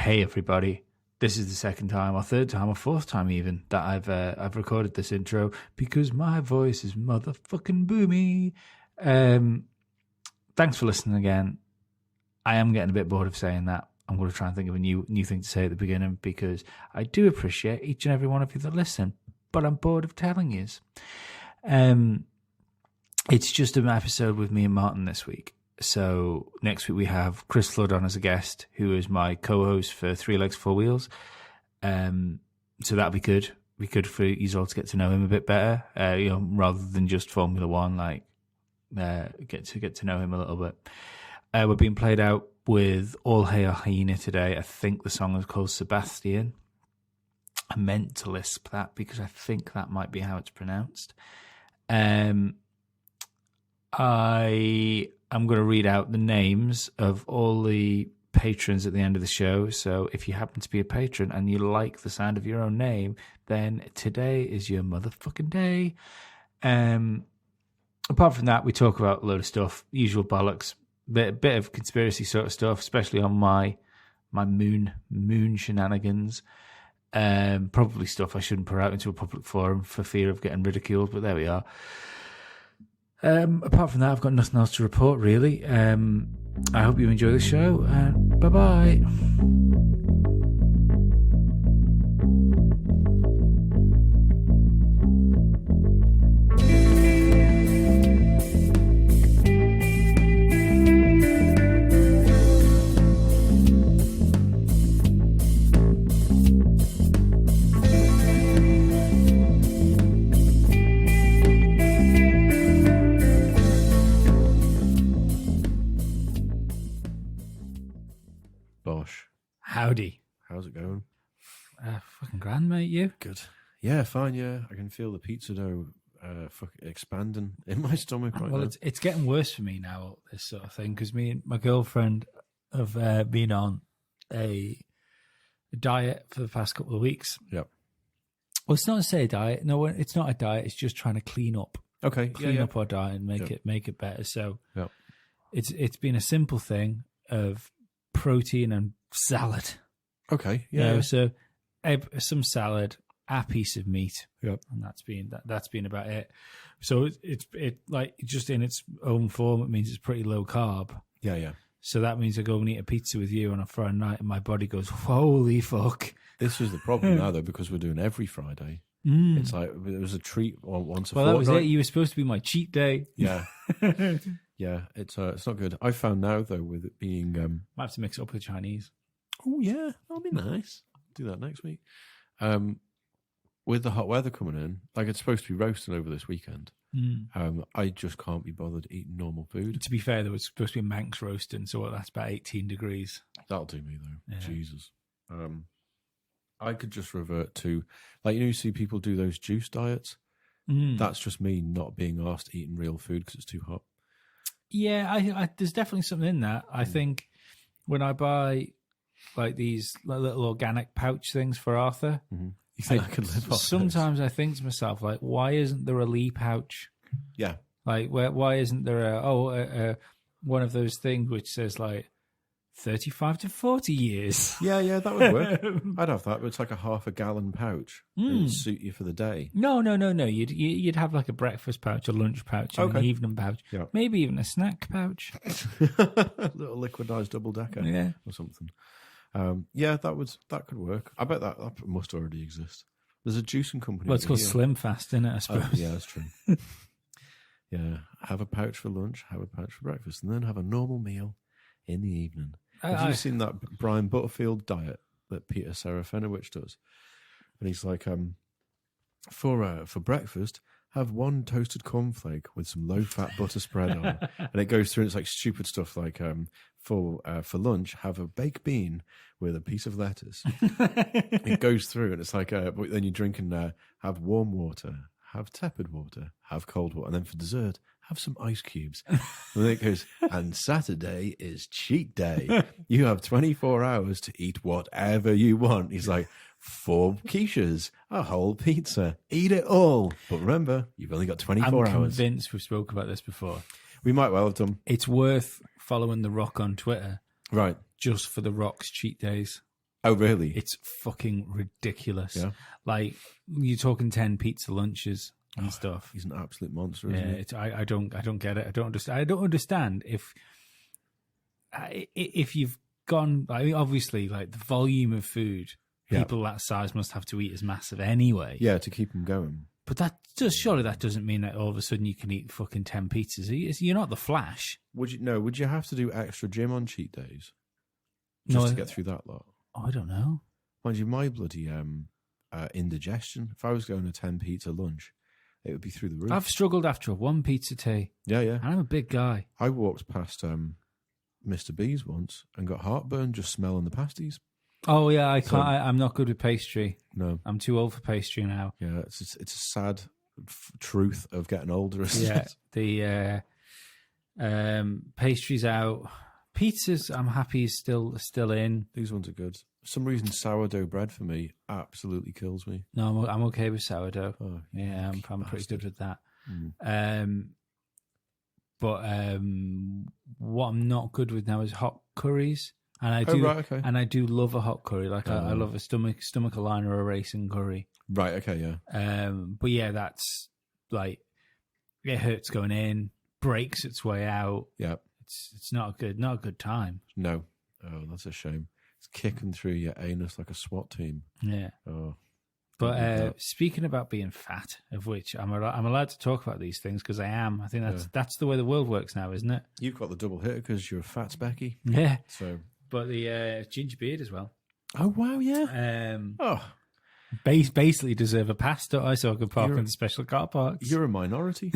Hey everybody, this is the second time or third time or fourth time even that I've recorded this intro because my voice is motherfucking boomy. Thanks for listening again. I am getting a bit bored of saying that. I'm going to try and think of a new thing to say at the beginning because I do appreciate each and every one of you that listen, but I'm bored of telling you. It's just an episode with me and Martin this week. So next week we have Chris Flood on as a guest, who is my co-host for Three Legs, Four Wheels. So that'll be good. Be good for you all to get to know him a bit better, rather than just Formula One. Get to know him a little bit. We're being played out with All Hail Hyena today. I think the song is called Sebastian. I meant to lisp that because I think that might be how it's pronounced. I'm going to read out the names of all the patrons at the end of the show. So if you happen to be a patron and you like the sound of your own name, then today is your motherfucking day. Apart from that, we talk about a load of stuff, usual bollocks, bit of conspiracy sort of stuff, especially on my moon shenanigans. Probably stuff I shouldn't put out into a public forum for fear of getting ridiculed, but there we are. Apart from that, I've got nothing else to report, really. I hope you enjoy the show, and bye-bye. Howdy. How's it going? Fucking grand, mate, you? Good. Yeah, fine, yeah. I can feel the pizza dough expanding in my stomach right now. Well, it's getting worse for me now, this sort of thing, because me and my girlfriend have been on a diet for the past couple of weeks. Yep. Well, it's not to say a diet. No, it's not a diet. It's just trying to clean up. Okay. Clean up our diet and make it better. So it's been a simple thing of protein and salad. Okay. Yeah. So some salad, a piece of meat. Yep. And that's been about it. So it's like just in its own form, it means it's pretty low carb. Yeah, yeah. So that means I go and eat a pizza with you on a Friday night and my body goes, holy fuck. This is the problem now, though, because we're doing every Friday. It's like it was a treat once a fortnight. Well, that was it. You were supposed to be my cheat day. Yeah. Yeah, it's not good. I found now, though, with it being... Might have to mix it up with Chinese. Oh, yeah. That'll be nice. Do that next week. With the hot weather coming in, like it's supposed to be roasting over this weekend. I just can't be bothered eating normal food. To be fair, there was supposed to be Manx roasting, so that's about 18 degrees. That'll do me, though. Yeah. Jesus. I could just revert to... Like, you see people do those juice diets? That's just me not being asked eating real food because it's too hot. Yeah, I there's definitely something in that. I think when I buy like these little organic pouch things for Arthur, you think I could live off sometimes those? I think to myself, like, why isn't there a Lee pouch? Yeah. Like, why isn't there one of those things which says like 35 to 40 years? Yeah, that would work. I'd have that, but it's like a half a gallon pouch. It would suit you for the day. No. You'd have like a breakfast pouch, a lunch pouch, and an evening pouch. Yeah. Maybe even a snack pouch. A little liquidized double decker, or something. That could work. I bet that must already exist. There's a juicing company. Well, it's called Slim Fast, isn't it? I suppose. Yeah, that's true. Yeah, have a pouch for lunch, have a pouch for breakfast, and then have a normal meal in the evening. Have you seen that Brian Butterfield diet that Peter Serafinowicz does? And he's like, for breakfast, have one toasted cornflake with some low-fat butter spread on. And it goes through, and it's like stupid stuff like, for lunch, have a baked bean with a piece of lettuce. It goes through, and it's like, but then you drink and have warm water, have tepid water, have cold water, and then for dessert, have some ice cubes. And then it goes, and Saturday is cheat day. You have 24 hours to eat whatever you want. He's like, 4 quiches, a whole pizza, eat it all. But remember, you've only got 24 hours. I'm convinced we've spoke about this before. We might well have done. It's worth following The Rock on Twitter. Right. Just for The Rock's cheat days. Oh, really? It's fucking ridiculous. Yeah. Like, you're talking 10 pizza lunches and stuff. He's an absolute monster, isn't he? I don't get it. I don't understand if you've gone. I mean, obviously, like the volume of food people that size must have to eat is massive anyway. Yeah, to keep them going. But surely that doesn't mean that all of a sudden you can eat fucking 10 pizzas. You're not the Flash. Would you have to do extra gym on cheat days to get through that lot? Oh, I don't know. Mind you, my bloody indigestion. If I was going to 10 pizza lunch, it would be through the roof. I've struggled after a 1 pizza tea. Yeah. And I'm a big guy. I walked past Mr. B's once and got heartburn just smelling the pasties. Oh yeah, I can't. I'm not good with pastry. No, I'm too old for pastry now. Yeah, it's a sad truth of getting older. Yeah, the pastry's out. Pizzas, I'm happy is still in. These ones are good. For some reason, sourdough bread for me absolutely kills me. No, I'm okay with sourdough. Oh, yeah, I'm pretty good with that. But what I'm not good with now is hot curries. And I do, and I do love a hot curry. Like I love a stomach aligner or a racing curry. Right. Okay. Yeah. But yeah, that's like it hurts going in, breaks its way out. Yeah. It's not a good time. No. Oh, that's a shame. It's kicking through your anus like a SWAT team. Yeah. Oh. But speaking about being fat, of which I'm allowed to talk about these things because I am. I think that's the way the world works now, isn't it? You've got the double hitter because you're a fat Becky. Yeah. So. But the ginger beard as well. Oh, wow, yeah. Basically deserve a pass, don't I, so I can park in the special car parks. You're a minority.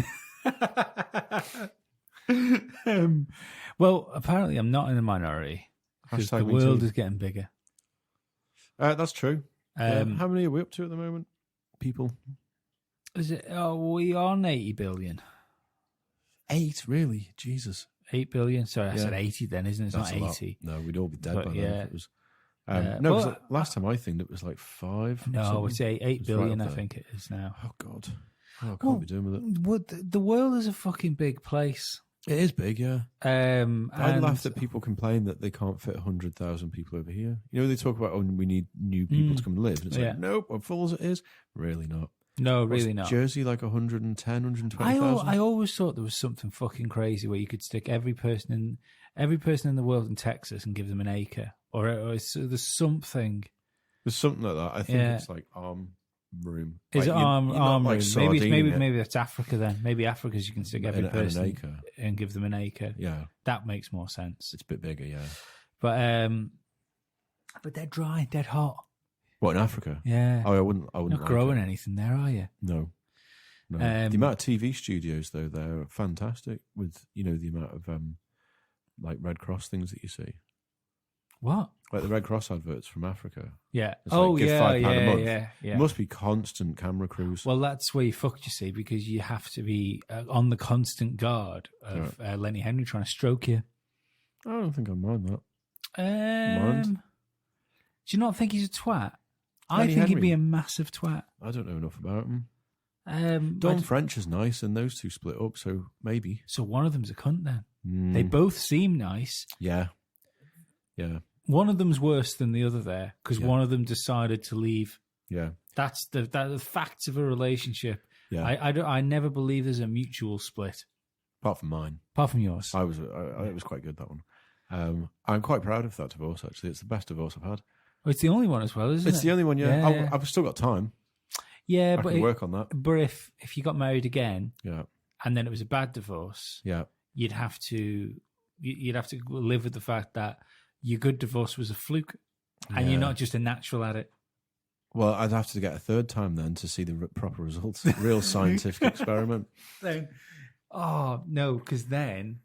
Well, apparently I'm not in a minority because the world is getting bigger. That's true. How many are we up to at the moment? People? Is it? Oh, we on 80 billion. 8, really? Jesus. 8 billion. Sorry, I said 80 then, isn't it? It's That's not 80. No, we'd all be dead by then. If it was, no, last time I think it was like 5. No, it's 8 billion, I think it is now. Oh, God. I can't be doing with it. The world is a fucking big place. It is big, yeah. I laugh that people complain that they can't fit 100,000 people over here. You know, they talk about, we need new people to come and live. And it's like, nope, as full as it is, really not. No, really not. Jersey like 110, 120,000? I always thought there was something fucking crazy where you could stick every person in the world in Texas and give them an acre. Or there's something. There's something like that. I think it's like arm room. Is like it arm room? Like maybe that's Africa then. Maybe Africa's you can stick every person an acre. And give them an acre. Yeah. That makes more sense. It's a bit bigger, yeah. But they're dry, dead hot. What, in Africa? Yeah. Oh, I wouldn't not like growing anything there, are you? No. The amount of TV studios, though, they're fantastic with, the amount of like Red Cross things that you see. What? Like the Red Cross adverts from Africa. Yeah. It's like, give £5 a month. Yeah. It must be constant camera crews. Well, that's where you fucked, you see, because you have to be on the constant guard of Lenny Henry trying to stroke you. I don't think I mind that. Do you not think he's a twat? I think he'd be a massive twat. I don't know enough about him. Don French is nice, and those two split up, so maybe. So one of them's a cunt then. They both seem nice. Yeah. Yeah. One of them's worse than the other there, because one of them decided to leave. Yeah. That's the facts of a relationship. Yeah. I never believe there's a mutual split. Apart from mine. Apart from yours. It was quite good, that one. I'm quite proud of that divorce, actually. It's the best divorce I've had. Well, it's the only one as well, isn't it? It's the only one, yeah. I've still got time. Yeah, I can work on that. But if you got married again, yeah, and then it was a bad divorce, yeah, you'd have to live with the fact that your good divorce was a fluke, and you're not just a natural at it. Well, I'd have to get a third time then to see the proper results. Real scientific experiment. Then, no, because then,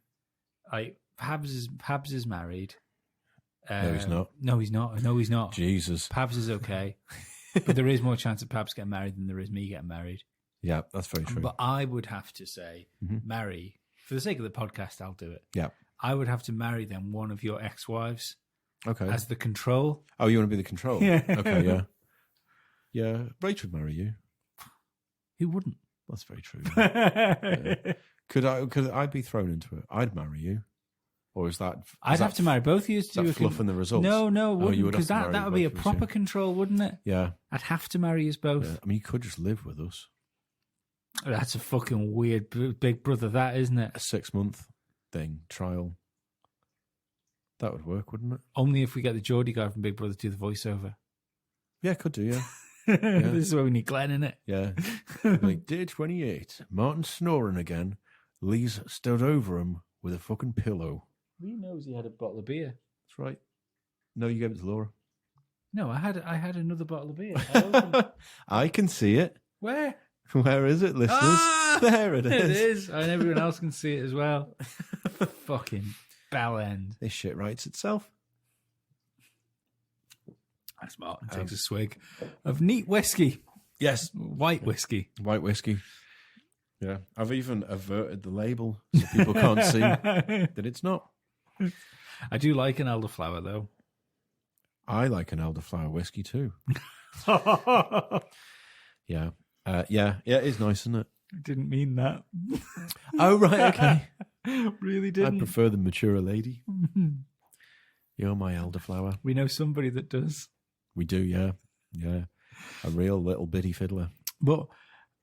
Pabs is married. No, he's not. No, he's not. Jesus. Pabs is okay. But there is more chance of Pabs getting married than there is me getting married. Yeah, that's very true. But I would have to say, marry, for the sake of the podcast, I'll do it. Yeah. I would have to marry then one of your ex-wives. Okay. As the control. Oh, you want to be the control? Yeah. Okay, yeah. Yeah, Rachel would marry you. Who wouldn't? That's very true. Yeah. Could I be thrown into it? I'd marry you. Or is that? I'd have to marry both of you to do fluffing the results. No, because that would be a proper you. control, wouldn't it? Yeah. I'd have to marry you both. Yeah. I mean, you could just live with us. That's a fucking weird Big Brother, that, isn't it? A 6-month thing, trial. That would work, wouldn't it? Only if we get the Geordie guy from Big Brother to do the voiceover. Yeah, could do, yeah. This is where we need Glenn, innit? Yeah. Like, day 28, Martin's snoring again. Lee's stood over him with a fucking pillow. Lee knows he had a bottle of beer. That's right. No, you gave it to Laura. No, I had another bottle of beer. I can see it. Where? Where is it, listeners? Ah, there it is. It is. And everyone else can see it as well. Fucking bell end. This shit writes itself. That's Martin takes a swig of neat whiskey. Yes. White whiskey. White whiskey. Yeah. I've even averted the label so people can't see that it's not. I do like an elderflower, though. I like an elderflower whiskey, too. Yeah. Yeah, it is nice, isn't it? I didn't mean that. Oh, right, okay. Really didn't. I prefer the mature lady. You're my elderflower. We know somebody that does. We do, yeah. Yeah. A real little bitty fiddler. But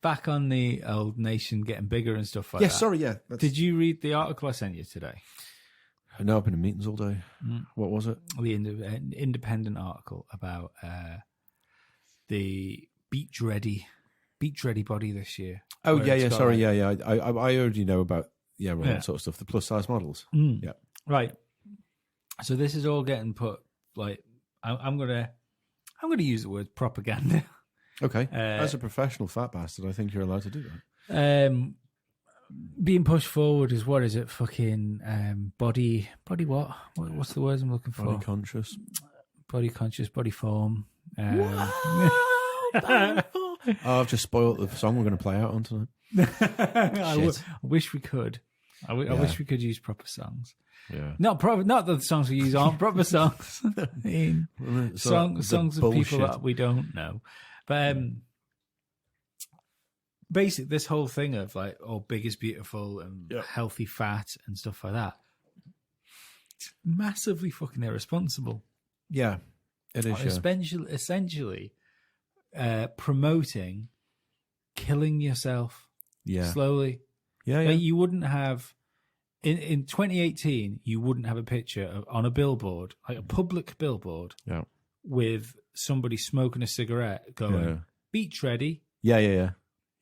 back on the old nation getting bigger and stuff like that. Sorry, yeah. Did you read the article I sent you today? No, I've been in meetings all day. What was it? The independent article about the beach ready body this year. Oh, yeah. Sorry, yeah. I already know about all that sort of stuff. The plus size models. Yeah. Right. So this is all getting put like I'm gonna use the word propaganda. Okay. As a professional fat bastard, I think you're allowed to do that. Being pushed forward is what is it? Fucking body what? What's the words I'm looking for? Body conscious, body form. I've just spoiled the song we're going to play out on tonight. I wish we could. I wish we could use proper songs. Yeah. Not that the songs we use aren't proper songs. I mean, songs of people that we don't know. But basically, this whole thing of like, big is beautiful and healthy fat and stuff like that, it's massively fucking irresponsible. Yeah, it is. Essentially, promoting killing yourself slowly. Yeah. Like you wouldn't have in 2018. You wouldn't have a picture on a billboard, like a public billboard, with somebody smoking a cigarette, going "Beach ready." Yeah.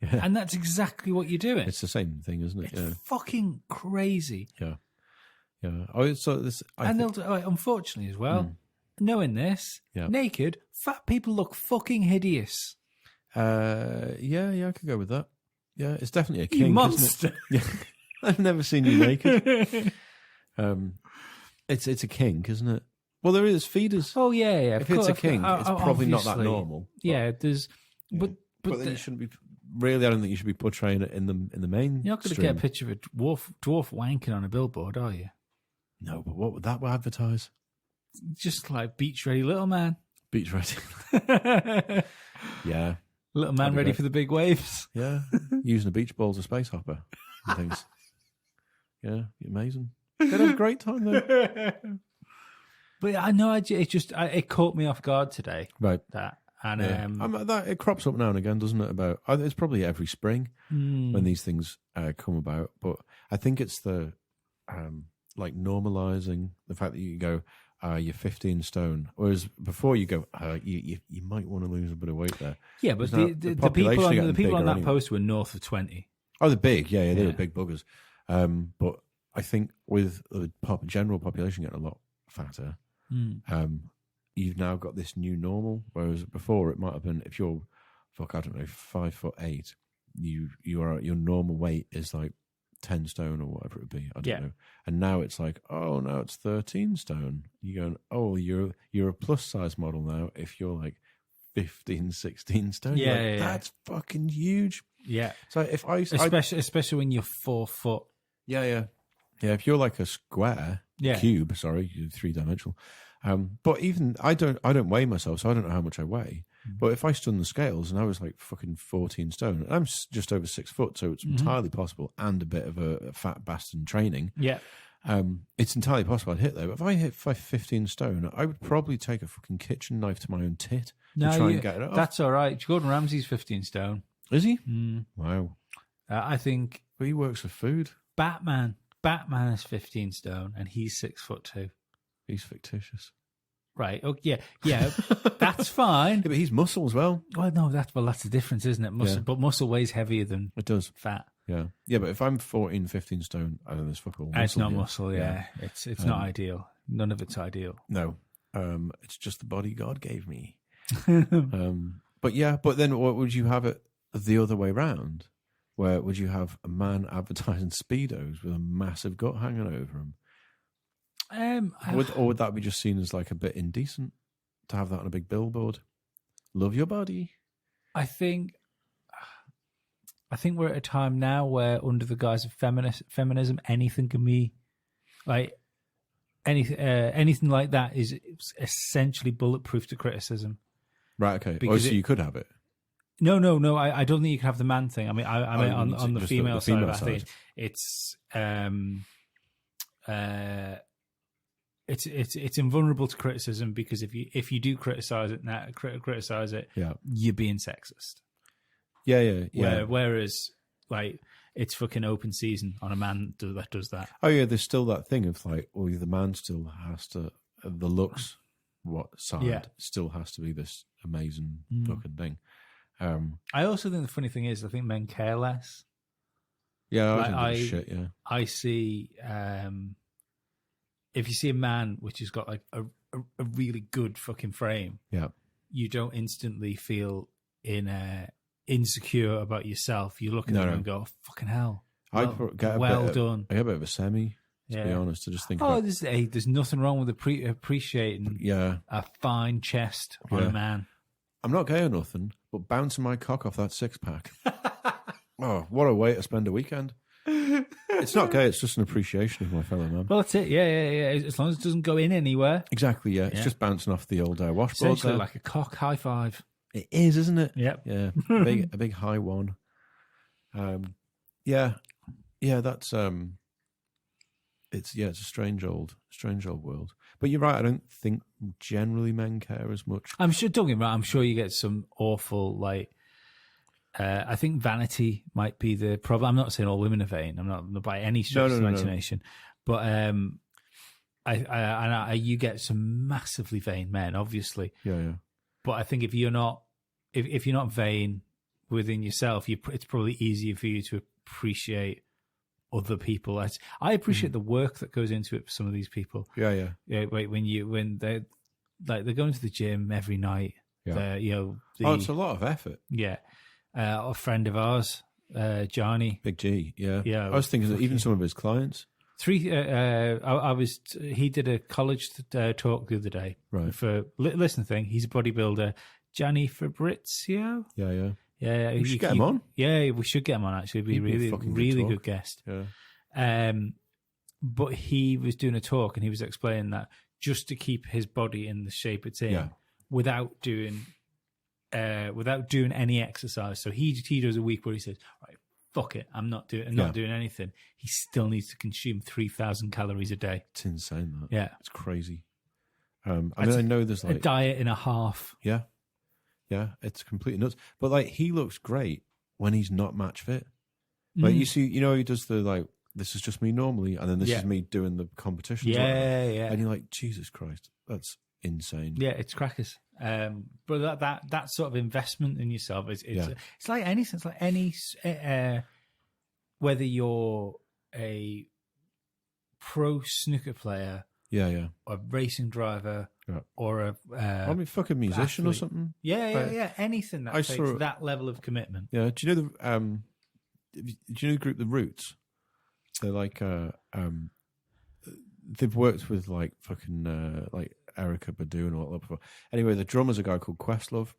And that's exactly what you're doing. It's the same thing, isn't it? It's fucking crazy. Yeah. Oh, so this, unfortunately, as well. Knowing this, naked fat people look fucking hideous. Yeah, I could go with that. Yeah, it's definitely a kink, you monster. Isn't it? Yeah. I've never seen you naked. It's a kink, isn't it? Well, there is feeders. Oh yeah. If it's a kink, it's probably not that normal. Yeah, there's. But then you shouldn't be. Really, I don't think you should be portraying it in the main. You're not going to get a picture of a dwarf wanking on a billboard, are you? No, but what would that advertise? Just like beach ready little man. Beach ready. Yeah. Little man ready for the big waves. Yeah. Using a beach ball as a space hopper and things. Yeah, amazing. They'd have a great time though. But I know it caught me off guard today. Right. That. And that it crops up now and again, doesn't it? It's probably every spring when these things come about. But I think it's the like normalizing the fact that you go, you're 15 stone, whereas before you go, you might want to lose a bit of weight there. Yeah, but the people on that post were north of 20. Oh, they're big. Yeah, they were big buggers. But I think with the general population getting a lot fatter, you've now got this new normal, whereas before it might have been if you're 5'8", your normal weight is like 10 stone or whatever it would be. I don't know. And now it's like, now it's 13 stone. You're going, you're a plus size model now if you're like 15, 16 stone. Yeah, that's fucking huge. Yeah. So if especially when you're 4 foot. Yeah. If you're like a square cube, you're 3-dimensional. But even I don't weigh myself, so I don't know how much I weigh. But if I stood on the scales and I was like fucking 14 stone, and I'm just over 6 foot, so it's entirely possible, and a bit of a fat bastard in training. Yeah. It's entirely possible I'd hit though. If I hit 15 stone, I would probably take a fucking kitchen knife to my own tit to try and get it off. That's all right. Gordon Ramsay's 15 stone. Is he? Mm. Wow. I think. But he works for food. Batman is 15 stone, and he's 6'2". He's fictitious. Right. Oh, yeah. That's fine. Yeah, but he's muscle as well. Well, no, that's the difference, isn't it? Muscle, but muscle weighs heavier than it does fat. Yeah, yeah. But if I'm 14, 15 stone, I don't know, there's fuck all muscle. It's not muscle. Yeah, it's not ideal. None of it's ideal. No, it's just the body God gave me. But then what would you have it the other way round? Where would you have a man advertising Speedos with a massive gut hanging over him? Or would that be just seen as like a bit indecent to have that on a big billboard? Love your body. I think we're at a time now where, under the guise of feminism, anything can be like anything like that is essentially bulletproof to criticism. Right. Okay. So you could have it. No. I don't think you can have the man thing. I mean, I mean on the female side. I think it's it's invulnerable to criticism, because if you do criticize it, you're being sexist. Yeah. Whereas, like, it's fucking open season on a man that does that. Oh yeah, there's still that thing of like, well, the man still has to the looks side still has to be this amazing fucking thing. I also think the funny thing is, I think men care less. Yeah, I see. If you see a man which has got like a really good fucking frame, you don't instantly feel insecure about yourself. You look at them and go, oh, "Fucking hell!" Well done. I get a bit of a semi. To be honest, to just think. There's nothing wrong with appreciating a fine chest on a man. I'm not gay or nothing, but bouncing my cock off that 6-pack. Oh, what a way to spend a weekend. It's not gay, it's just an appreciation of my fellow man. Well, that's it, yeah. As long as it doesn't go in anywhere. Exactly, yeah. It's just bouncing off the old washboard. Essentially like a cock high five. It is, isn't it? Yep. Yeah. A big high one. Yeah, that's it's a strange old world. But you're right, I don't think generally men care as much. I'm sure you get some awful, like, I think vanity might be the problem. I'm not saying all women are vain. I'm not by any stretch of imagination. But you get some massively vain men, obviously. Yeah. But I think if you're not vain within yourself, it's probably easier for you to appreciate other people. I appreciate the work that goes into it for some of these people. Yeah. When they're going to the gym every night. Yeah. It's a lot of effort. Yeah. A friend of ours, Johnny, Big G. Yeah. I was thinking that even some of his clients. He did a college talk the other day. Right. For listen thing. He's a bodybuilder, Gianni Fabrizio. Yeah. We should get him on. Yeah, we should get him on. Actually, it'd be a really good guest. Yeah. But he was doing a talk and he was explaining that just to keep his body in the shape it's in, without doing any exercise. So he does a week where he says, right, fuck it, I'm not doing anything. He still needs to consume 3,000 calories a day. It's insane. That. Yeah, it's crazy. I know there's like a diet and a half. Yeah, it's completely nuts. But like, he looks great when he's not match fit. Like you see, he does the like, this is just me normally, and then this is me doing the competitions. Yeah. And you're like, Jesus Christ, that's insane. Yeah, it's crackers. But that sort of investment in yourself it's like anything. It's like any whether you're a pro snooker player, a racing driver, or a fucking musician athlete. Or something. Yeah. Anything that takes that level of commitment. Yeah. Do you know the group The Roots? They're like they've worked with like fucking like Erykah Badu and all that before. Anyway, the drummer's a guy called Questlove.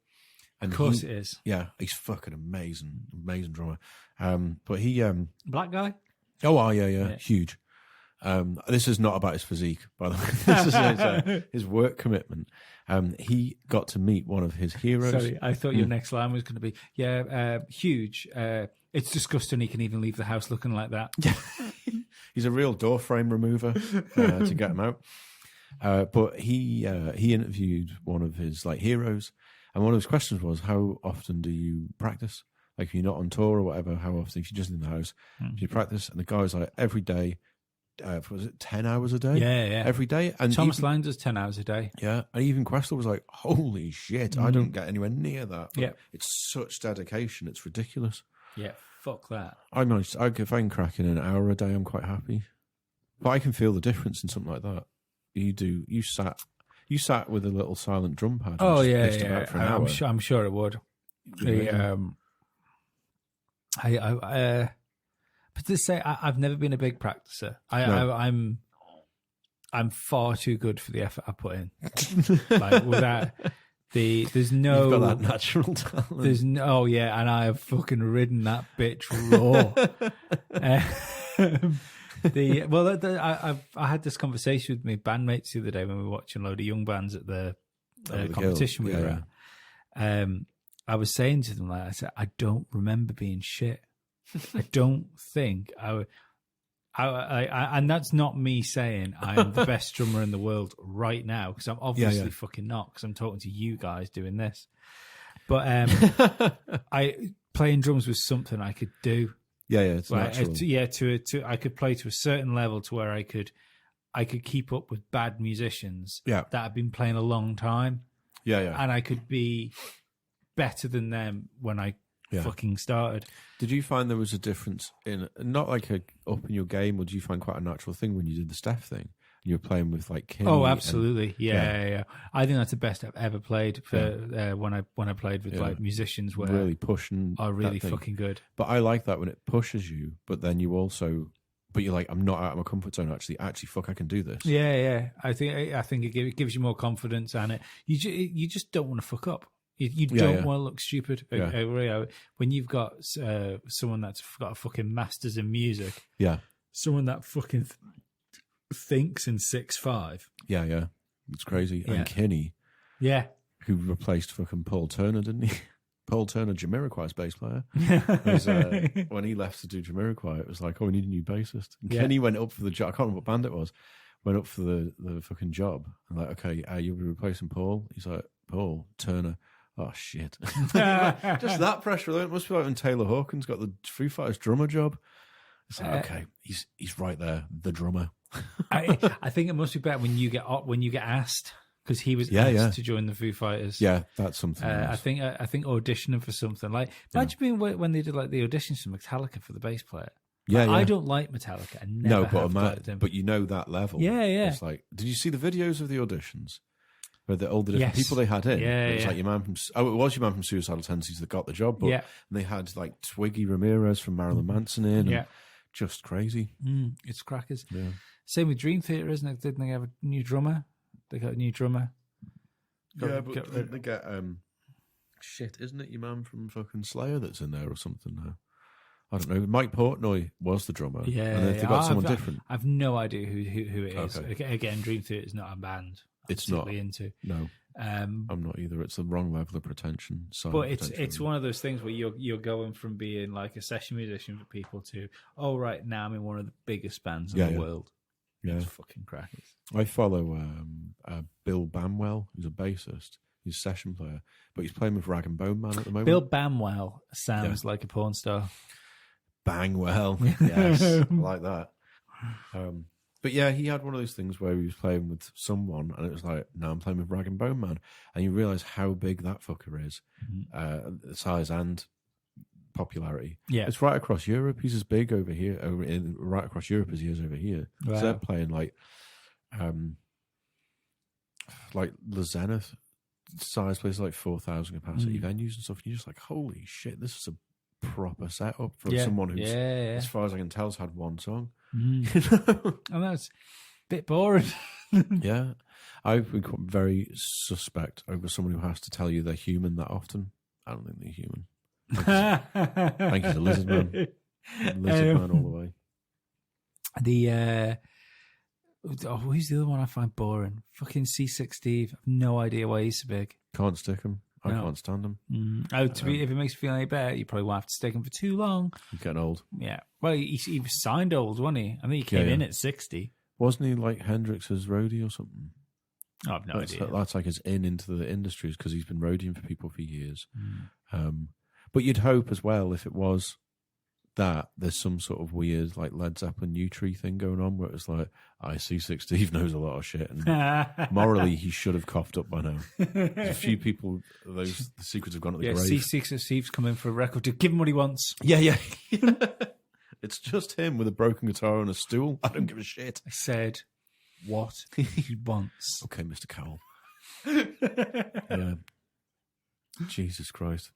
And of course it is. Yeah, he's fucking amazing drummer. But he black guy? Oh, yeah. Huge. This is not about his physique, by the way. This is his work commitment. He got to meet one of his heroes. Sorry, I thought your next line was going to be, huge. It's disgusting he can even leave the house looking like that. He's a real door frame remover to get him out. But he interviewed one of his like heroes, and one of his questions was, "How often do you practice? Like, if you're not on tour or whatever, how often? If you're just in the house, do you practice?" And the guy was like, "Every day." Was it 10 hours a day? Yeah. Every day. And Thomas Lang does 10 hours a day. Yeah, and even Questel was like, "Holy shit, I don't get anywhere near that." Yeah, it's such dedication; it's ridiculous. Yeah, fuck that. If I can crack in an hour a day, I'm quite happy. But I can feel the difference in something like that. You sat with a little silent drum pad. Oh and yeah, just yeah. For an hour. I'm sure it would. But to say, I've never been a big practicer. I'm far too good for the effort I put in. Like without there's no. You've got that natural talent. There's no. Oh yeah, and I have fucking ridden that bitch raw. I had this conversation with my bandmates the other day when we were watching a load of young bands at the competition we were at. I was saying to them, like, I said, I don't remember being shit. I don't think I and that's not me saying I am the best drummer in the world right now, because I'm obviously fucking not, because I'm talking to you guys doing this. But playing drums was something I could do. It's natural. I could play to a certain level to where I could keep up with bad musicians that have been playing a long time. And I could be better than them when I fucking started. Did you find there was a difference in, not like up in your game, or did you find quite a natural thing when you did the Steph thing? You were playing with like Kenny. Oh, absolutely, yeah. I think that's the best I've ever played for when I played with like musicians where really pushing are really fucking good. But I like that when it pushes you, but then you also. But you're like, I'm not out of my comfort zone. Actually, fuck, I can do this. Yeah. I think it gives you more confidence, and you just don't want to fuck up. You don't want to look stupid. When you've got someone that's got a fucking master's in music, someone that fucking thinks in 6'5". Yeah, it's crazy. And Kenny, who replaced fucking Paul Turner, didn't he? Paul Turner, Jamiroquai's bass player. When he left to do Jamiroquai, it was like, we need a new bassist. And Kenny went up for the job. I can't remember what band it was. Went up for the fucking job. And like, okay, you'll be replacing Paul. He's like, Paul Turner. Oh shit! Just that pressure. It must be like when Taylor Hawkins got the Foo Fighters drummer job. It's like, okay, he's right there, the drummer. I think it must be better when you get asked, because he was asked to join the Foo Fighters. Yeah, that's something. I think auditioning for something like, imagine when they did like the auditions for Metallica for the bass player. I don't like Metallica. I never have liked them. But you know that level. Yeah. It's like, did you see the videos of the auditions? Where all the different people they had in. It was like your man from... Oh, it was your man from Suicidal Tendencies that got the job, but they had like Twiggy Ramirez from Marilyn Manson in. And just crazy. It's crackers. Yeah. Same with Dream Theater, isn't it? Didn't they have a new drummer? They got a new drummer. They get... shit, isn't it your man from fucking Slayer that's in there or something now? I don't know. Mike Portnoy was the drummer. Yeah. And they got someone different. I've no idea who it is. Okay. Again, Dream Theater is not a band. It's not into. No, I'm not either. It's the wrong level of pretension. But it's one of those things where you're going from being like a session musician for people to, now I'm in one of the biggest bands in the world. Yeah, it's fucking crackers. I follow Bill Bamwell, who's a bassist. He's a session player, but he's playing with Rag and Bone Man at the moment. Bill Bamwell sounds like a porn star. Bangwell, yes, I like that. But yeah, he had one of those things where he was playing with someone, and it was like, now I'm playing with Rag and Bone Man, and you realise how big that fucker is, size and popularity. Yeah, it's right across Europe. He's as big over here, right across Europe as he is over here. Wow. So they're playing like the Zenith size places, like 4,000 capacity venues and stuff. And you're just like, holy shit, this is a proper setup for someone who's, as far as I can tell, has had one song. And that's a bit boring. Yeah, I've become very suspect over someone who has to tell you they're human that often. I don't think they're human. I think he's a lizard man. Lizard man all the way. Who's the other one I find boring? Fucking C6 Steve. I've no idea why he's so big. Can't stick him. I can't stand them. If it makes you feel any better, you probably won't have to stick him for too long. I'm getting old. Yeah. Well, he was signed old, wasn't he? I think he came in at 60. Wasn't he like Hendrix's roadie or something? I have no idea. That's like his into the industry because he's been roadieing for people for years. But you'd hope as well if it was that there's some sort of weird like Led Zeppelin U-Tree thing going on where it's like, I see Six Steve knows a lot of shit and morally he should have coughed up by now. There's a few people, the secrets have gone at the grave. C6 Steve's come in for a record to give him what he wants. Yeah. It's just him with a broken guitar and a stool. I don't give a shit. I said what he wants. Okay, Mr. Cowell. Yeah. Jesus Christ.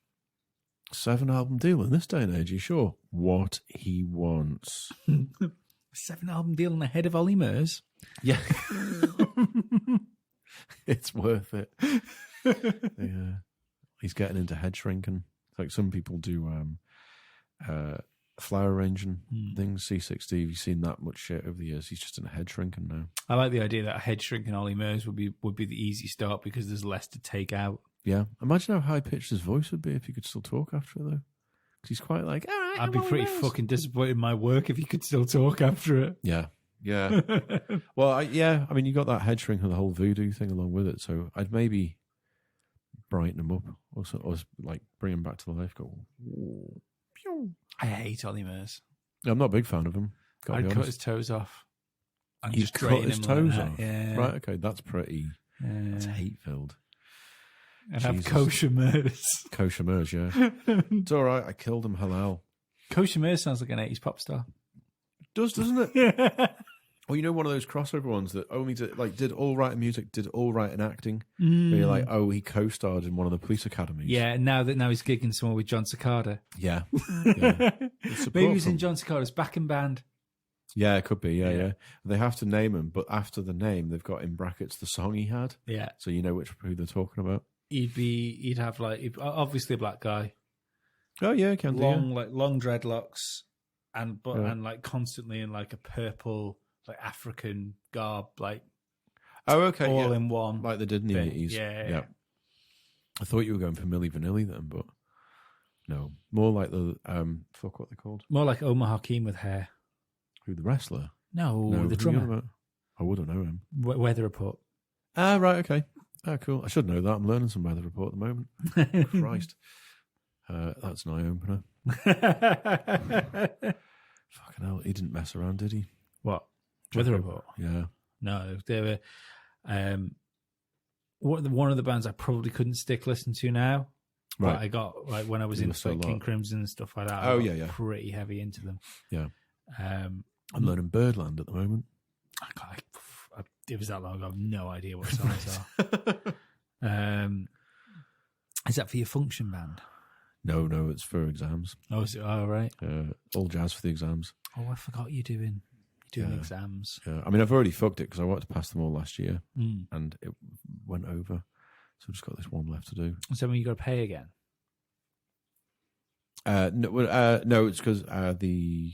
7-album deal in this day and age, you sure? What he wants. 7-album deal in the head of Ollie Murs? Yeah. It's worth it. Yeah. He's getting into head shrinking. Like some people do flower arranging things. C6 Steve, you've seen that much shit over the years. He's just in head shrinking now. I like the idea that a head shrinking Ollie Murs would be the easy start because there's less to take out. Yeah. Imagine how high-pitched his voice would be if he could still talk after it, though. Because he's quite like, all right, I'd be pretty fucking disappointed in my work if he could still talk after it. Yeah. Well, I mean, you got that head shrink and the whole voodoo thing along with it, so I'd maybe brighten him up or like bring him back to life. Go, pew. I hate Ollie Murs. I'm not a big fan of him. I'd cut his toes off. He's cut his toes off? Yeah. Right, okay, that's pretty... That's hate-filled. And have kosher Murs. Kosher Murs, yeah. It's all right. I killed him halal. Kosher Murs sounds like an 80s pop star. It does, doesn't it? Yeah. Or you know, one of those crossover ones that only did all right in music, did all right in acting. Where you're like, oh, he co-starred in one of the police academies. Yeah, and now he's gigging somewhere with John Cicada. Yeah. Maybe he's in John Cicada's backing band. Yeah, it could be. Yeah. They have to name him, but after the name, they've got in brackets the song he had. Yeah. So you know who they're talking about. He'd have obviously a black guy. Oh yeah, can do. Long dreadlocks, and like constantly in like a purple like African garb, like all in one, like they did in the 80s. Yeah. I thought you were going for Milli Vanilli then, but no, more like the fuck what they called. More like Omar Hakim with hair. Who, the wrestler? No, the drummer. I wouldn't know him. Weather Report. Ah, right, okay. Ah, cool. I should know that. I'm learning some Weather Report at the moment. Christ. That's an eye-opener. Fucking hell. He didn't mess around, did he? What? Weather Report? Yeah. No, they were... one of the bands I probably couldn't stick listening to now. Right. But I got, like, when I was into like, King Crimson and stuff like that, I got pretty heavy into them. Yeah. I'm learning Birdland at the moment. It was that long ago. I have no idea what songs are. Is that for your function band? No, it's for exams. Oh, is it? Oh, right. All jazz for the exams. Oh, I forgot you're doing exams. Yeah. I mean, I've already fucked it because I wanted to pass them all last year and it went over. So I've just got this one left to do. So when you got to pay again? No, it's because the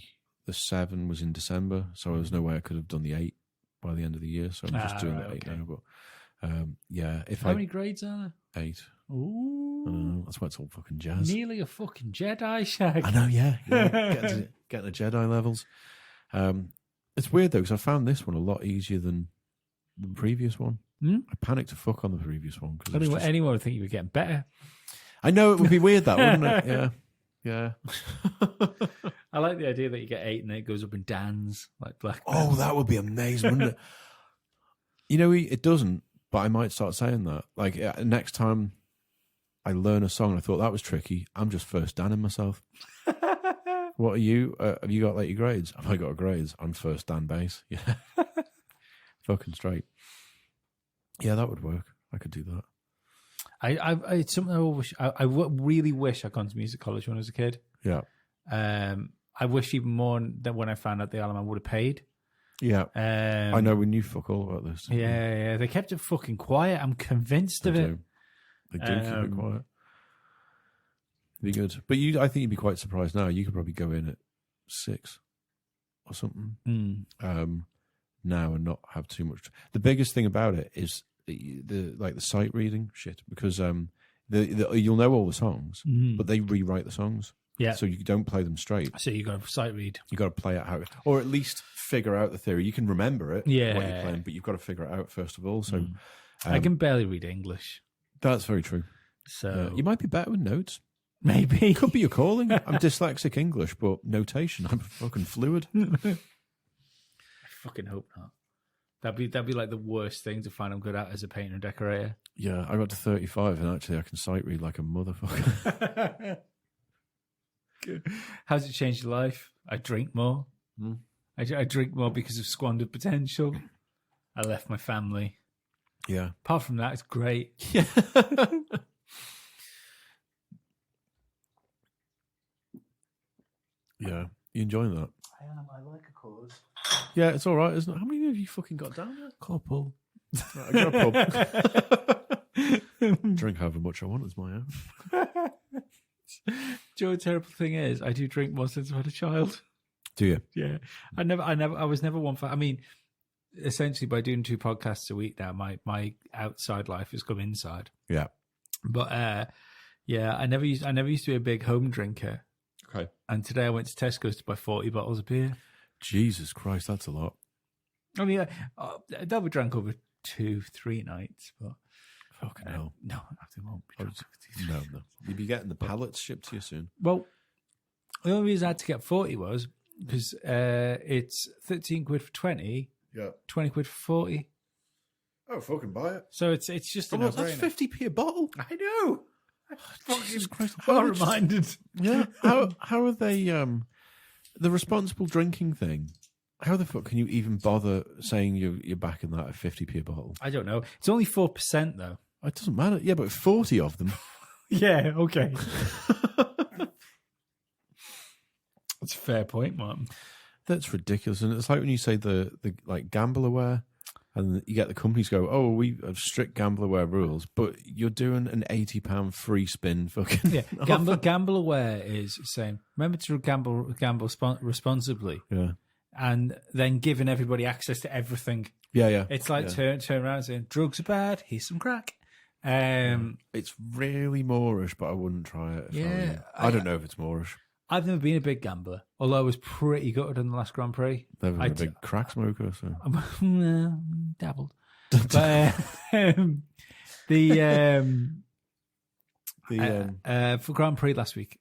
7 was in December, so there was no way I could have done the 8 by the end of the year. So I'm just doing the 8 now. But how many grades are there? 8. Ooh, that's why it's all fucking jazz. Nearly a fucking Jedi, Shag. I know, yeah. Getting the Jedi levels. It's weird though because I found this one a lot easier than the previous one. I panicked to fuck on the previous one because anyone would think you were getting better. I know it would be weird, that wouldn't it? Yeah. I like the idea that you get 8 and then it goes up in Dan's like black. Oh, that would be amazing, wouldn't it? You know, it doesn't, but I might start saying that. Like next time I learn a song, I thought that was tricky. I'm just first Danning myself. What are you? Have you got like your grades? Have I got grades? I'm first Dan bass. Yeah, fucking straight. Yeah, that would work. I could do that. It's something I really wish I'd gone to music college when I was a kid. Yeah. I wish even more that when I found out the album I would have paid. Yeah. I know we knew fuck all about this. Yeah. They kept it fucking quiet. I'm convinced of it. They do keep it quiet. Be good. But I think you'd be quite surprised now. You could probably go in at 6 or something now and not have too much. The biggest thing about it is the sight reading shit, because You'll know all the songs, but they rewrite the songs. Yeah. So you don't play them straight. So you got to sight read. You got to play it out, or at least figure out the theory. You can remember it, what you're playing, but you've got to figure it out first of all. So I can barely read English. That's very true. So you might be better with notes. Maybe. Could be your calling. I'm dyslexic English, but notation, I'm fucking fluid. I fucking hope not. That'd be like the worst thing to find I'm good at as a painter and decorator. Yeah, I got to 35 and actually I can sight read like a motherfucker. How's it changed your life? I drink more. I drink more because of squandered potential. I left my family. Yeah. Apart from that, it's great. Yeah. Yeah. You enjoying that? I am. I like a cause. Yeah, it's all right, isn't it? How many have you fucking got down there? Couple. Right, I got a pub. Drink however much I want as my own. Do you know what the terrible thing is? I do drink more since I had a child. Do you? Yeah. I was never one for, I mean, essentially by doing 2 podcasts a week now, my outside life has come inside. Yeah. But yeah, I never used to be a big home drinker. Okay. And today I went to Tesco's to buy 40 bottles of beer. Jesus Christ, that's a lot. I mean, that would drank over 2-3 nights, but fucking hell. No, I won't be drunk. No. You'll be getting the pallets shipped to you soon. Well, the only reason I had to get 40 was because it's 13 quid for 20, 20 quid for 40. Oh, fucking buy it. So it's just a no-brainer. That's 50p a bottle. I know. Jesus Christ. Well reminded. Yeah. How are they the responsible drinking thing? How the fuck can you even bother saying you're backing that at 50p a bottle? I don't know. It's only 4% though. It doesn't matter. Yeah, but 40 of them. Yeah, okay. That's a fair point, Martin. That's ridiculous. And it's like when you say the like Gambleware, and you get the companies go, oh, we have strict Gambleware rules, but you're doing an £80 free spin fucking. Yeah, Gambleware is saying, remember to gamble responsibly. Yeah. And then giving everybody access to everything. Yeah. It's like turn around and saying, drugs are bad, here's some crack. It's really Moorish, but I wouldn't try it. I don't know if it's Moorish. I've never been a big gambler, although I was pretty gutted in the last Grand Prix. Never been a big crack smoker, so. Dabbled. But for Grand Prix last week,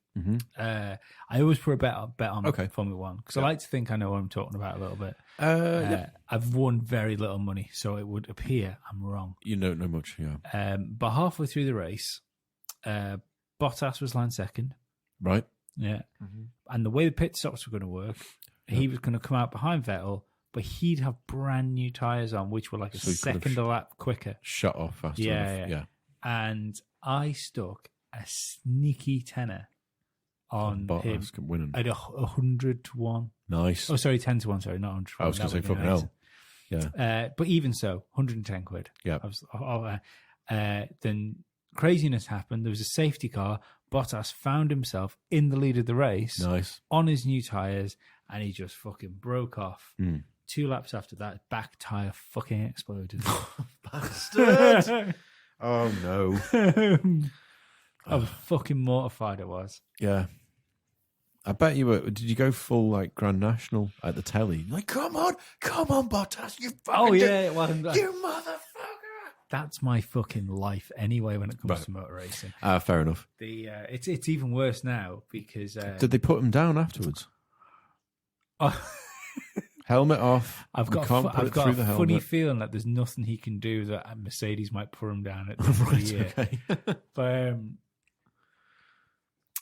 I always put a bet on Formula One because I like to think I know what I'm talking about a little bit. I've won very little money, so it would appear I'm wrong. You don't know much, yeah. But halfway through the race, Bottas was line second. Right. Yeah. And the way the pit stops were going to work, he was going to come out behind Vettel, but he'd have brand new tyres on, which were like a second a lap quicker. Shut off faster. Yeah. And I stuck a sneaky tenner on him winning at 100 to 1. Nice. Oh, sorry, 10 to 1. Sorry, not 100 to 1. I was going to say fucking hell. Yeah. But even so, 110 quid. Yeah. Then craziness happened. There was a safety car. Bottas found himself in the lead of the race. Nice. On his new tyres, and he just fucking broke off. 2 laps after that, back tyre fucking exploded. Bastard! Oh, no. I was fucking mortified it was. Yeah. I bet you were. Did you go full like Grand National at the telly? Like, come on, Bottas, you fucking it wasn't. You motherfucker. That's my fucking life anyway when it comes to motor racing. Fair enough. It's even worse now because did they put him down afterwards? Helmet off. I've got a funny feeling that there's nothing he can do that Mercedes might put him down at the end of the year. Okay. But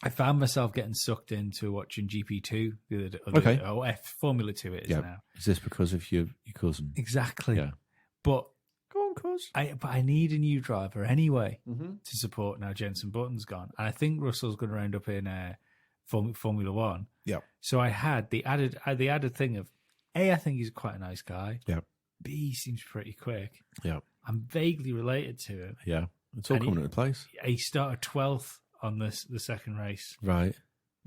I found myself getting sucked into watching GP2 the other day. Oh, Formula 2 it is now. Is this because of your cousin? Exactly. Yeah. But go on, cuz. I need a new driver anyway to support now Jenson Button's gone. And I think Russell's going to end up in Formula 1. Yeah. So I had the added thing of, A, I think he's quite a nice guy. Yeah. B, he seems pretty quick. Yeah. I'm vaguely related to him. Yeah. It's all coming into place. He started 12th on the second race. Right.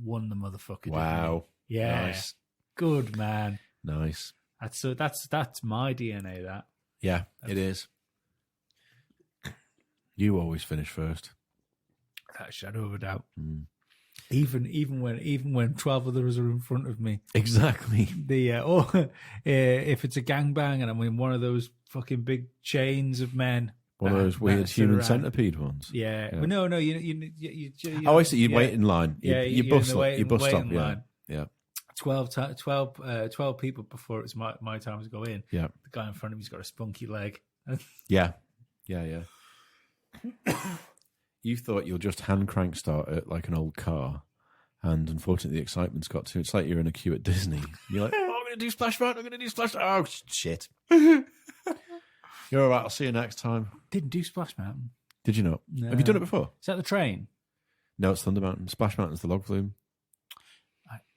Won the motherfucker. Wow. Yeah. Nice. Good man. Nice. That's my DNA, that. Yeah, it is. You always finish first. Fuck that shadow of a doubt. Even when 12 others are in front of me. Exactly. If it's a gangbang and I'm in one of those fucking big chains of men. One of those weird human centipede ones. Yeah. Well, no. You I see. You wait in line. You bus stop. Line. Yeah. 12 people before it's my time to go in. Yeah. The guy in front of me's got a spunky leg. Yeah. You thought you'll just hand crank start it like an old car, and unfortunately the excitement's got to. It's like you're in a queue at Disney. You're like, oh, I'm going to do Splash Mountain. I'm going to do Splash Mountain. Oh, shit. You're all right. I'll see you next time. Didn't do Splash Mountain. Did you not? No. Have you done it before? Is that the train? No, it's Thunder Mountain. Splash Mountain's the log flume.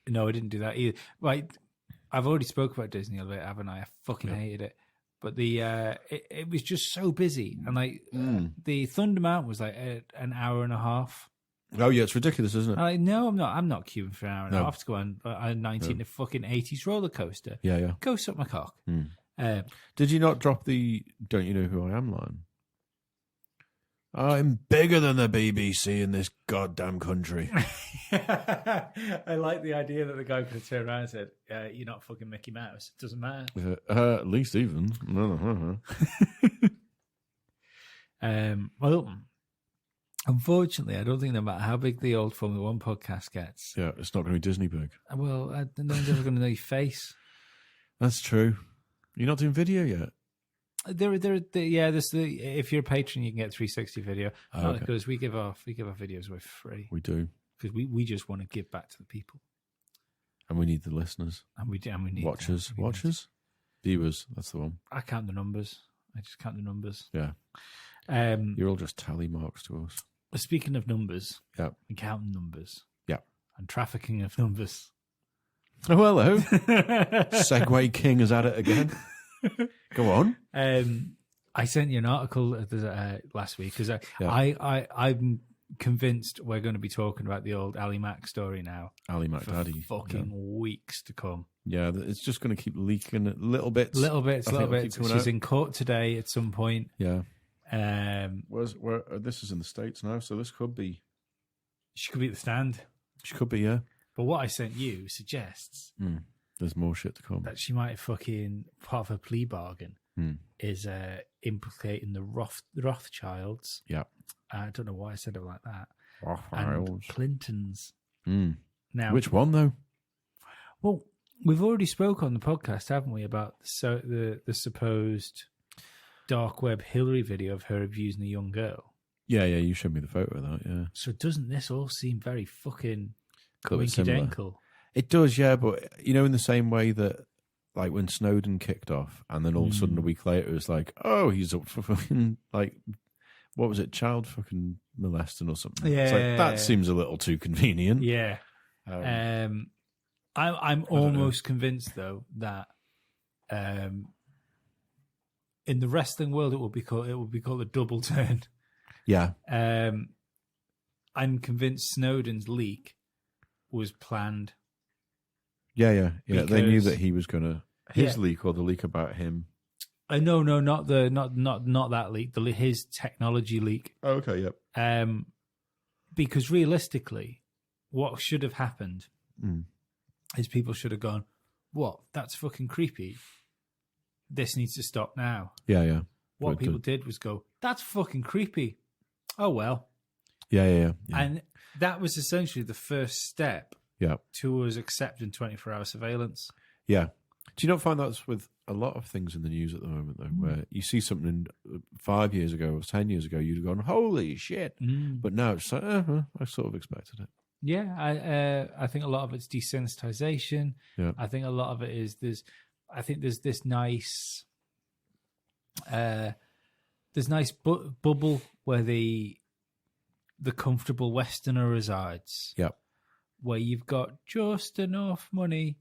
No, I didn't do that either. Right, I've already spoke about Disney a bit, haven't I? I fucking hated it. But it was just so busy, and the Thunder Mountain was like an hour and a half. Oh yeah, it's ridiculous, isn't it? No, I'm not. I'm not queuing for an hour and a half to go on a 1980s roller coaster. Yeah. Go suck my cock. Did you not drop the "Don't you know who I am" line? I'm bigger than the BBC in this goddamn country. I like the idea that the guy could have turned around and said, "You're not fucking Mickey Mouse. It doesn't matter." At least even. Well, unfortunately, I don't think no matter how big the old Formula One podcast gets, it's not going to be Disney big. Well, no one's ever going to know your face. That's true. You're not doing video yet. If you're a patron, you can get 360 video. Because we give our videos away for free. We do, because we just want to give back to the people, and we need the listeners, and we need watchers, viewers. That's the one. I count the numbers. I just count the numbers. Yeah. You're all just tally marks to us. Speaking of numbers, and counting numbers, and trafficking of numbers. Oh, hello. Segway King is at it again. Go on. I sent you an article last week because I'm convinced we're going to be talking about the old Ali Mac story now. Ali Mac for Daddy. Fucking weeks to come. Yeah, it's just going to keep leaking little bits. Little bits. She's in court today at some point. Yeah. This is in the States now, so this could be. She could be at the stand. She could be, yeah. But what I sent you suggests there's more shit to come. That she might fucking, part of her plea bargain is implicating the Rothschilds. Yeah. I don't know why I said it like that. Rothschilds. And Clintons. Now, which one though? Well, we've already spoke on the podcast, haven't we, about the supposed dark web Hillary video of her abusing a young girl. Yeah, you showed me the photo of that, yeah. So doesn't this all seem very fucking coincidental? It does, yeah, but in the same way that, like, when Snowden kicked off, and then all of a sudden a week later it was like, oh, he's up for fucking, like, what was it, child fucking molesting or something? Yeah, it's like, that seems a little too convenient. Yeah. I'm almost convinced though that in the wrestling world it will be called a double turn. Yeah. I'm convinced Snowden's leak was planned. Yeah. They knew that he was gonna leak or the leak about him. No, not that leak. His technology leak. Oh, okay, yep. Because realistically, what should have happened is people should have gone, "What? That's fucking creepy. This needs to stop now." Yeah. What people did was go, "That's fucking creepy. Oh well." Yeah. And that was essentially the first step. Yeah. To us accepting 24-hour surveillance. Yeah. Do you not find that's with a lot of things in the news at the moment, though, where you see something 5 years ago or 10 years ago, you'd have gone, holy shit. But now it's like, I sort of expected it. Yeah, I think a lot of it's desensitization. Yeah. I think a lot of it is there's this nice bubble where the comfortable Westerner resides. Yeah. Where you've got just enough money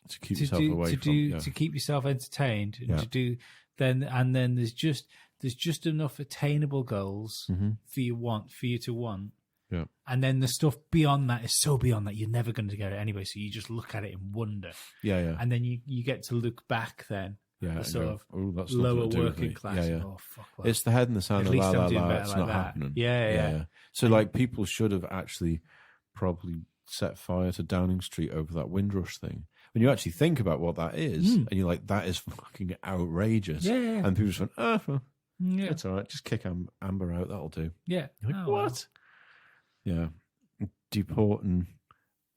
to keep yourself away from, to keep yourself entertained, and yeah. to do then there's just enough attainable goals for you to want. Yeah. And then the stuff beyond that is so beyond that you're never going to get it anyway. So you just look at it in wonder. Yeah. And then you get to look back then Yeah, the sort of that's lower working class. Yeah. Oh, fuck. Well, it's the head and the sound at of least la I'm doing la, better it's like not that. happening. Yeah. So like people should have actually probably set fire to Downing Street over that Windrush thing. When you actually think about what that is, and you're like, that is fucking outrageous. Yeah. And people just went, well, Yeah. it's all right. Just kick Amber out. That'll do. Yeah. You're like, Oh, what? Yeah. Deporting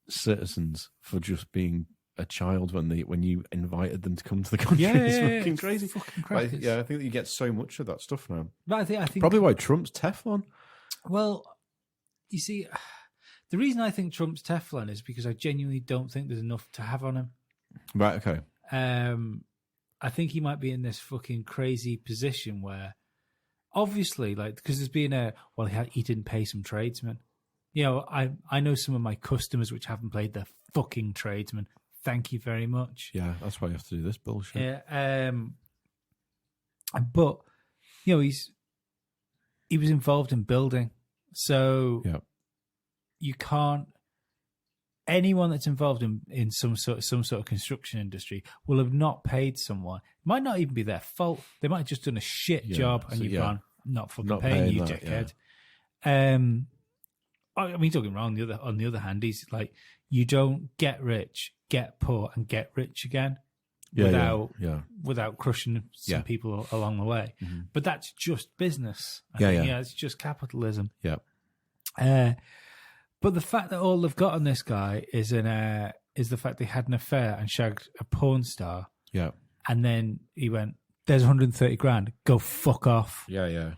citizens for just being a child when you invited them to come to the country. It's fucking crazy. Fucking But crackers. I think that you get so much of that stuff now. But I think Probably why Trump's Teflon. Well, you see, the reason I think Trump's Teflon is because I genuinely don't think there's enough to have on him. Right, okay. I think he might be in this fucking crazy position where, obviously, like, because there's been he didn't pay some tradesmen. You know, I know some of my customers which haven't paid their fucking tradesmen. Thank you very much. Yeah, that's why you have to do this bullshit. Yeah. But, you know, he was involved in building. So you can't. Anyone that's involved in some sort of construction industry will have not paid someone. It might not even be their fault. They might have just done a shit job, and you've gone, not paying you, that, dickhead. I mean, don't get me wrong. On the other hand, he's like, you don't get rich, get poor, and get rich again without crushing some people along the way. Mm-hmm. But that's just business. I think, it's just capitalism. Yeah. But the fact that all they've got on this guy is the fact they had an affair and shagged a porn star. Yeah. And then he went, "There's 130 grand. Go fuck off." Yeah.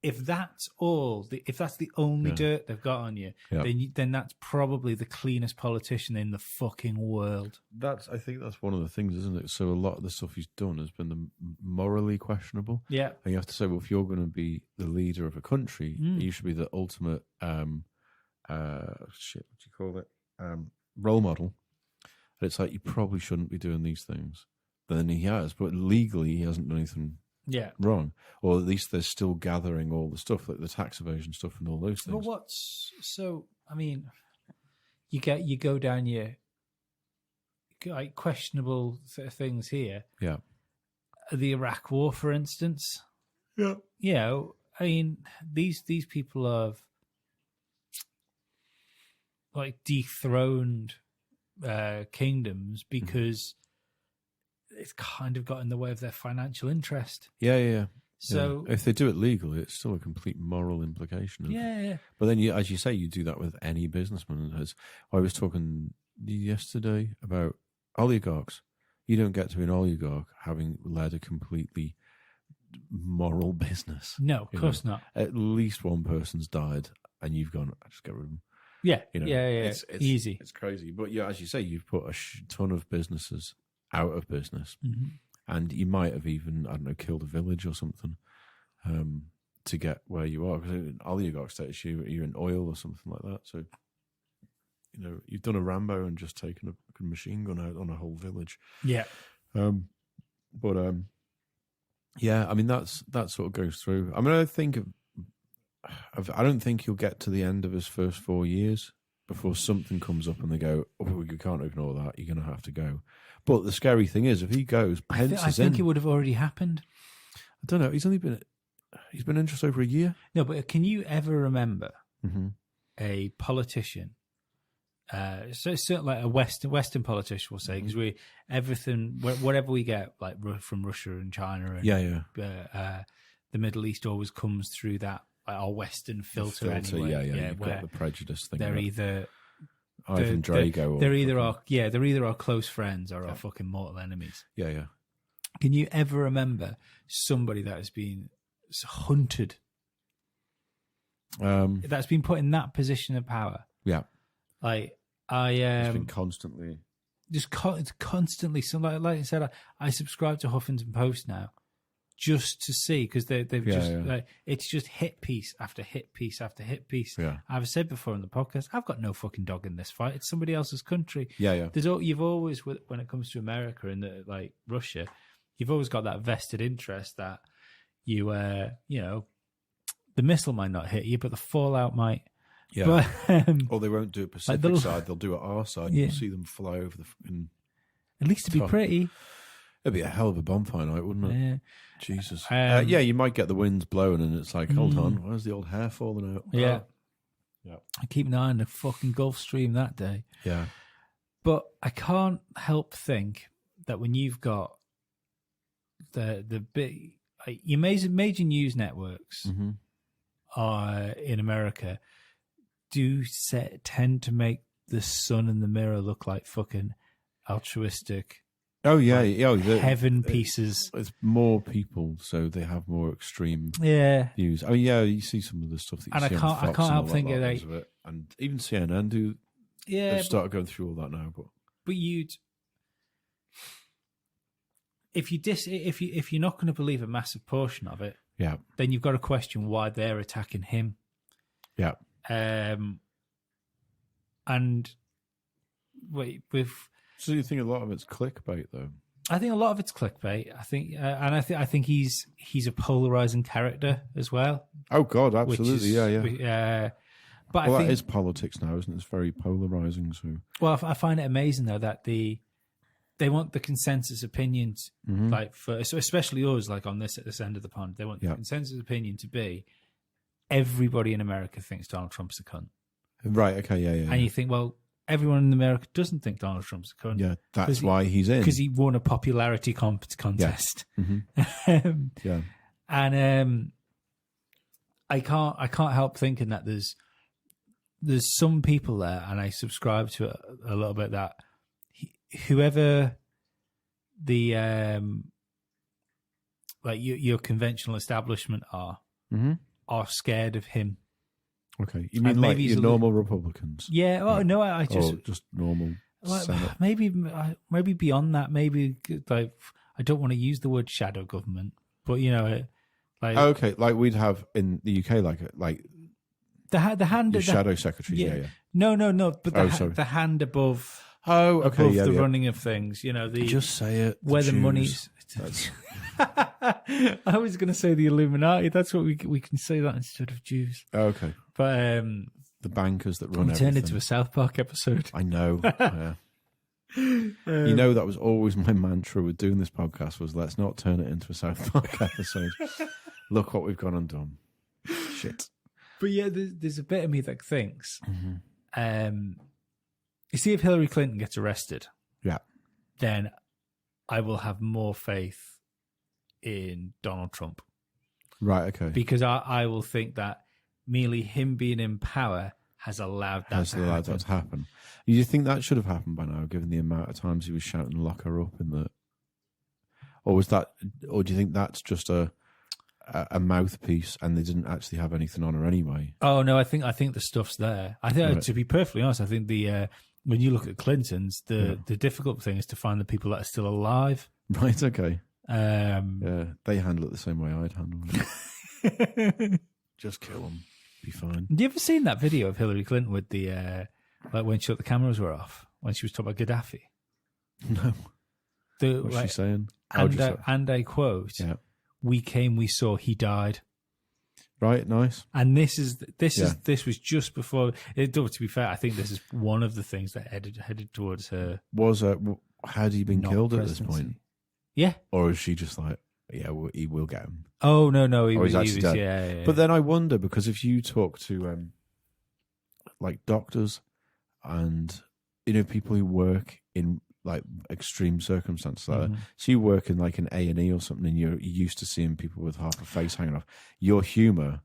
If that's all, if that's the only dirt they've got on you, then that's probably the cleanest politician in the fucking world. I think that's one of the things, isn't it? So a lot of the stuff he's done has been morally questionable. Yeah. And you have to say, well, if you're going to be the leader of a country, you should be the ultimate what do you call it? Role model. And it's like, you probably shouldn't be doing these things. Then he has, but legally he hasn't done anything wrong. Or at least they're still gathering all the stuff, like the tax evasion stuff and all those things. But I mean, you go down your like questionable things here. Yeah. The Iraq War, for instance. Yeah. You know, I mean, these people have like dethroned kingdoms because it's kind of got in the way of their financial interest. Yeah. So if they do it legally, it's still a complete moral implication. Yeah. But then, as you say, you do that with any businessman. I was talking yesterday about oligarchs. You don't get to be an oligarch having led a completely moral business. No, of course not. At least one person's died, and you've gone, I just get rid of them. Yeah, you know, it's easy. It's crazy. But as you say, you've put a ton of businesses out of business. Mm-hmm. And you might have even, I don't know, killed a village or something to get where you are. Because in oligarch status, you're in oil or something like that. So, you know, you've done a Rambo and just taken a machine gun out on a whole village. Yeah. I mean, that sort of goes through. I mean, I don't think he'll get to the end of his first 4 years before something comes up and they go, "Oh, you can't ignore that. You're going to have to go." But the scary thing is, if he goes, Pence is in. I think it would have already happened. I don't know. He's been in just over a year. No, but can you ever remember a politician? So it's sort of like a Western politician, we'll say, because whatever we get, like from Russia and China, and the Middle East always comes through that our Western filter anyway. You've got the prejudice thing. They're either Ivan Drago. They're either our close friends or our fucking mortal enemies. Yeah. Can you ever remember somebody that has been hunted? That's been put in that position of power. Yeah. Like it's been constantly. Just constantly. So like I said, I subscribe to Huffington Post now. Just to see, because they've like, it's just hit piece after hit piece after hit piece. Yeah. I've said before in the podcast, I've got no fucking dog in this fight. It's somebody else's country. Yeah. You've always, when it comes to America and like Russia, you've always got that vested interest that you, the missile might not hit you, but the fallout might. Yeah. But, or they won't do it Pacific side; they'll do it our side. Yeah. You'll see them fly over the fucking. At least to be pretty. It'd be a hell of a bonfire night, wouldn't it? Yeah. Jesus. Yeah, you might get the winds blowing and it's like, hold on, where's the old hair falling out? Yeah. Yeah. I keep an eye on the fucking Gulf Stream that day. Yeah. But I can't help think that when you've got the big, your major news networks in America tend to make the sun and the mirror look like fucking altruistic. Oh yeah, heaven pieces. It's more people, so they have more extreme views. I mean, yeah, you see some of the stuff that you see on Fox I can't help thinking of it, and even CNN do. Yeah, they've started going through all that now. But if you're not going to believe a massive portion of it, then you've got to question why they're attacking him. Yeah. And so you think a lot of it's clickbait, though? I think a lot of it's clickbait. I think he's a polarizing character as well. Oh God, absolutely, But I think that is politics now, isn't it? It's very polarizing. So, well, I find it amazing though that they want the consensus opinions, so especially us, like on this end of the pond, they want the consensus opinion to be everybody in America thinks Donald Trump's a cunt. Right. Okay. Yeah. And you think, well, everyone in America doesn't think Donald Trump's a cunt. Yeah, that's why he's in, because he won a popularity contest. Yeah. And I can't help thinking that there's some people there, and I subscribe to it a little bit, that whoever the like your conventional establishment are scared of him. Okay, you mean like your normal Republicans? Yeah. Well, no, I just normal. Maybe beyond that. Maybe like, I don't want to use the word shadow government, but okay, like we'd have in the UK, like the hand the shadow secretaries. Yeah. No. But the hand above. Oh, okay. Above the running of things, just say it. Where the money's. I was going to say the Illuminati. That's what we can say that instead of Jews. Oh, okay. But the bankers that run everything. Turned into a South Park episode. I know. Yeah. That was always my mantra with doing this podcast, was let's not turn it into a South Park episode. Look what we've gone and done. Shit. But yeah, there's a bit of me that thinks, you see, if Hillary Clinton gets arrested, then I will have more faith in Donald Trump. Right, okay. Because I will think that merely him being in power has allowed that to happen. You think that should have happened by now, given the amount of times he was shouting "lock her up" in the? Or do you think that's just a mouthpiece and they didn't actually have anything on her anyway? Oh no, I think the stuff's there. I think, to be perfectly honest, I think when you look at Clinton's, the difficult thing is to find the people that are still alive. Right. Okay. They handle it the same way I'd handle it. Just kill them, be fine. Have you ever seen that video of Hillary Clinton with the like when the cameras were off, when she was talking about Gaddafi? No. What's she saying? And I quote: "We came, we saw, he died." Right, nice. And this was just before. To be fair, I think this is one of the things that headed towards her. Had he been killed at this point? Yeah. Or is she just like, he will get him? Oh no, he was dead. Yeah. But then I wonder, because if you talk to like doctors and people who work in like extreme circumstances, so you work in like an A&E or something, and you're used to seeing people with half a face hanging off. Your humor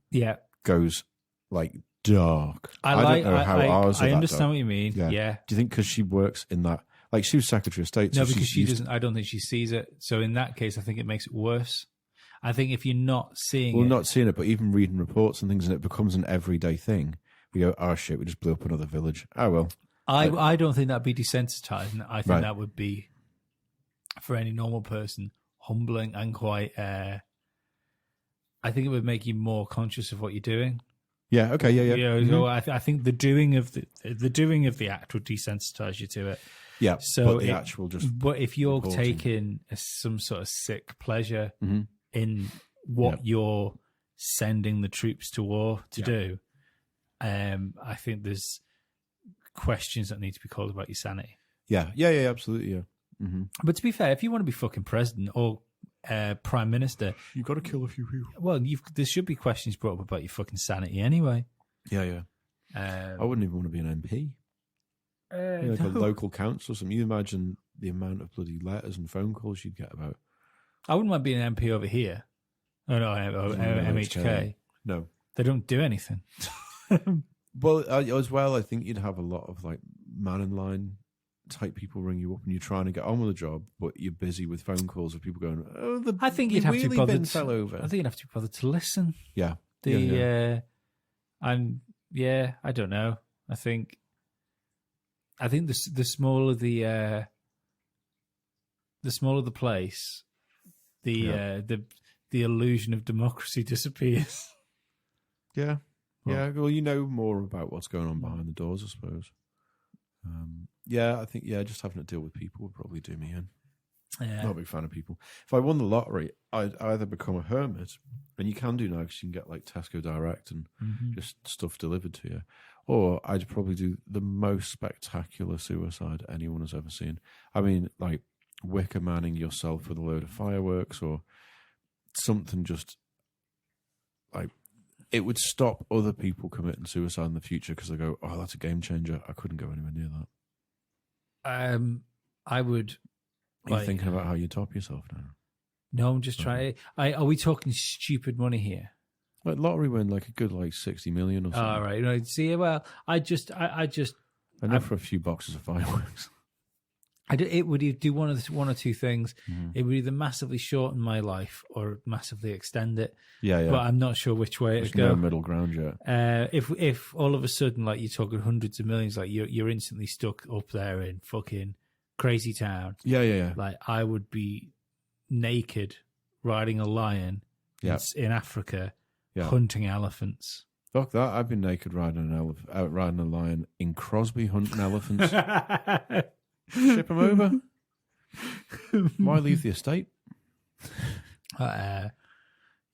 goes like dark. I don't know how ours are. I understand what you mean. Yeah. Do you think because she works in that, like she was Secretary of State? No, because she doesn't. I don't think she sees it. So in that case, I think it makes it worse. I think if you're not seeing not seeing it, but even reading reports and things, and it becomes an everyday thing. We go, oh shit, we just blew up another village. Oh well. I don't think that'd be desensitizing. I think that would be, for any normal person, humbling and quite. I think it would make you more conscious of what you're doing. Yeah. Okay. Yeah. So I think the doing of the act would desensitize you to it. Yeah. So but if you're taking some sort of sick pleasure in what you're sending the troops to war to do, I think there's questions that need to be called about your sanity. Yeah, absolutely, yeah. Mm-hmm. But to be fair, if you want to be fucking president or prime minister, you've got to kill a few people. Well, there should be questions brought up about your fucking sanity anyway. Yeah. I wouldn't even want to be an MP. Like No. a local council or something. You imagine the amount of bloody letters and phone calls you'd get about. I wouldn't mind being an MP over here. Oh no, MHK. No, they don't do anything. Well, as well, I think you'd have a lot of like man in line type people ring you up and you're trying to get on with the job, but you're busy with phone calls of people going, "Oh, I think you'd have to be bothered. Fell over." I think you'd have to be bothered to listen. Yeah. I don't know. I think the smaller the place, the illusion of democracy disappears. Yeah. Yeah. Well, you know more about what's going on behind the doors, I suppose. I think just having to deal with people would probably do me in. Yeah. Not a big fan of people. If I won the lottery, I'd either become a hermit, and you can do now because you can get like Tesco Direct and just stuff delivered to you, or I'd probably do the most spectacular suicide anyone has ever seen. I mean, like Wicker Manning yourself with a load of fireworks or something just like it would stop other people committing suicide in the future because they go, "Oh, that's a game changer. I couldn't go anywhere near that." I would. Are you thinking about how you top yourself now? No, I'm just trying. Are we talking stupid money here? Like lottery win, like a good 60 million or something. All right. No, see, well, I just enough for a few boxes of fireworks. It would do one or two things. It would either massively shorten my life or massively extend it. Yeah. But I'm not sure which way it'd go. No middle ground yet. If all of a sudden, like you're talking hundreds of millions, like you're instantly stuck up there in fucking crazy town. Yeah. Like I would be naked riding a lion in Africa, hunting elephants. Fuck that! I've been naked riding riding a lion in Crosby hunting elephants. Ship them over. Why leave the estate?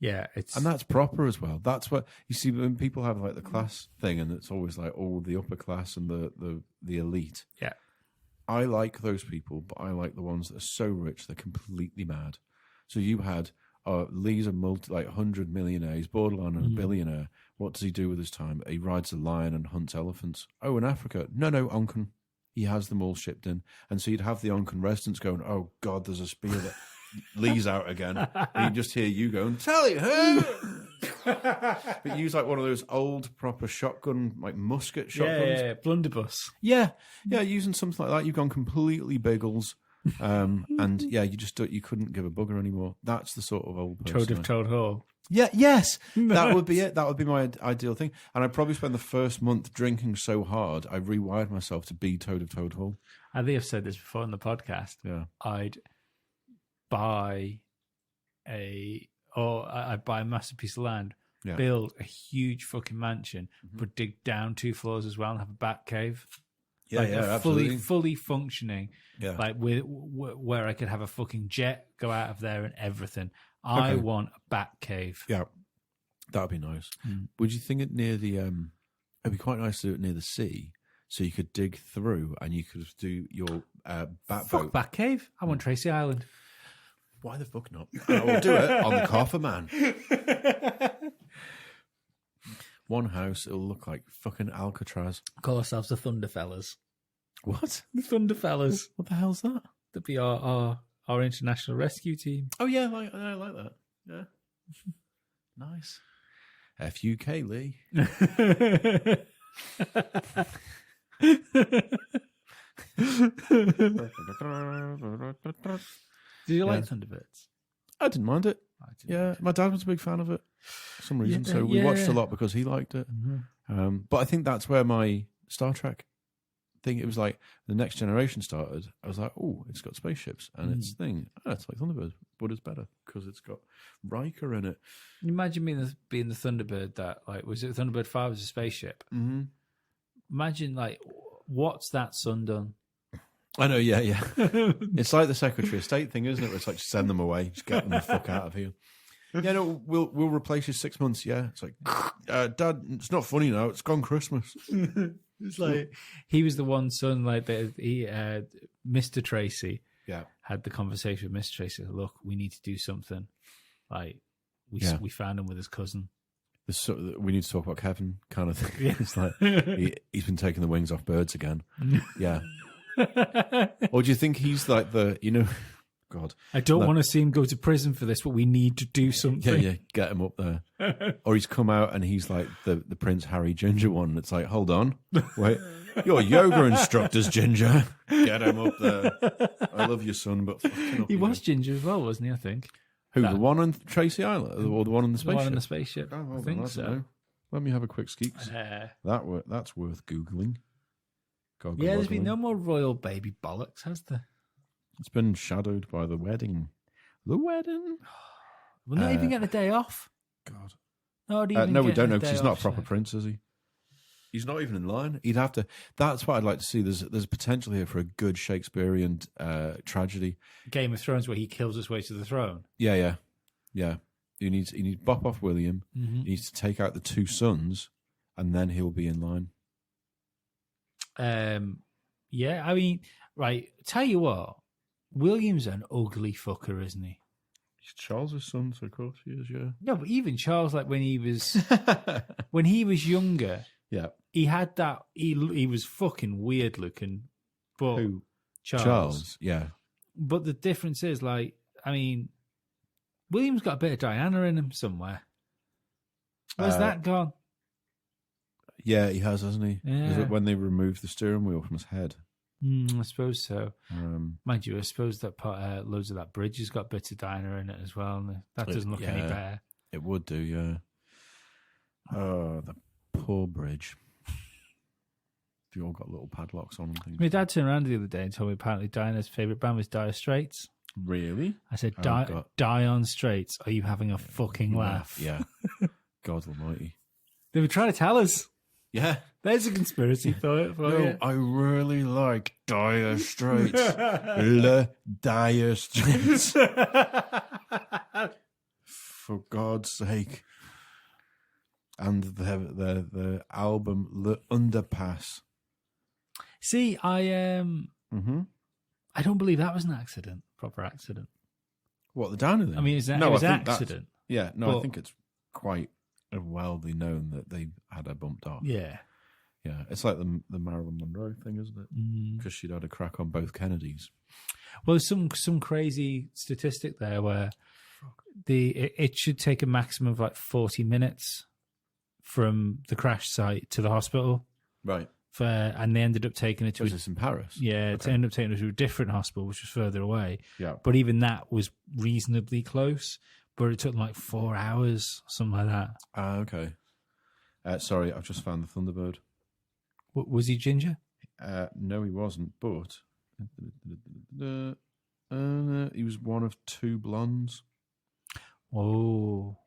It's and that's proper as well. That's what you see when people have like the class thing, and it's always like the upper class and the elite. Yeah. I like those people, but I like the ones that are so rich they're completely mad. So you had Lee's a 100 millionaire, he's borderline a billionaire. What does he do with his time? He rides a lion and hunts elephants. Oh, in Africa? No, Onken. He has them all shipped in. And so you'd have the Onken residents going, "Oh God, there's a spear that Lee's out again." And you just hear you going, "Tell you who." But use like one of those old proper shotgun, like musket shotguns. Yeah, blunderbuss. Yeah, using something like that, you've gone completely Biggles. And you couldn't give a bugger anymore. That's the sort of old person. Toad of Toad Hall. Yeah, yes, that would be it. That would be my ideal thing. And I'd probably spend the first month drinking so hard, I rewired myself to be Toad of Toad Hall. I think I've said this before in the podcast. Yeah, I'd buy a massive piece of land, build a huge fucking mansion, but dig down 2 floors as well and have a bat cave. Absolutely. fully functioning. Yeah, like where I could have a fucking jet go out of there and everything. I want a bat cave. Yeah, that would be nice. Would you think it near the? It'd be quite nice to do it near the sea, so you could dig through and you could do your bat boat. Bat cave. I want Tracy Island. Why the fuck not? We'll do it on the Coffer Man. One house, it'll look like fucking Alcatraz. Call ourselves the Thunderfellas. What? The Thunderfellas. What the hell's that? That'd be our international rescue team. Oh yeah, I like that. Yeah, nice. FUK Lee. Did you like Thunderbirds? I didn't mind it. My dad was a big fan of it for some reason, so we watched a lot because he liked it. But I think that's where my Star Trek thing, it was like the Next Generation started. I was like, oh, it's got spaceships and it's it's like Thunderbird, but it's better because it's got Riker in it. Imagine being the Thunderbird that, like, was it Thunderbird 5 was a spaceship? Mm-hmm. Imagine, like, what's that son done? I know, yeah. It's like the Secretary of State thing, isn't it? Where it's like, just send them away, just get them the fuck out of here. Yeah, no, we'll replace you 6 months. Yeah, it's like, Dad, it's not funny now. It's gone Christmas. It's like he was the one son, like Mr. Tracy. had the conversation with Miss Tracy. Look, we need to do something. Like we found him with his cousin. We need to talk about Kevin, kind of thing. It's like he's been taking the wings off birds again. Yeah. Or do you think he's like God, I don't want to see him go to prison for this, but we need to do something. Yeah, get him up there. Or he's come out and he's like the Prince Harry Ginger one. It's like, hold on, wait, you're yoga instructors, Ginger. Get him up there. I love your son, but fucking up he was Ginger as well, wasn't he? I think. Who, the one on Tracy Island or the one on the spaceship? The one on the spaceship. Oh, I think so. Know. Let me have a quick skeek. That's worth googling. There's been no more royal baby bollocks, has there? It's been shadowed by the wedding. The wedding? We'll not even get a day off. God. No, we don't know because he's not a proper prince, is he? He's not even in line. He'd have to. That's what I'd like to see. There's potential here for a good Shakespearean tragedy. Game of Thrones, where he kills his way to the throne. Yeah. He needs to bop off William. Mm-hmm. He needs to take out the two sons, and then he'll be in line. Yeah. I mean, right. Tell you what, William's an ugly fucker, isn't he? He's Charles's son, so of course he is. Yeah. No, but even Charles, like when he was younger. Yeah. He had that. He was fucking weird looking. But who? Charles. Yeah. But the difference is, like, I mean, William's got a bit of Diana in him somewhere. Where's that gone? Yeah, he has, hasn't he? Yeah. Is it when they removed the steering wheel from his head? I suppose so. Mind you, I suppose that part, loads of that bridge has got bits of Diana in it as well. And that doesn't look any better. It would do, yeah. Oh, the poor bridge. They all got little padlocks on and things. My dad turned around the other day and told me apparently Diana's favourite band was Dire Straits. Really? I said, Die on Straits. Are you having a fucking laugh? Yeah. God almighty. They were trying to tell us. Yeah. There's a conspiracy for you. I really like Dire Straits. Le Dire Straits. For God's sake. And the album Le Underpass. See, I don't believe that was an accident, proper accident. What, the Downer thing? I mean, it was an accident. Yeah, no, I think it's quite wildly known that they had her bumped off. Yeah. Yeah, it's like the Marilyn Monroe thing, isn't it? Because she'd had a crack on both Kennedys. Well, some crazy statistic there where it should take a maximum of like 40 minutes from the crash site to the hospital. Right. And they ended up taking it to... Was this in Paris? Yeah, okay. They ended up taking it to a different hospital, which was further away. Yeah. But even that was reasonably close. But it took them like 4 hours, something like that. Okay. Sorry, I've just found the Thunderbird. Was he ginger? No, he wasn't, but... he was one of two blondes. Oh...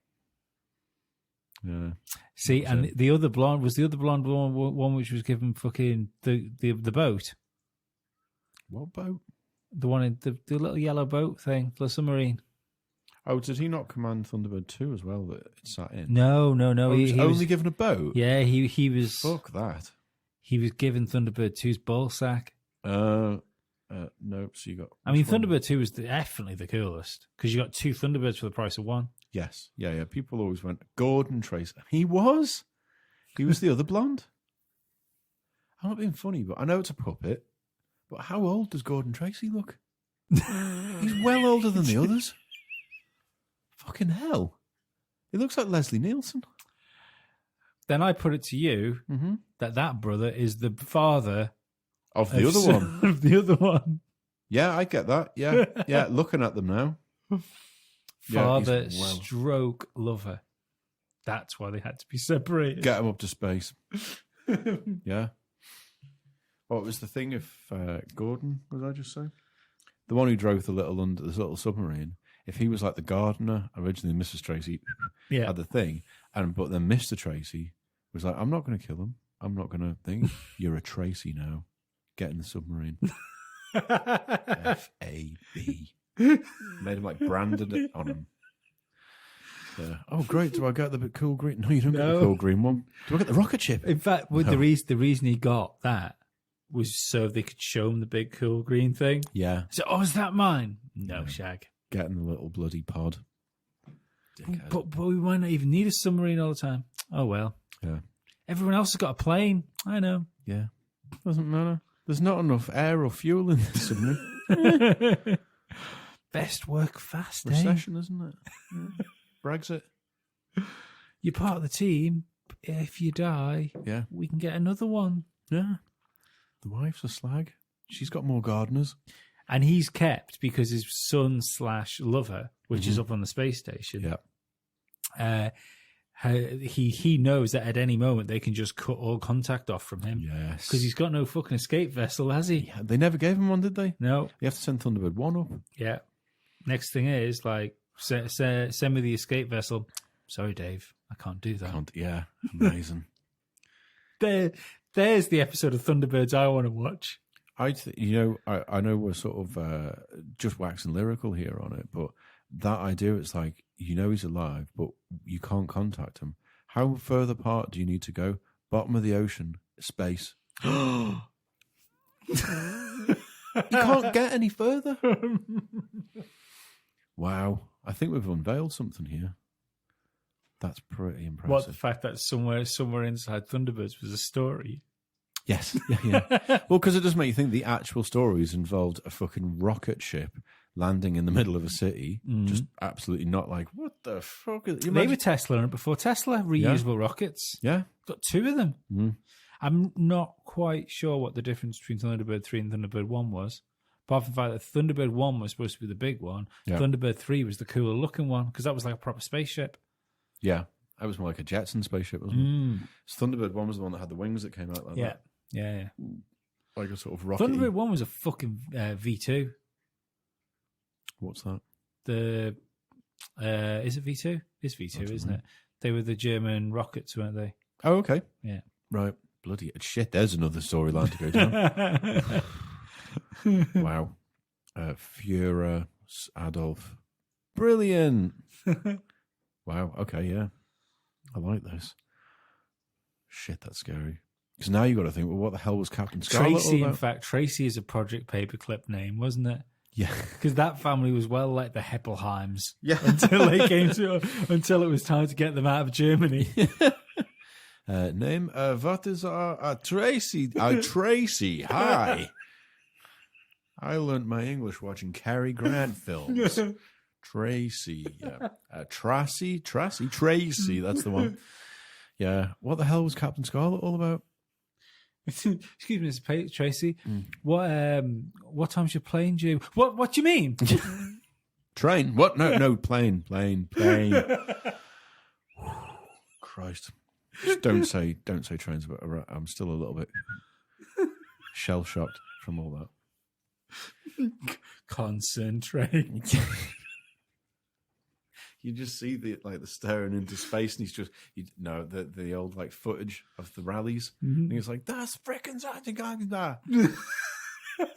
Yeah. See, and the other blonde one which was given fucking the boat. What boat? The one in the little yellow boat thing, the submarine. Oh, did he not command Thunderbird 2 as well that it sat in? No. Oh, he was only given a boat? Yeah, he was. Fuck that. He was given Thunderbird 2's ball sack. Nope. So you got. I mean, Thunderbird 2 was definitely the coolest because you got two Thunderbirds for the price of one. Yes. Yeah. People always went, Gordon Tracy. He was the other blonde. I'm not being funny, but I know it's a puppet. But how old does Gordon Tracy look? He's well older than the others. Fucking hell. He looks like Leslie Nielsen. Then I put it to you that brother is the father of the other one. Of the other one. Yeah, I get that. Yeah. Yeah, looking at them now. Father stroke lover. That's why they had to be separated. Get him up to space. Yeah. What was the thing if Gordon, was I just saying? The one who drove this little submarine, if he was like the gardener, originally Mrs. Tracy had the thing, but then Mr. Tracy was like, I'm not going to kill him. I'm not going to think. You're a Tracy now. Get in the submarine. F-A-B. Made him like branded it on him. Yeah. Oh, great. Do I get the cool green? No, you don't get the cool green one. Do I get the rocket ship? In fact, the reason he got that was so they could show him the big cool green thing. Yeah. So, is that mine? No, Shag. Getting the little bloody pod. But we might not even need a submarine all the time. Oh, well. Yeah. Everyone else has got a plane. I know. Yeah. Doesn't matter. There's not enough air or fuel in this submarine. Best work fast, Recession, isn't it? Yeah. Brexit. You're part of the team. If you die, we can get another one. Yeah. The wife's a slag. She's got more gardeners. And he's kept because his son / lover, which is up on the space station. Yeah. He knows that at any moment they can just cut all contact off from him. Yes. Because he's got no fucking escape vessel, has he? Yeah, they never gave him one, did they? No. You have to send Thunderbird 1 up. Yeah. Next thing is, like, send me the escape vessel. Sorry, Dave, I can't do that. Yeah, amazing. There's the episode of Thunderbirds I want to watch. I know we're sort of just waxing lyrical here on it, but that idea, it's like, he's alive, but you can't contact him. How further apart do you need to go? Bottom of the ocean, space. You can't get any further. Wow. I think we've unveiled something here. That's pretty impressive. What, the fact that somewhere inside Thunderbirds was a story? Yes. Yeah. Well, because it does make you think the actual stories involved a fucking rocket ship landing in the middle of a city. Just absolutely not like, what the fuck? They were Tesla on it before Tesla, reusable rockets. Yeah. Got 2 of them. Mm. I'm not quite sure what the difference between Thunderbird 3 and Thunderbird 1 was. Apart from the fact that Thunderbird 1 was supposed to be the big one. Yeah. Thunderbird 3 was the cooler looking one because that was like a proper spaceship. Yeah. That was more like a Jetson spaceship, wasn't it? So Thunderbird 1 was the one that had the wings that came out like that. Yeah. Like a sort of rocket. Thunderbird 1 was a fucking V2. What's that? Is it V2? It's V2, isn't it? They were the German rockets, weren't they? Oh, okay. Yeah. Right. Bloody shit, there's another storyline to go down. Wow. Führer Adolf. Brilliant. Wow. Okay, yeah. I like this. Shit, that's scary. Because now you've got to think, well, what the hell was Captain Scarlet Tracy, all about? in fact, Tracy is a Project Paperclip name, wasn't it? Yeah. Because that family was well like the Heppelheims. Yeah. until it was time to get them out of Germany. Name, what is Tracy? Tracy, hi. I learned my English watching Cary Grant films. Tracy, yeah. Tracy, that's the one. Yeah. What the hell was Captain Scarlet all about? Excuse me, Mr. Tracy. What time's your plane due? What do you mean? Train? What? No, plane. Christ. Just don't say trains, but I'm still a little bit shell-shocked from all that. Concentrate. You just see the staring into space, and he's just the old like footage of the rallies, and he's like, "That's frickin' Zachary."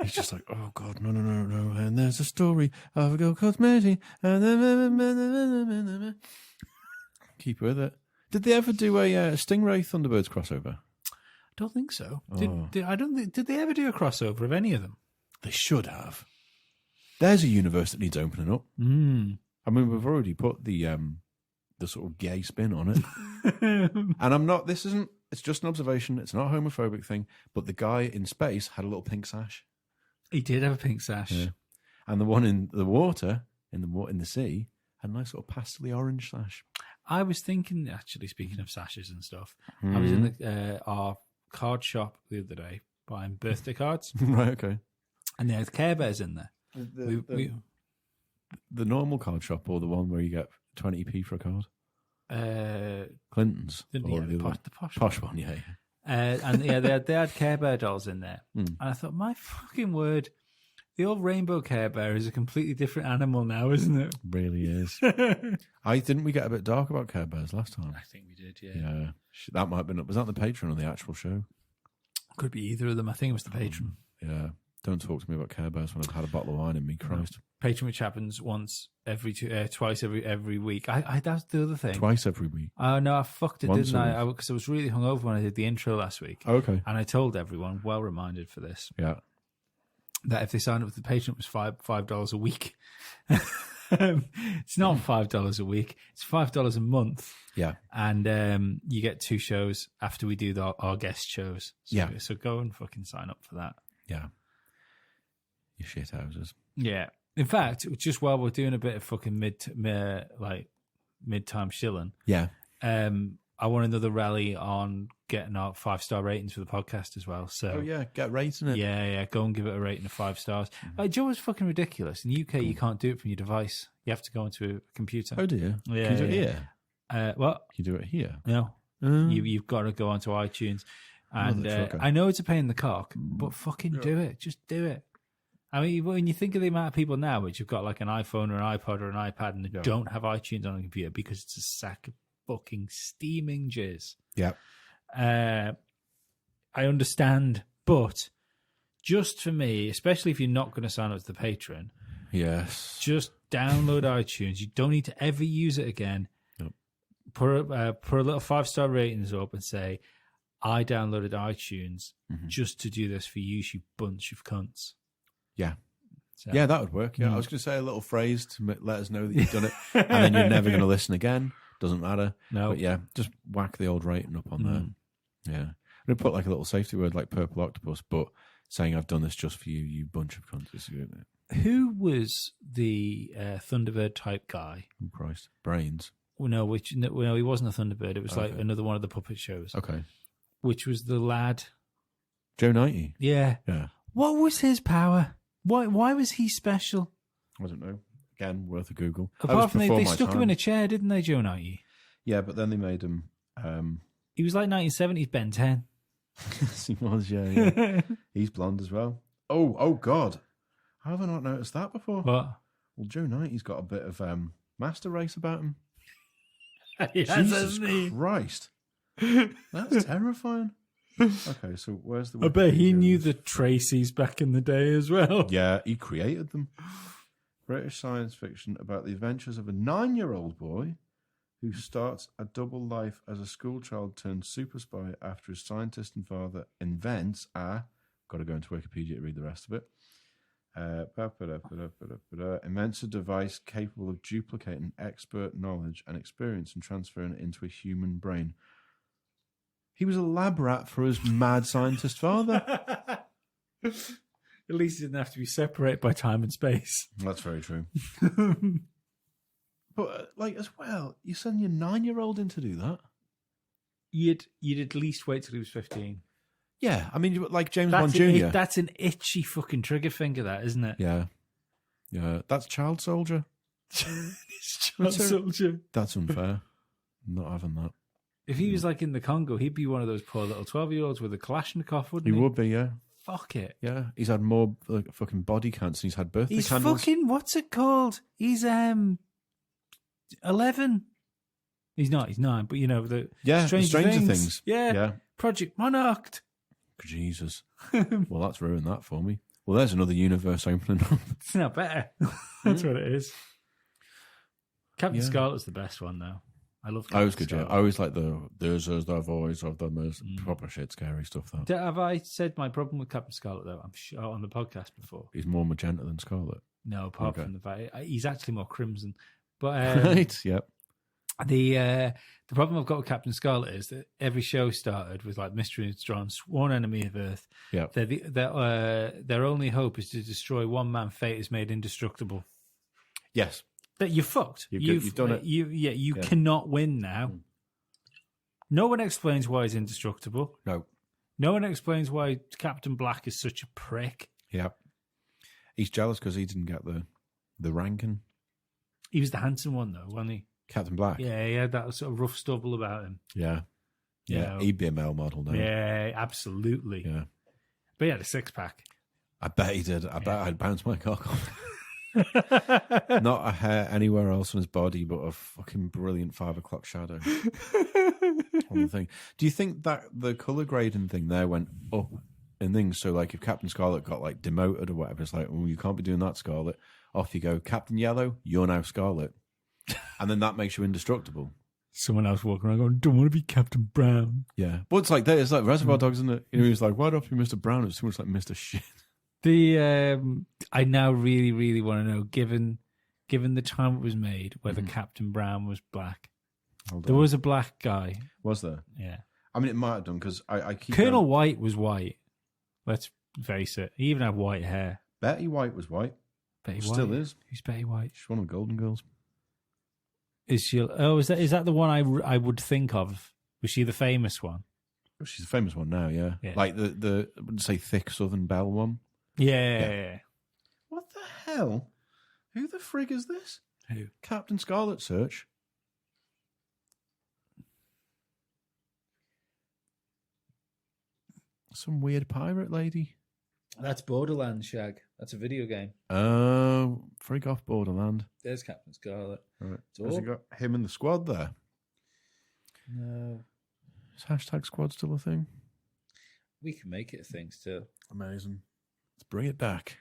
He's just like, "Oh God, no!" And there's a story of a girl called Mary. Keep with it. Did they ever do a Stingray Thunderbirds crossover? I don't think so. Oh. Did they ever do a crossover of any of them? They should have. There's a universe that needs opening up. I mean, we've already put the sort of gay spin on it. And it's just an observation. It's not a homophobic thing. But the guy in space had a little pink sash. He did have a pink sash. Yeah. And the one in the water, in the sea, had a nice sort of pastel orange sash. I was thinking, actually, speaking of sashes and stuff, I was in our card shop the other day buying birthday cards. Right, okay. And they had Care Bears in there. The normal card shop or the one where you get 20p for a card? Clinton's. The posh one, yeah. They had Care Bear dolls in there. And I thought, my fucking word, the old rainbow Care Bear is a completely different animal now, isn't it? Really is. Didn't we get a bit dark about Care Bears last time? I think we did, yeah. Yeah. That might have been, was that the Patreon or the actual show? Could be either of them. I think it was the Patreon. Yeah. Don't talk to me about Care Bears when I've had a bottle of wine in me, Christ. Patron, which happens twice every week. That's the other thing. Twice every week. Oh no, I fucked it, Once didn't a I? Because I was really hungover when I did the intro last week. Oh, okay. And I told everyone, well reminded for this, Yeah. that if they signed up with the Patron, it was $5 a week. It's not $5 a week; it's $5 a month. Yeah. And you get 2 shows after we do our guest shows. So, Yeah. So go and fucking sign up for that. Yeah. You shit houses. Yeah. In fact, just while we're doing a bit of fucking mid-time shilling, Yeah. I want another rally on getting our 5-star ratings for the podcast as well. So, Oh, yeah. Get rating it. yeah, go and give it a rating of 5 stars. Joe, it's fucking ridiculous. In the UK, you can't do it from your device. You have to go into a computer. Oh, dear. Yeah, Can you do it yeah. here? What? Can you do it here? No. You've got to go onto iTunes. And trucker. I know it's a pain in the cock, but fucking do it. Just do it. I mean, when you think of the amount of people now which have got like an iPhone or an iPod or an iPad and they don't have iTunes on a computer because it's a sack of fucking steaming jizz. Yeah. I understand, but just for me, especially if you're not going to sign up to the Patreon, Yes. just download iTunes. You don't need to ever use it again. Nope. Put a little 5-star ratings up and say, I downloaded iTunes just to do this for you bunch of cunts. Yeah. So, Yeah, that would work. Yeah. I was going to say a little phrase to let us know that you've done it, and then you're never going to listen again. Doesn't matter. No. But yeah, just whack the old rating up on there. Yeah. I'm going to put like a little safety word like Purple Octopus, but saying I've done this just for you, you bunch of cunts. Who was the Thunderbird type guy? Oh, Christ. Brains. Well, no, he wasn't a Thunderbird. It was like another one of the puppet shows. Okay. Which was the lad. Joe Knighty. Yeah. Yeah. What was his power? Why was he special? I don't know. Again, worth a Google. Apart from they stuck him in a chair, didn't they, Joe Knighty? Yeah, but then they made him... He was like 1970s Ben 10. he was, yeah. He's blonde as well. Oh, God. How have I not noticed that before? What? Well, Joe Knighty's got a bit of master race about him. Jesus Christ. That's terrifying. Okay, so where's the... I bet he knew the Tracys back in the day as well. Yeah, he created them. British science fiction about the adventures of a 9-year-old boy who starts a double life as a schoolchild turned super spy after his scientist and father invents got to go into Wikipedia to read the rest of it. Invents a device capable of duplicating expert knowledge and experience and transferring it into a human brain. He was a lab rat for his mad scientist father. At least he didn't have to be separated by time and space. That's very true. But, like, as well, you send your 9-year-old in to do that? You'd at least wait till he was 15. Yeah, I mean, like James Bond Jr. That's an itchy fucking trigger finger, that, isn't it? Yeah. Yeah, that's child soldier. Child soldier. That's unfair. I'm not having that. If he was like in the Congo, he'd be one of those poor little 12-year-olds with a Kalashnikov, wouldn't he? He would be, yeah. Fuck it. Yeah, he's had more like, fucking body counts than he's had birthday candles. Fucking, what's it called? He's 11. He's not, he's 9, but you know, the Stranger Things. Yeah. Project Monarch. Jesus. Well, that's ruined that for me. Well, there's another universe opening up. It's not better. That's what it is. Captain Scarlet's the best one, though. I love Captain I always good, Scarlet. I always like there's the voice of the most proper shit scary stuff, though. Have I said my problem with Captain Scarlet, though? I'm sure on the podcast before. He's more magenta than Scarlet. No, apart from the fact he's actually more crimson. But right, yep. The problem I've got with Captain Scarlet is that every show started with like Mystery and Strong, sworn enemy of Earth. Yeah. Their only hope is to destroy one man. Fate is made indestructible. Yes. That you're fucked. You've done it. You cannot win now. No one explains why he's indestructible. No. No one explains why Captain Black is such a prick. Yeah. He's jealous because he didn't get the ranking. He was the handsome one, though, wasn't he? Captain Black. Yeah, he had that sort of rough stubble about him. Yeah. Yeah. You know? He'd be a male model now. Yeah, absolutely. Yeah. But he had a 6-pack. I bet he did. I bet I'd bounce my cock off. Not a hair anywhere else on his body, but a fucking brilliant 5 o'clock shadow on the thing. Do you think that the colour grading thing there went up in things. So, like, if Captain Scarlet got like demoted or whatever, it's like, oh, you can't be doing that, Scarlet. Off you go, Captain Yellow. You're now Scarlet, and then that makes you indestructible. Someone else walking around going, "Don't want to be Captain Brown." Yeah, but it's like that. It's like Reservoir Dogs, isn't it? You know, he's like, why don't you be Mr. Brown? It's too much like Mr. Shit. I now really, really want to know, given the time it was made, whether Captain Brown was black. There was a black guy. Was there? Yeah. I mean, it might have done because I keep Colonel White was white. Let's face it. He even had white hair. Betty White was white. Betty White Still is. Who's Betty White? She's one of the Golden Girls. Is she? Oh, is that the one I would think of? Was she the famous one? She's a famous one now, yeah. Like the I wouldn't say thick Southern Belle one. Yeah. What the hell? Who the frig is this? Who? Captain Scarlet search. Some weird pirate lady. That's Borderlands, Shag. That's a video game. Oh, frig off Borderland. There's Captain Scarlet. Right. Has he got him in the squad there? No. Is hashtag squad still a thing? We can make it a thing still. Amazing. Let's bring it back.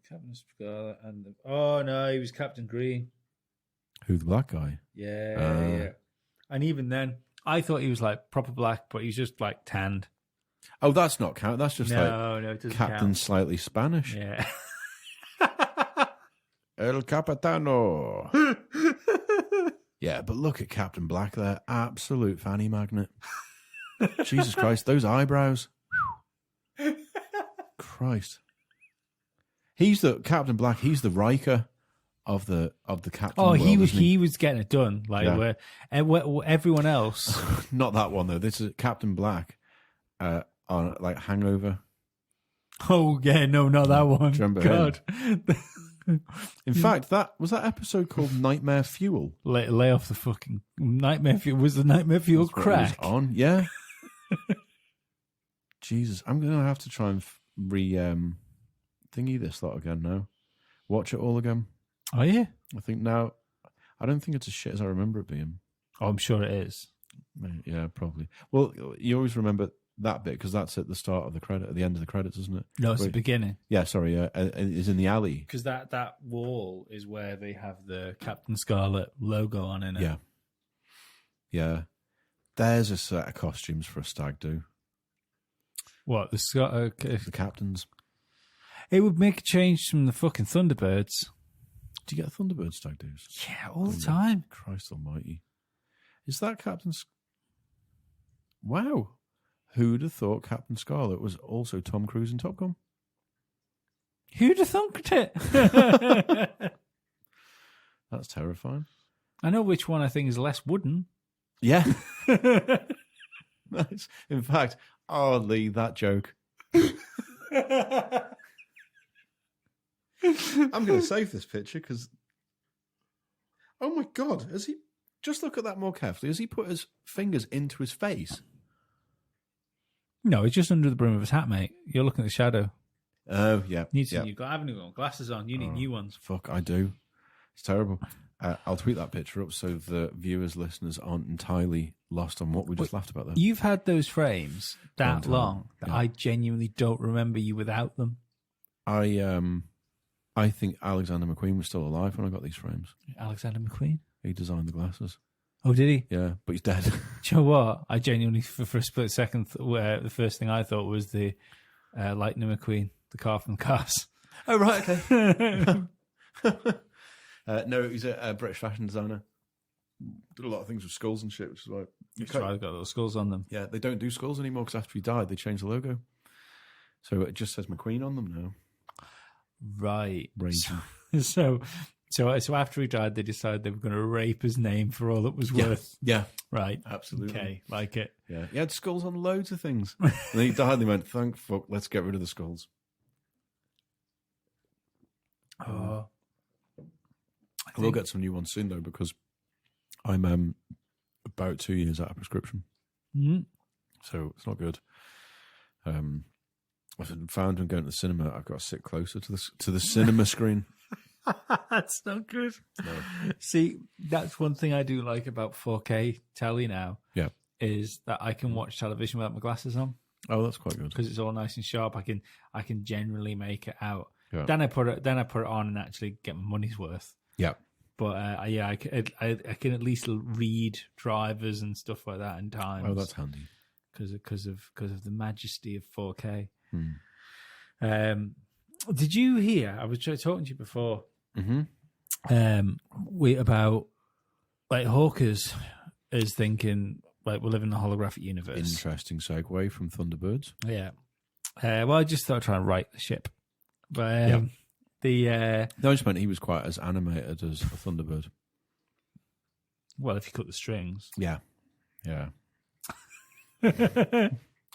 Captain Scarlet and oh no, he was Captain Green. Who, the black guy? Yeah. And even then, I thought he was like proper black, but he's just like tanned. Oh, that's not count. That's just no, it doesn't Captain count. Slightly Spanish. Yeah. El Capitano. Yeah, but look at Captain Black there. Absolute fanny magnet. Jesus Christ, those eyebrows. Christ. He's the Captain Black. He's the Riker of the Captain. Oh, world, he was getting it done. Like where everyone else. Not that one though. This is Captain Black on like Hangover. Oh yeah, no, not that one. Do you remember God. In fact, that episode called Nightmare Fuel. Lay off the fucking Nightmare Fuel. Was the Nightmare Fuel crack on? Yeah. Jesus, I'm gonna have to try and thingy this lot again now. Watch it all again. Oh yeah. I think now. I don't think it's as shit as I remember it being. Oh, I'm sure it is. Yeah, probably. Well, you always remember that bit because that's at the start of the credit, at the end of the credits, isn't it? No, it's the beginning. Yeah, sorry. It's in the alley because that wall is where they have the Captain Scarlet logo on it. Yeah, yeah. There's a set of costumes for a stag do. What the captains? It would make a change from the fucking Thunderbirds. Do you get Thunderbird stag do's? Yeah, all the time. Christ Almighty! Is that Captain's? Wow. Who'd have thought Captain Scarlet was also Tom Cruise in Top Gun? Who'd have thought it? That's terrifying. I know which one I think is less wooden. Yeah. Nice. In fact, oddly, that joke. I'm going to save this picture because... Oh my God, has he... Just look at that more carefully. Has he put his fingers into his face? No, it's just under the brim of his hat, mate. You're looking at the shadow. Oh, yeah. You've got glasses on. You need new ones. Fuck, I do. It's terrible. I'll tweet that picture up so the viewers, listeners aren't entirely lost on what we just laughed about there. You've had those frames that long that I genuinely don't remember you without them. I think Alexander McQueen was still alive when I got these frames. Alexander McQueen? He designed the glasses. Oh, did he? Yeah, but he's dead. Do you know what? I genuinely, for a split second, the first thing I thought was the Lightning McQueen, the car from Cars. Oh, right, okay. No, he's a British fashion designer. Did a lot of things with skulls and shit, which is why... That's why they've got little skulls on them. Yeah, they don't do skulls anymore because after he died, they changed the logo. So it just says McQueen on them now. Right. Raging. So after he died, they decided they were going to rape his name for all it was worth. Yeah. Right. Absolutely. Okay. Like it. Yeah. He had skulls on loads of things. And then he died and they went, thank fuck, let's get rid of the skulls. Oh. We'll get some new ones soon, though, because I'm about 2 years out of prescription. Mm-hmm. So it's not good. I've found when going to the cinema, I've got to sit closer to the cinema screen. That's not good. No. See, that's one thing I do like about 4K telly now. Yeah. Is that I can watch television without my glasses on. Oh, that's quite good. because it's all nice and sharp. I can generally make it out. Yeah. Then I put it on and actually get my money's worth. Yeah. But I can at least read drivers and stuff like that in times. Oh, that's handy. Because of the majesty of 4K. Hmm. Did you hear? I was talking to you before. Mm-hmm. About like Hawkers is thinking like we're living in a holographic universe. Interesting segue from Thunderbirds. Yeah. Well, I just thought I'd try and right the ship, but No, I just meant he was quite as animated as a Thunderbird. Well, if you cut the strings, yeah. Yeah,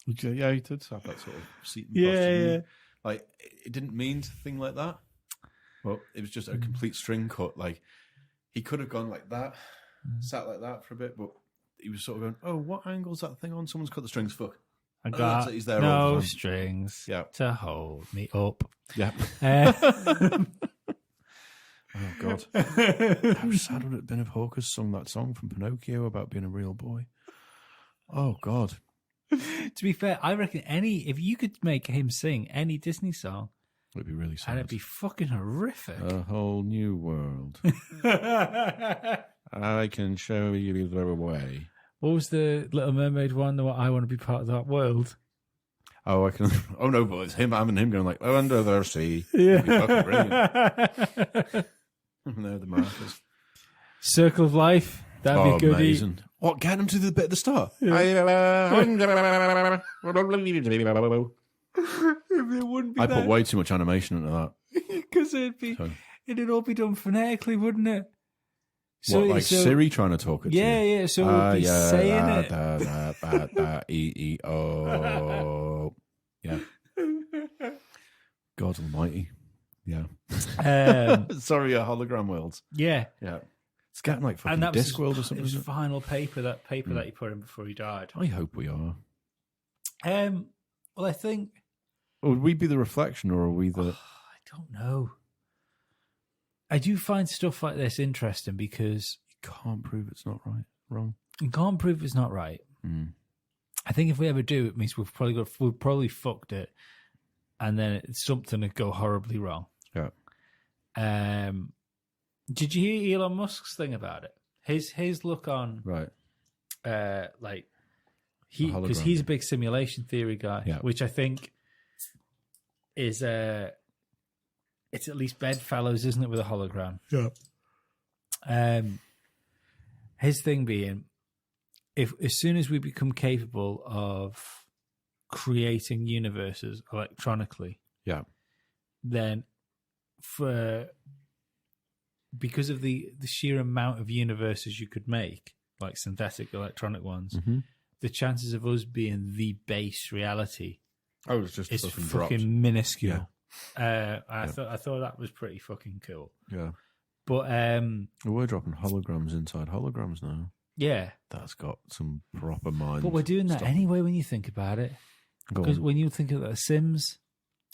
he did have that sort of seat and costume. yeah. Like, it didn't mean to thing like that. Well, it was just a complete string cut. Like, he could have gone like that, sat like that for a bit, but he was sort of going, oh, what angle's that thing on? Someone's cut the strings, fuck. I got he's there all the no time. strings Yeah. to hold me up. Yeah. Oh, God. How sad would it have been if Hawkers sung that song from Pinocchio about being a real boy? Oh, God. To be fair, I reckon if you could make him sing any Disney song, It'd be really sad. and it'd be fucking horrific. A whole new world. I can show you the way. What was the Little Mermaid one? The one, I want to be part of that world. Oh, I can. Oh no, but it's him. I'm and him going like, "Oh, under the sea." Yeah, It'd be fucking brilliant. And there, the markers. Circle of Life. That'd be good. Amazing. What? Get him to the bit at the start. It wouldn't be I put way too much animation into that. because it'd all be done phonetically, wouldn't it? So, What, like Siri trying to talk it to you? Yeah. So it'd be saying it. Yeah. God Almighty. Yeah. Sorry, hologram worlds. Yeah. Yeah. It's getting like fucking And that was Discworld or his something. Isn't it? final paper. That paper that he put in before he died. I hope we are. Well, I think Or would we be the reflection, or are we the? I don't know. I do find stuff like this interesting because You can't prove it's not right. Wrong. you can't prove it's not right. Mm. I think if we ever do, it means we've probably fucked it, and then it's something to go horribly wrong. Yeah. Did you hear Elon Musk's thing about it? His look on Right. like because hologram. he's a big simulation theory guy, Yeah. which I think is it's at least Bedfellows, isn't it, with a hologram? Yeah. His thing being, if as soon as we become capable of creating universes electronically, Yeah. then because of the sheer amount of universes you could make, like synthetic electronic ones, Mm-hmm. the chances of us being the base reality Oh, it's just is fucking fucking dropped. minuscule. I thought that was pretty fucking cool. Yeah. But Well, we're dropping holograms inside holograms now. yeah, That's got some proper mind. but we're doing that stuff. anyway when you think about it. Go Because on. when you think of The Sims,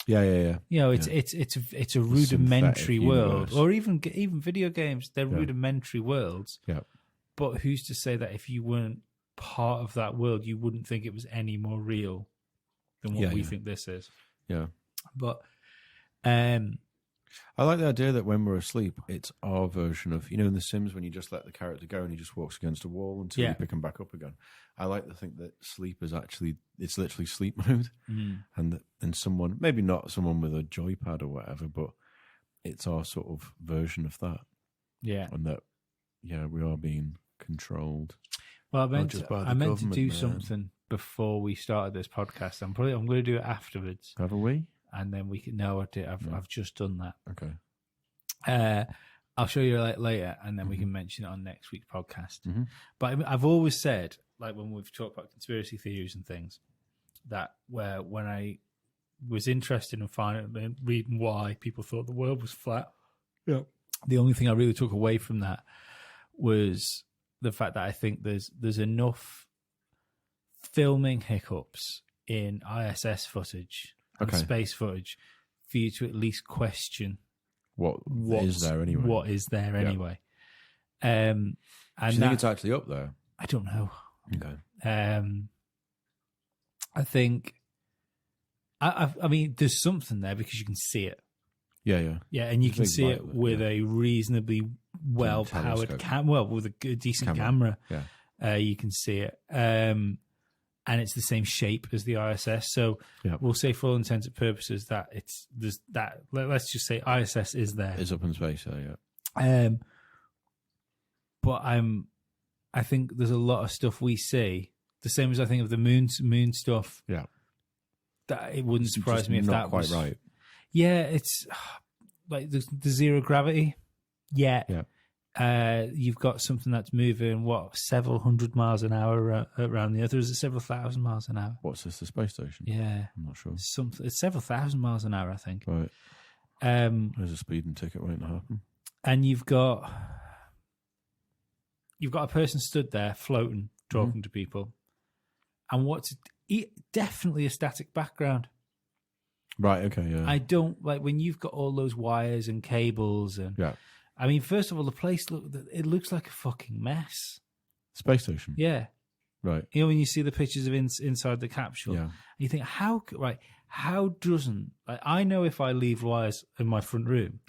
Yeah. you know, it's a rudimentary synthetic world, universe. or even video games. They're Yeah. rudimentary worlds. Yeah. But who's to say that if you weren't part of that world, you wouldn't think it was any more real than what we think this is? Yeah. But I like the idea that when we're asleep, it's our version of, in The Sims, when you just let the character go and he just walks against a wall until you pick him back up again. I like to think that sleep is it's literally sleep mode. And someone, maybe not someone with a joypad or whatever, but it's our sort of version of that. yeah. And that, we are being controlled. Well, I meant just by the to government, do man. something before we started this podcast. I'm going to do it afterwards, Have a wee? and then we can. No, I did. I've just done that. Okay. I'll show you later, and then we can mention it on next week's podcast. Mm-hmm. But I've always said, like when we've talked about conspiracy theories and things, that when I was interested in reading why people thought the world was flat, the only thing I really took away from that was the fact that I think there's enough filming hiccups in ISS footage and space footage for you to at least question What is there anyway? What is there anyway? Do And you think it's actually up there? I don't know. Okay. I think I mean, there's something there because you can see it. Yeah. Yeah, and you can big see light, it with a reasonably well-powered telescope. with a good, decent camera. Yeah. You can see it. And it's the same shape as the ISS. So we'll say, for all intents and purposes, that there's that. Let's just say ISS is there. It's up in space, yeah. But I think there's a lot of stuff we see, the same as I think of the moon stuff. Yeah. That it wouldn't surprise me if not that quite was right. Yeah, it's like the zero gravity. Yeah. You've got something that's moving several hundred miles an hour around the Earth. Or is it several thousand miles an hour? What's this? The space station? Yeah, I'm not sure. It's several thousand miles an hour, I think. Right. There's a speeding ticket waiting to happen. And you've got a person stood there floating, talking to people, and definitely a static background. Right. Okay. Yeah. I don't like when you've got all those wires and cables and. Yeah. I mean, first of all, the place looks like a fucking mess. Space station. Yeah. Right. You know, when you see the pictures of inside the capsule, you think, how doesn't, like, I know if I leave wires in my front room,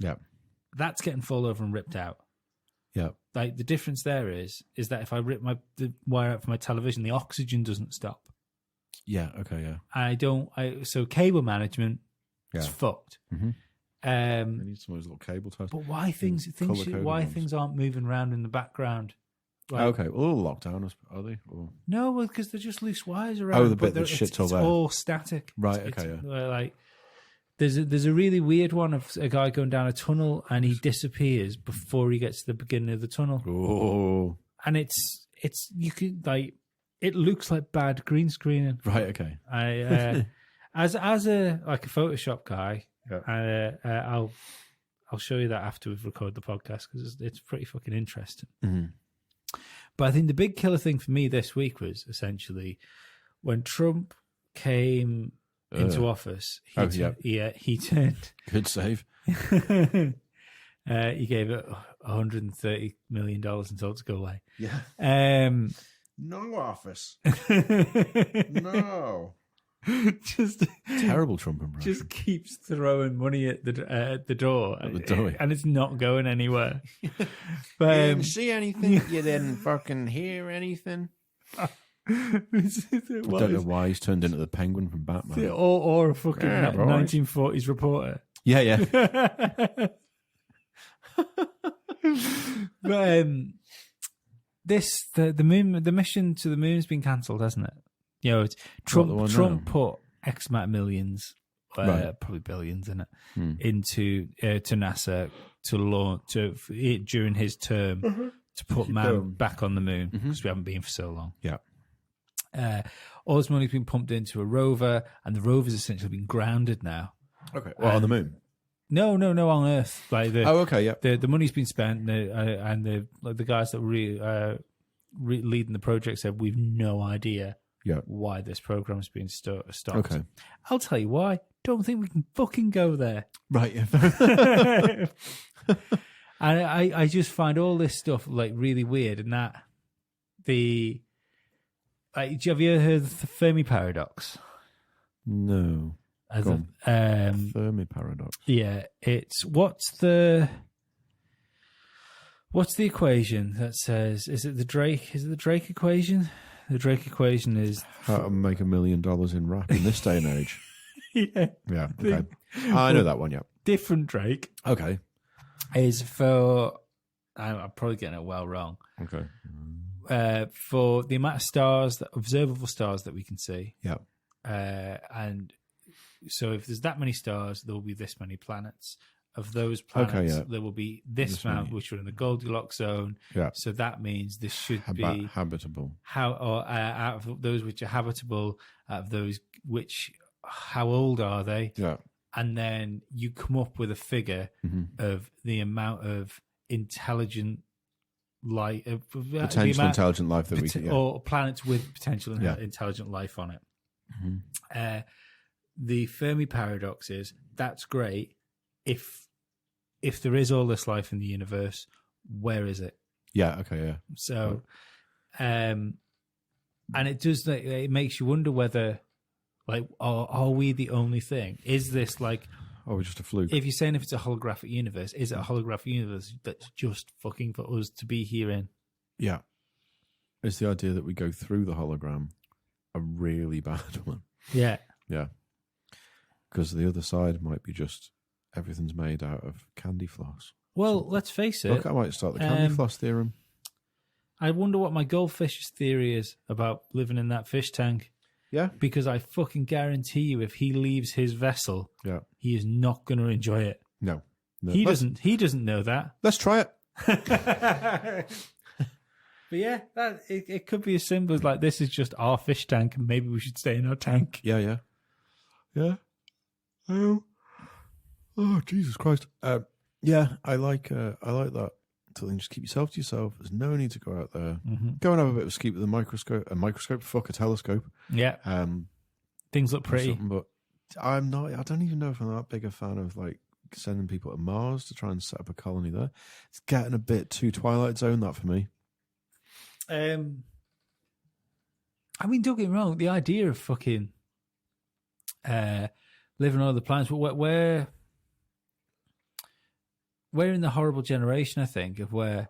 that's getting fall over and ripped out. Yeah. Like, the difference there is that if I rip the wire out for my television, the oxygen doesn't stop. Yeah. Okay. Yeah. So cable management is fucked. Mm-hmm. They need some of those little cable ties. But why things aren't moving around in the background? Like, okay, well, all locked down, are they? Or... No, well, because they're just loose wires around. Oh, the bit that shit's all there. It's all static. Right, okay, yeah. Like, there's a really weird one of a guy going down a tunnel and he disappears before he gets to the beginning of the tunnel. Oh. And it's you can, like, it looks like bad green screening. Right, okay. As a Photoshop guy, I'll show you that after we've recorded the podcast because it's pretty fucking interesting. Mm-hmm. But I think the big killer thing for me this week was essentially when Trump came into office. He turned. Good save. He gave it $130 million and told it to go away. Yeah. No office. No. Just terrible Trump impression. Just keeps throwing money at the door, and it's not going anywhere. But you didn't see anything. You didn't fucking hear anything. I don't know why he's turned into the Penguin from Batman, or a fucking 1940s reporter. Yeah. But the mission to the moon's been cancelled, hasn't it? You know, Trump put X amount of millions, probably billions in it, into to NASA to launch during his term to put man back on the moon because we haven't been for so long. Yeah. All this money's been pumped into a rover, and the rover's essentially been grounded now. Okay. Well, on the moon? No, on Earth. Like the money's been spent, and the guys that were leading the project said we've no idea. Why this program's been stopped. Okay. I'll tell you why. Don't think we can fucking go there. Right. Yeah. And I just find all this stuff like really weird, and that have you ever heard of the Fermi paradox? No. Fermi paradox. Yeah, it's what's the equation that says? Is it the Drake equation? The Drake equation is how to make $1 million in rap in this day and age. Yeah. Okay. I know that one. Yeah. Different Drake. Okay. Is for I'm probably getting it well wrong. Okay. For the amount of observable stars that we can see. Yeah. And so if there's that many stars, there will be this many planets. Of those planets, there will be this amount which are in the Goldilocks zone. Yeah. So that means this should be habitable. Out of those which are habitable, out of those how old are they? Yeah. And then you come up with a figure of the amount of intelligent life, intelligent life that we can get, or planets with potential intelligent life on it. Mm-hmm. The Fermi paradox is that's great if there is all this life in the universe, where is it? Yeah. Okay. Yeah. So, and it does. It makes you wonder whether, Like, are we the only thing? Is this like... Oh, we're just a fluke. If you're saying if it's a holographic universe, is it a holographic universe that's just fucking for us to be here in? Yeah. It's the idea that we go through the hologram a really bad one. Yeah. Yeah. Because the other side might be just everything's made out of candy floss. Well, let's face it. Look, I might start the candy floss theorem. I wonder what my goldfish's theory is about living in that fish tank. Yeah. Because I fucking guarantee you, if he leaves his vessel, he is not going to enjoy it. No. He doesn't know that. Let's try it. But yeah, it could be as simple as like, this is just our fish tank and maybe we should stay in our tank. Yeah. Oh, Jesus Christ. Yeah, I like that. So then just keep yourself to yourself. There's no need to go out there. Mm-hmm. Go and have a bit of a skeet with a telescope. Yeah. Things look pretty. But I don't even know if I'm that big a fan of like sending people to Mars to try and set up a colony there. It's getting a bit too Twilight Zone, that for me. I mean, don't get me wrong, the idea of fucking living on other planets, but we're in the horrible generation, I think, of where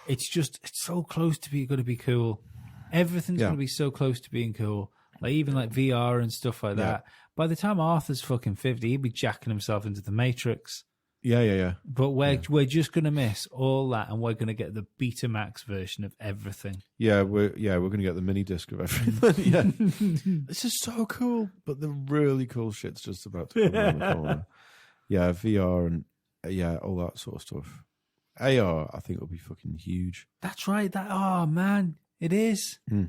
it's so close to be going to be cool. Everything's going to be so close to being cool. Like even like VR and stuff like that. By the time Arthur's fucking 50, he'd be jacking himself into the Matrix. Yeah. But we're just going to miss all that, and we're going to get the Betamax version of everything. Yeah, we're going to get the mini disc of everything. Yeah, this is so cool. But the really cool shit's just about to come around the corner. Yeah, VR and all that sort of stuff. AR, I think, will be fucking huge. That's right. Oh man, it is. Mm.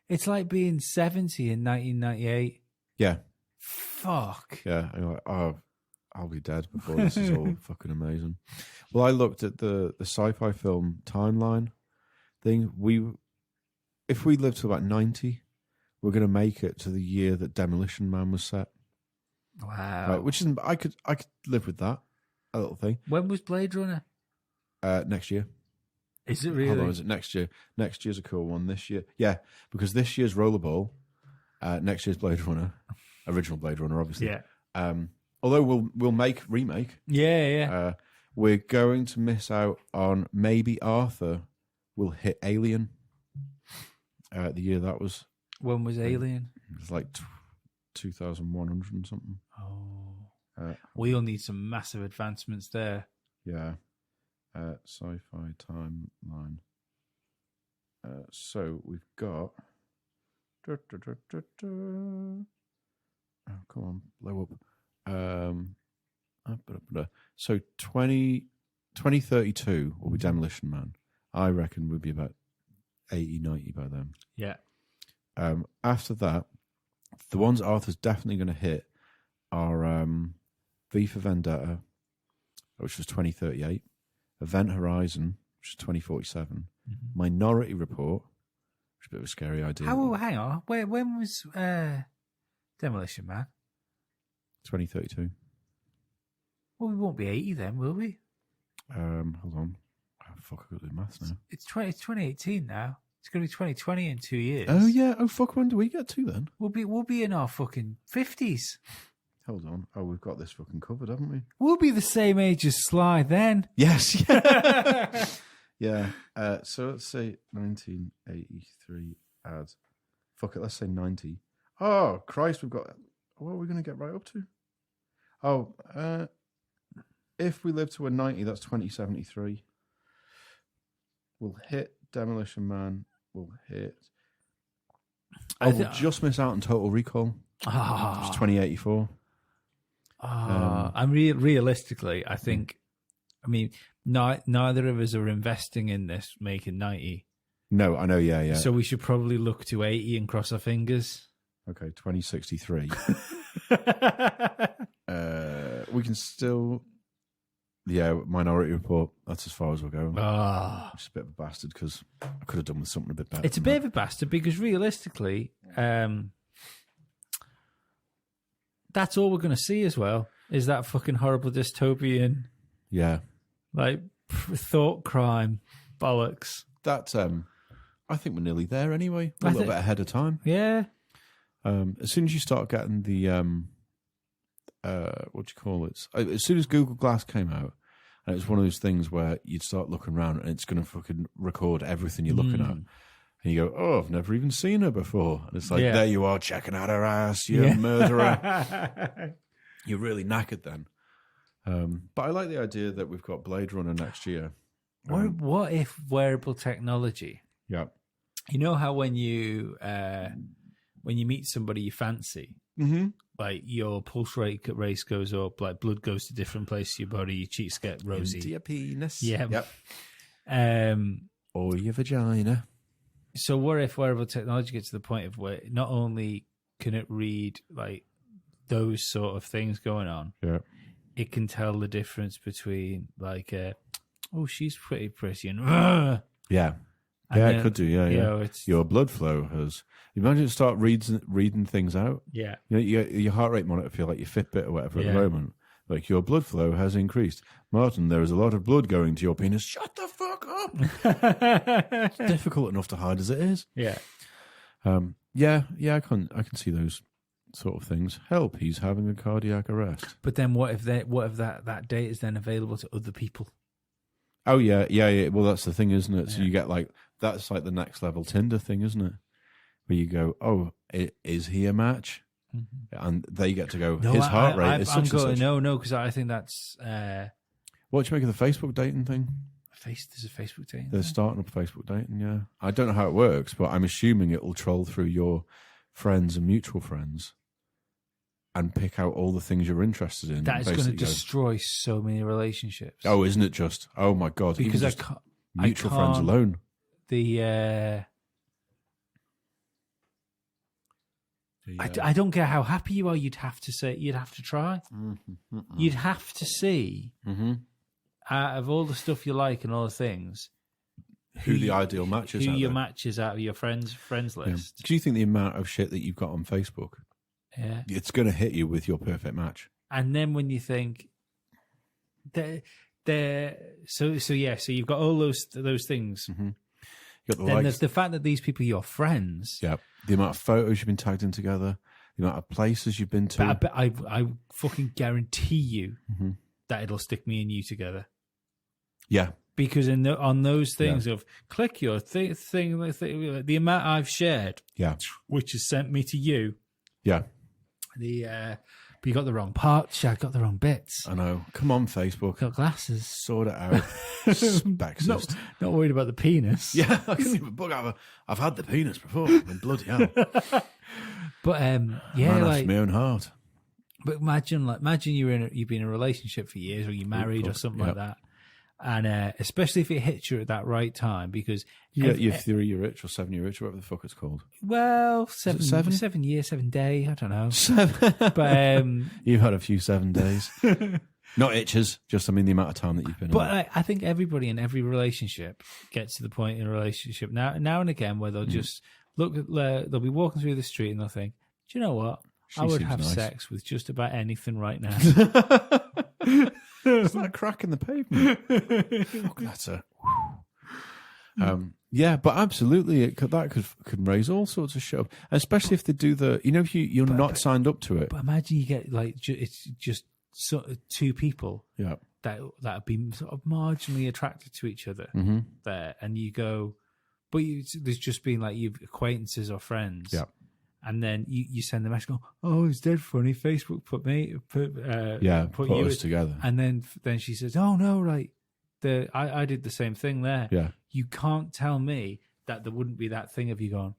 It's like being 70 in 1998. Yeah. Fuck. Yeah. I'm like, I'll be dead before this is all fucking amazing. Well, I looked at the sci-fi film timeline thing. If we live to about 90, we're going to make it to the year that Demolition Man was set. Wow. Right, which isn't. I could live with that. A little thing. When was Blade Runner? Next year. Is it really? Hold on, is it next year? Next year's a cool one. This year, yeah, because this year's Rollerball, next year's Blade Runner, original Blade Runner, obviously. Yeah. Although we'll make remake. Yeah. We're going to miss out on maybe Arthur will hit Alien. The year that was. When was Alien? It was like 2,100 and something. Oh. We'll need some massive advancements there. Yeah. Sci-fi timeline. So we've got. Oh, come on, blow up. So 2032 will be Demolition Man. I reckon we'll be about 80, 90 by then. Yeah. After that, the ones Arthur's definitely going to hit are V for Vendetta, which was 2038, Event Horizon, which is 2047, Minority Report, which is a bit of a scary idea. Hang on. When was Demolition Man? 2032. Well, we won't be 80 then, will we? Hold on. Oh, fuck, I've got to do maths now. It's 2018 now. It's going to be 2020 in 2 years. Oh, yeah. Oh, fuck, when do we get to then? We'll be in our fucking 50s. Hold on. Oh, we've got this fucking covered, haven't we? We'll be the same age as Sly then. Yes. Yeah. Yeah. So let's say 1983 add. Fuck it, let's say 90. Oh, Christ, we've got... What are we going to get right up to? Oh, if we live to a 90, that's 2073. We'll hit Demolition Man. We'll hit... we'll just miss out on Total Recall. Which is 2084. And realistically, I think... I mean, neither of us are investing in this making 90. No, I know, yeah. So we should probably look to 80 and cross our fingers. Okay, 2063. We can still... Yeah, Minority Report. That's as far as we'll go. It's a bit of a bastard because I could have done with something a bit better. It's a bit of a bastard because realistically, that's all we're going to see as well, is that fucking horrible dystopian... Yeah. Like, thought crime bollocks. That's, I think we're nearly there anyway. We're a little bit ahead of time. Yeah. As soon as you start getting the what do you call it? As soon as Google Glass came out, and it was one of those things where you'd start looking around and it's going to fucking record everything you're looking at. And you go, oh, I've never even seen her before. And it's like, there you are checking out her ass, you murderer. You're really knackered then. But I like the idea that we've got Blade Runner next year. What if wearable technology? Yeah. You know how when you meet somebody you fancy, like your pulse rate race goes up, like blood goes to different places of your body, your cheeks get rosy. Into your penis. Yeah. Yep. Or your vagina. So what if wearable technology gets to the point of where not only can it read like those sort of things going on, it can tell the difference between like, oh, she's pretty, and it could do. Yeah. Your blood flow has. Imagine it start reading things out. Yeah. You know, your heart rate monitor feel like your Fitbit or whatever at the moment. Like your blood flow has increased. Martin, there is a lot of blood going to your penis. Shut the fuck up. It's difficult enough to hide as it is. Yeah. I can see those sort of things. Help, he's having a cardiac arrest. But then what if that data is then available to other people? Oh yeah. Well, that's the thing, isn't it? So you get that's like the next level Tinder thing, isn't it? Where you go, oh, is he a match? Mm-hmm. And they get to go, his heart rate is such and such. No, because I think that's... What do you make of the Facebook dating thing? There's a Facebook dating They're starting up Facebook dating, yeah. I don't know how it works, but I'm assuming it will troll through your friends and mutual friends and pick out all the things you're interested in. That is going to destroy so many relationships. Oh, isn't it just? Oh, my God. Because even mutual friends alone. I don't care how happy you are. You'd have to try. You'd have to see out of all the stuff you like and all the things, who the ideal match is. Who your matches out of your friends list. Do you think the amount of shit that you've got on Facebook? Yeah, it's going to hit you with your perfect match. And then when you think, so you've got all those things. Then there's the fact that these people are your friends. Yeah. The amount of photos you've been tagged in together, the amount of places you've been to. But I fucking guarantee you that it'll stick me and you together. Yeah. Because on those things of click your thing, the amount I've shared, which has sent me to you. Yeah. But you got the wrong parts. I got the wrong bits. I know. Come on, Facebook. Got glasses. Sort it out. Spexist. Not worried about the penis. Yeah, I couldn't even bug out. I've had the penis before. I mean, bloody hell. But Man after my own heart. But imagine you've been in a relationship for years, or you're married or something like that. And especially if it hits you at that right time, because you're 3 year itch or 7 year itch, or whatever the fuck it's called. Well, 7 years, 7 day, I don't know. 7. But you've had a few 7 days, not itches. Just the amount of time that you've been. But I think everybody in every relationship gets to the point in a relationship now and again where they'll just look. They'll be walking through the street and they'll think, "Do you know what? I would have sex with just about anything right now." It's like cracking the pavement. Fuck, that's a. Yeah, but absolutely, that could raise all sorts of shit up, especially if they do if you're not signed up to it. But imagine you get it's just sort of two people, that have been sort of marginally attracted to each other there, and you go, but there's just been like you've acquaintances or friends, and then you send the message, go, oh, it's dead funny. Facebook put you us together, and then she says, oh no, right. I did the same thing there. Yeah. You can't tell me that there wouldn't be that thing of you going,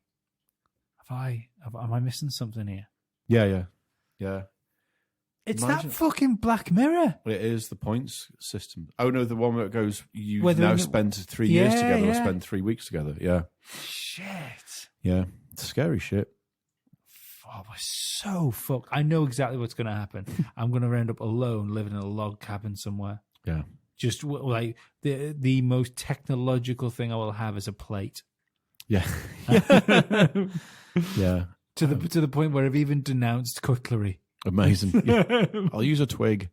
am I missing something here? Yeah. It's that fucking Black Mirror. It is the points system. Oh no, the one where it goes, you now spend 3 years together or spend 3 weeks together. Yeah. Shit. Yeah. It's scary shit. Oh, we're so fucked. I know exactly what's going to happen. I'm going to end up alone living in a log cabin somewhere. Yeah. Just like the most technological thing I will have is a plate. Yeah. Yeah. To the point where I've even denounced cutlery. Amazing. Yeah. I'll use a twig.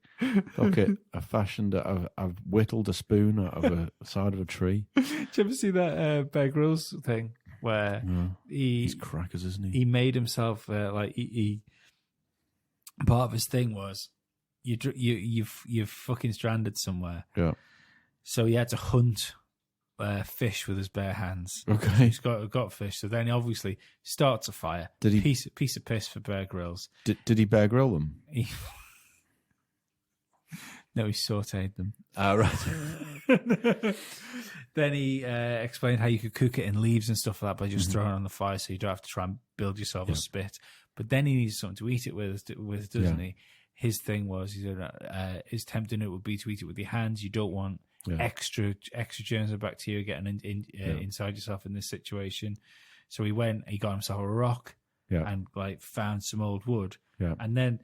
Okay. I've whittled a spoon out of a side of a tree. Did you ever see that Bear Grylls thing? where he's crackers, isn't he? He made himself he part of his thing was you've fucking stranded somewhere. Yeah. So he had to hunt fish with his bare hands. Okay. He's got fish. So then he obviously starts a fire. Did he piece of piss for Bear Grylls? Did he Bear Grill them? No, he sauteed them. Right. Then he explained how you could cook it in leaves and stuff like that by just throwing it on the fire, so you don't have to try and build yourself a spit. But then he needs something to eat it with, doesn't he? His thing was, he said, his tempting it would be to eat it with your hands. You don't want extra germs and bacteria getting inside yourself in this situation. So he got himself a rock and like found some old wood. Yeah. And then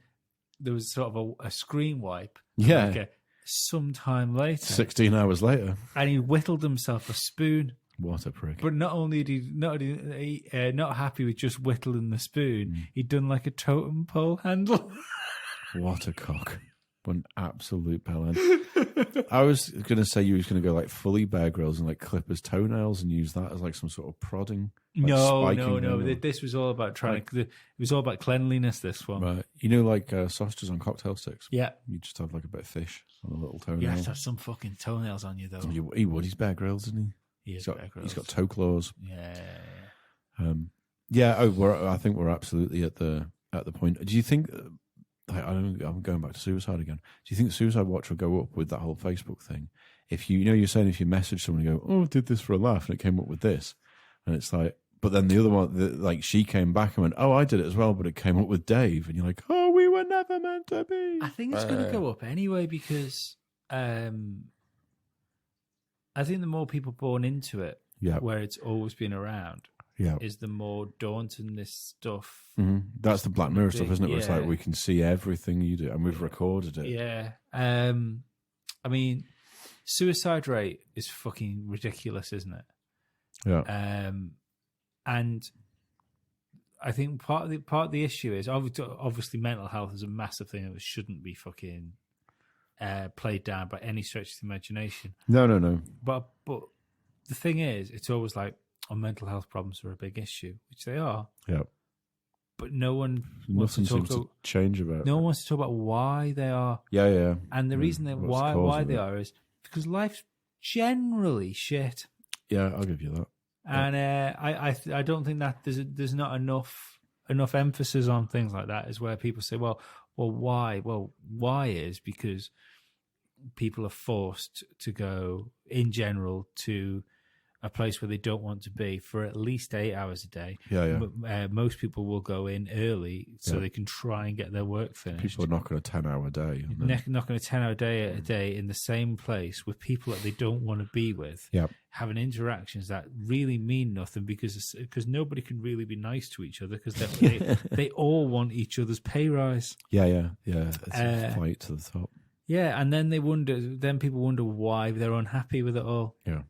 there was sort of a screen wipe. Yeah. Like sometime later. 16 hours later. And he whittled himself a spoon. What a prick. But not only did he not happy with just whittling the spoon, he'd done like a totem pole handle. What a cock. One absolute bellend. I was going to say you was going to go like fully Bear Grylls and like clip his toenails and use that as like some sort of prodding. Like no. This was all about it was all about cleanliness, this one. Right. You know, like sausages on cocktail sticks? Yeah. You just have like a bit of fish on a little toenail. You have to have some fucking toenails on you, though. He would. He's Bear Grylls, isn't he? He's got toe claws. Yeah. I think we're absolutely at the point. Do you think... I'm going back to Suicide again. Do you think Suicide Watch will go up with that whole Facebook thing? If you're saying if you message someone and go, "Oh, I did this for a laugh," and it came up with this, and it's like, but then the other one, like she came back and went, "Oh, I did it as well," but it came up with Dave, and you're like, "Oh, we were never meant to be." I think it's going to go up anyway because I think the more people born into it, where it's always been around. Is the more daunting this stuff. Mm-hmm. That's the Black Mirror stuff, isn't it? Where it's like we can see everything you do and we've recorded it. Yeah. I mean, suicide rate is fucking ridiculous, isn't it? Yeah. And I think part of the issue is obviously mental health is a massive thing that shouldn't be fucking played down by any stretch of the imagination. No. But the thing is, it's always like, mental health problems are a big issue, which they are. Yeah. But no one wants to talk about change about it. No one wants to talk about why they are. Yeah. And the reason that why they are is because life's generally shit. Yeah, I'll give you that. And I don't think that there's not enough emphasis on things like that. Is where people say, well, why? Well, why is because people are forced to go in general to a place where they don't want to be for at least 8 hours a day. Yeah. Most people will go in early so they can try and get their work finished. People are knocking a 10-hour day. Knocking a 10-hour day a day in the same place with people that they don't want to be with. Yeah. Having interactions that really mean nothing because nobody can really be nice to each other because they all want each other's pay rise. Yeah. It's a fight to the top. Yeah, and then people wonder why they're unhappy with it all. Yeah.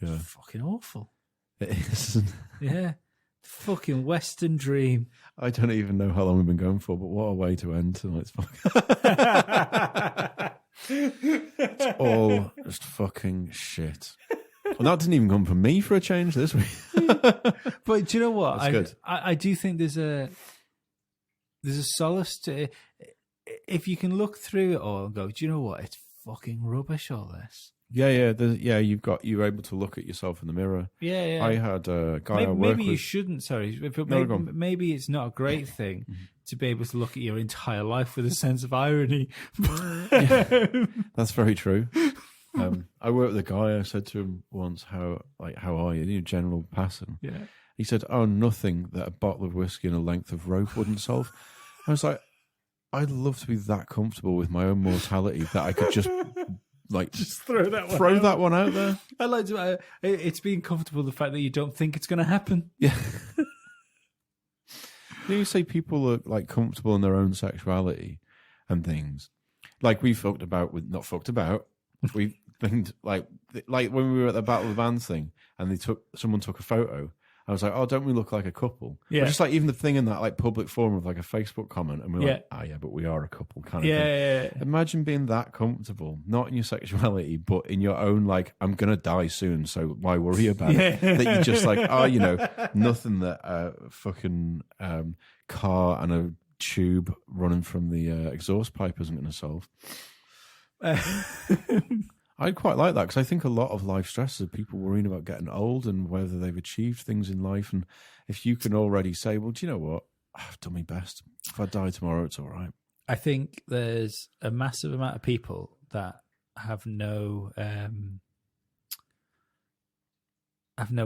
Yeah. It's fucking awful. It is. Yeah. Fucking Western dream. I don't even know how long we've been going for, but what a way to end tonight's podcast. It's all just fucking shit. Well, that didn't even come from me for a change this week. But do you know what? I do think there's a solace to it. If you can look through it all and go, do you know what? It's fucking rubbish, all this. Yeah. You're able to look at yourself in the mirror. Yeah. I had a guy I work with. Maybe you shouldn't. Sorry, but maybe it's not a great thing to be able to look at your entire life with a sense of irony. Yeah, that's very true. I worked with a guy. I said to him once, "How are you?" General passing. Yeah. He said, "Oh, nothing that a bottle of whiskey and a length of rope wouldn't solve." I was like, I'd love to be that comfortable with my own mortality that I could just. Just throw that one out there. I like to. It's being comfortable the fact that you don't think it's going to happen. Yeah. You say people are like comfortable in their own sexuality and things. Like we fucked about with not fucked about. We think like when we were at the Battle of the Bands thing, and someone took a photo, I was like, oh, don't we look like a couple? Yeah. Or just like even the thing in that like public forum of like a Facebook comment, and we're Yeah. like, oh yeah, but we are a couple kind of Yeah, thing. yeah. Imagine being that comfortable, not in your sexuality, but in your own like, I'm gonna die soon, so why worry about it? That you just like, oh, you know, nothing that fucking car and a tube running from the exhaust pipe isn't going to solve. I'd quite like that, because I think a lot of life stresses are people worrying about getting old and whether they've achieved things in life. And if you can already say, well, do you know what? I've done my best. If I die tomorrow, it's all right. I think there's a massive amount of people that have no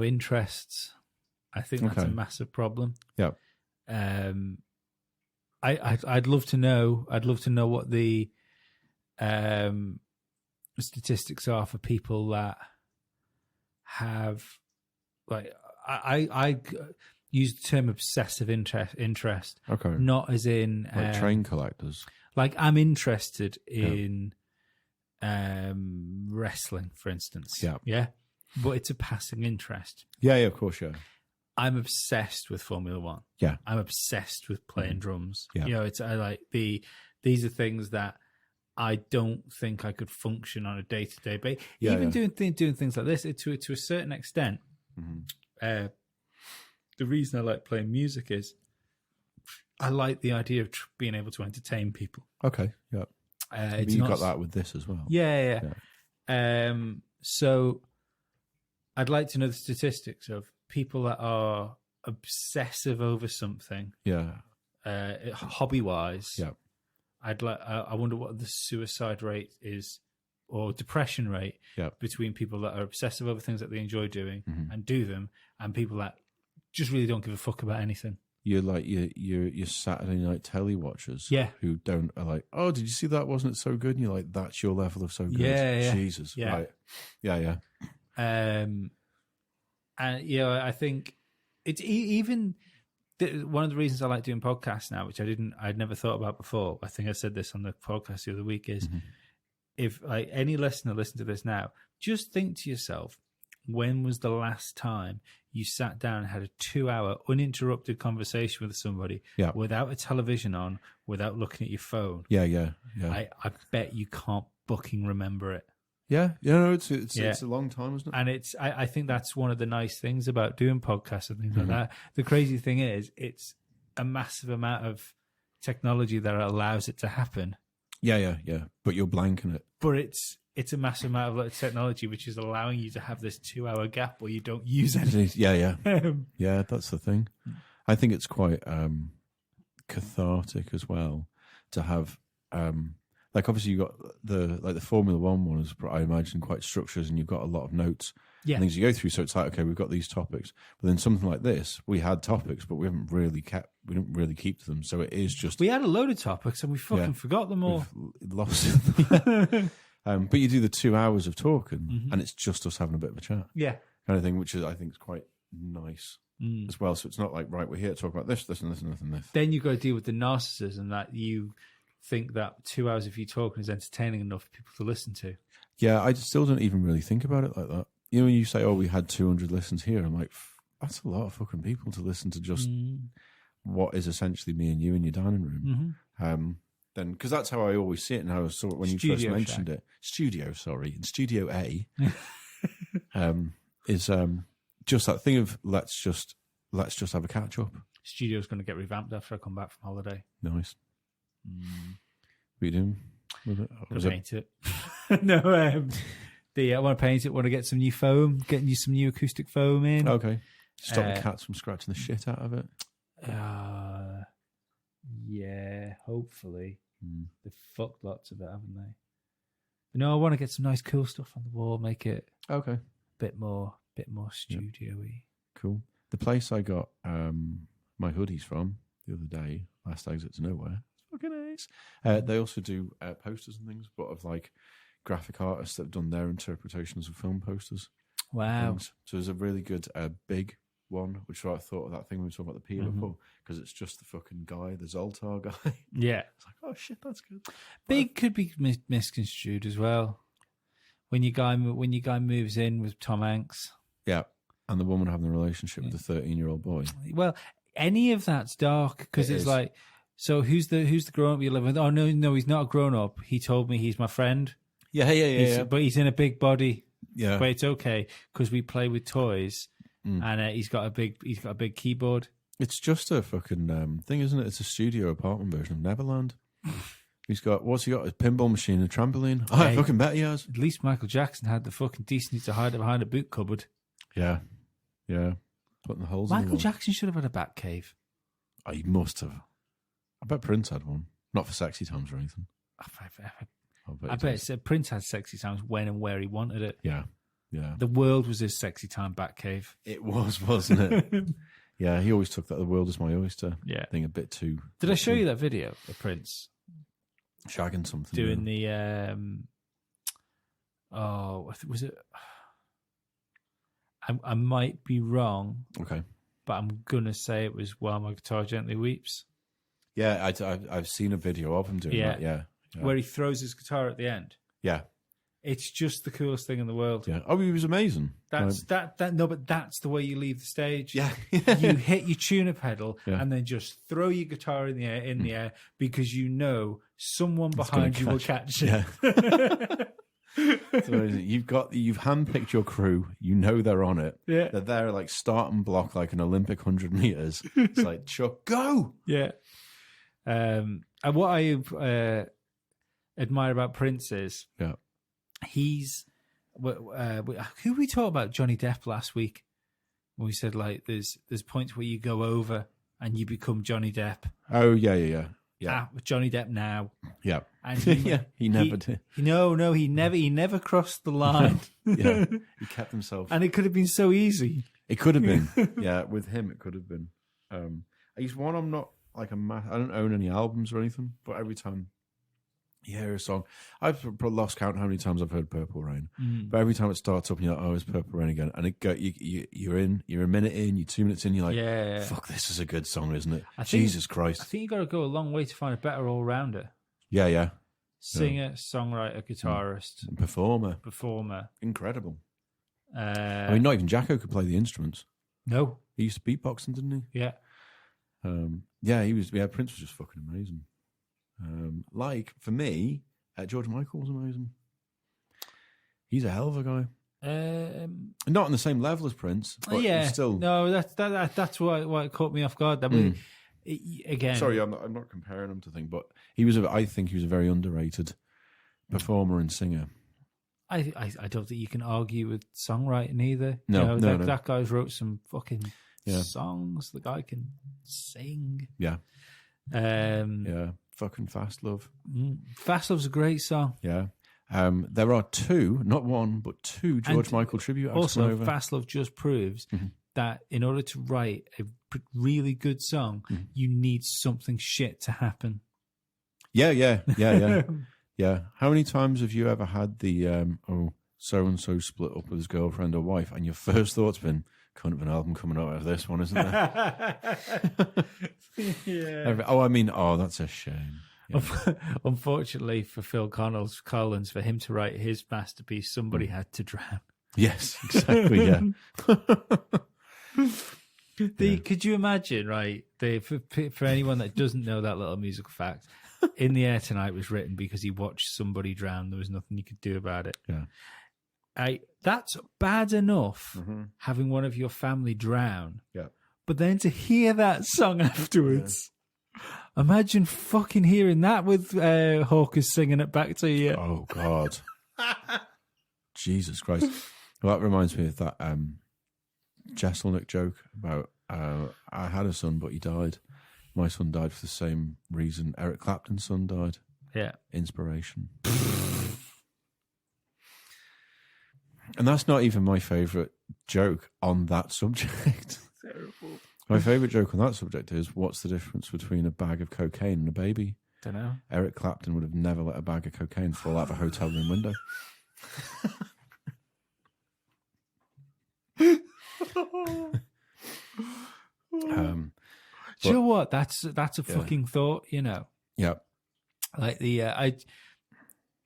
interests. I think that's a massive problem. Yeah. I'd love to know. I'd love to know what the statistics are for people that have, like, I use the term obsessive interest. Okay. Not as in like train collectors. Like, I'm interested in wrestling, for instance. Yeah. Yeah. But it's a passing interest. Yeah, of course, yeah. I'm obsessed with Formula One. Yeah. I'm obsessed with playing drums. Yeah. You know, it's these are things that I don't think I could function on a day-to-day basis. Yeah, Even doing things like this, to a certain extent, the reason I like playing music is I like the idea of being able to entertain people. Okay, yeah. You got that with this as well. Yeah. So I'd like to know the statistics of people that are obsessive over something. Yeah. Hobby-wise. Yeah. I wonder what the suicide rate is, or depression rate, between people that are obsessive over things that they enjoy doing and do them, and people that just really don't give a fuck about anything. You're like your Saturday night telly watchers, who don't are like, oh, did you see that? Wasn't it so good? And you're like, that's your level of so good. Yeah. Jesus, right? Yeah. And I think it's even one of the reasons I like doing podcasts now, which I'd never thought about before. I think I said this on the podcast the other week, is if like any listener listen to this now, just think to yourself, when was the last time you sat down and had a 2-hour uninterrupted conversation with somebody without a television on, without looking at your phone? Yeah. I bet you can't fucking remember it. Yeah, it's a long time, isn't it? And I think that's one of the nice things about doing podcasts and things like that. The crazy thing is, it's a massive amount of technology that allows it to happen. Yeah. But you're blanking it. But it's a massive amount of technology which is allowing you to have this 2-hour gap where you don't use it. Yeah. Yeah, that's the thing. I think it's quite cathartic as well to have. Like, obviously, you got the Formula One is, I imagine, quite structured, and you've got a lot of notes and things you go through. So it's like, okay, we've got these topics, but then something like this, we had topics, but we didn't really keep to them. So it is just, we had a load of topics and we fucking forgot them all. We've lost. But you do the 2 hours of talking, and it's just us having a bit of a chat, kind of thing, which I think is quite nice as well. So it's not like, right, we're here to talk about this, and this, and this, and this. Then you've got to deal with the narcissism that you think that 2 hours of you talking is entertaining enough for people to listen to. Yeah, I still don't even really think about it like that. You know, when you say, oh, we had 200 listens here, I'm like, that's a lot of fucking people to listen to just what is essentially me and you in your dining room. Then, because that's how I always see it, and how I saw it when you first mentioned it. Studio A is just that thing of let's just have a catch up. Studio's going to get revamped after I come back from holiday. Nice. What are you doing with it? Paint it. No, I want to paint it. Want to get some new foam. Getting you some new acoustic foam in. Okay. Stop the cats from scratching the shit out of it. Yeah, hopefully. They've fucked lots of it, haven't they? But no, I want to get some nice cool stuff on the wall. Make it a bit more studio-y. Cool. The place I got my hoodies from the other day, Last Exit to Nowhere. Fucking nice. They also do posters and things, but of like graphic artists that have done their interpretations of film posters. Wow. So there's a really good big one, which I thought of that thing we were talking about, the Peeler before, because it's just the fucking guy, the Zoltar guy. Yeah. It's like, oh shit, that's good. Big could be misconstrued as well. When your guy moves in with Tom Hanks. Yeah. and the woman having a relationship with the 13-year-old boy. Well, any of that's dark because it's like, so who's the grown up you live with? Oh no, he's not a grown up. He told me he's my friend. Yeah. But he's in a big body. Yeah, but it's okay because we play with toys, and he's got a big keyboard. It's just a fucking thing, isn't it? It's a studio apartment version of Neverland. He's got, what's he got? A pinball machine, a trampoline. Oh, I fucking bet he has. At least Michael Jackson had the fucking decency to hide it behind a boot cupboard. Yeah. Putting the holes in the Michael wall. Jackson should have had a bat cave. Oh, he must have. I bet Prince had one. Not for sexy times or anything. I bet Prince had sexy times when and where he wanted it. Yeah. The world was his sexy time bat cave. It was, wasn't it? Yeah, he always took that the world is my oyster thing a bit too. Did I show you that video of Prince? Shagging something. Doing the, was it? I might be wrong. Okay. But I'm going to say it was While My Guitar Gently Weeps. Yeah, I've seen a video of him doing that, yeah. Where he throws his guitar at the end. Yeah. It's just the coolest thing in the world. Yeah. Oh, he was amazing. But that's the way you leave the stage. Yeah. You hit your tuner pedal and then just throw your guitar in the air because you know someone behind you will catch it. Yeah. So you've handpicked your crew. You know they're on it. Yeah. They're there like start and block like an Olympic 100 meters. It's like, Chuck, go. Yeah. And what I admire about Prince is he's who we talked about Johnny Depp last week when we said like there's points where you go over and you become Johnny Depp. Oh yeah. Johnny Depp now. Yeah. And he never did. No, he never crossed the line. Yeah. He kept himself. And it could have been so easy. It could have been. Yeah, with him it could have been. He's one I'm not like I don't own any albums or anything, but every time you hear a song, I've lost count how many times I've heard Purple Rain. But every time it starts up and you're like, oh, it's Purple Rain again. And you're a minute in, you're 2 minutes in, you're like, fuck, this is a good song, isn't it? Jesus Christ. I think you got to go a long way to find a better all-rounder. Yeah. Singer, songwriter, guitarist. And performer. Incredible. I mean, not even Jacko could play the instruments. No. He used to beatboxing, didn't he? Yeah. Prince was just fucking amazing. Like, for me, George Michael was amazing. He's a hell of a guy. Not on the same level as Prince, but still. No, that's why it caught me off guard. That was, again. Sorry, I'm not comparing him to things, but I think he was a very underrated performer and singer. I don't think you can argue with songwriting either. No, that guy's wrote some fucking songs. The guy can sing. Yeah. Fucking Fast Love. Fast Love's a great song. Yeah. There are two, not one, but two George Michael tribute acts. Also, Fast Love just proves that in order to write a really good song, you need something shit to happen. Yeah. Yeah. How many times have you ever had the so-and-so split up with his girlfriend or wife, and your first thought's been, kind of an album coming out of this one, isn't there? Yeah. That's a shame. Yeah. Unfortunately for Phil Collins, for him to write his masterpiece, somebody had to drown. Yes, exactly. Yeah. Could you imagine, right? For anyone that doesn't know that little musical fact, In the Air Tonight was written because he watched somebody drown. There was nothing he could do about it. Yeah. That's bad enough, having one of your family drown. Yeah. But then to hear that song afterwards, imagine fucking hearing that with Hawkers singing it back to you. Oh, God. Jesus Christ. Well, that reminds me of that Jesselnick joke about I had a son, but he died. My son died for the same reason Eric Clapton's son died. Yeah. Inspiration. And that's not even my favourite joke on that subject. Terrible. My favourite joke on that subject is, what's the difference between a bag of cocaine and a baby? Don't know. Eric Clapton would have never let a bag of cocaine fall out of a hotel room window. Do you know what? That's a fucking thought, you know. Yeah. Like do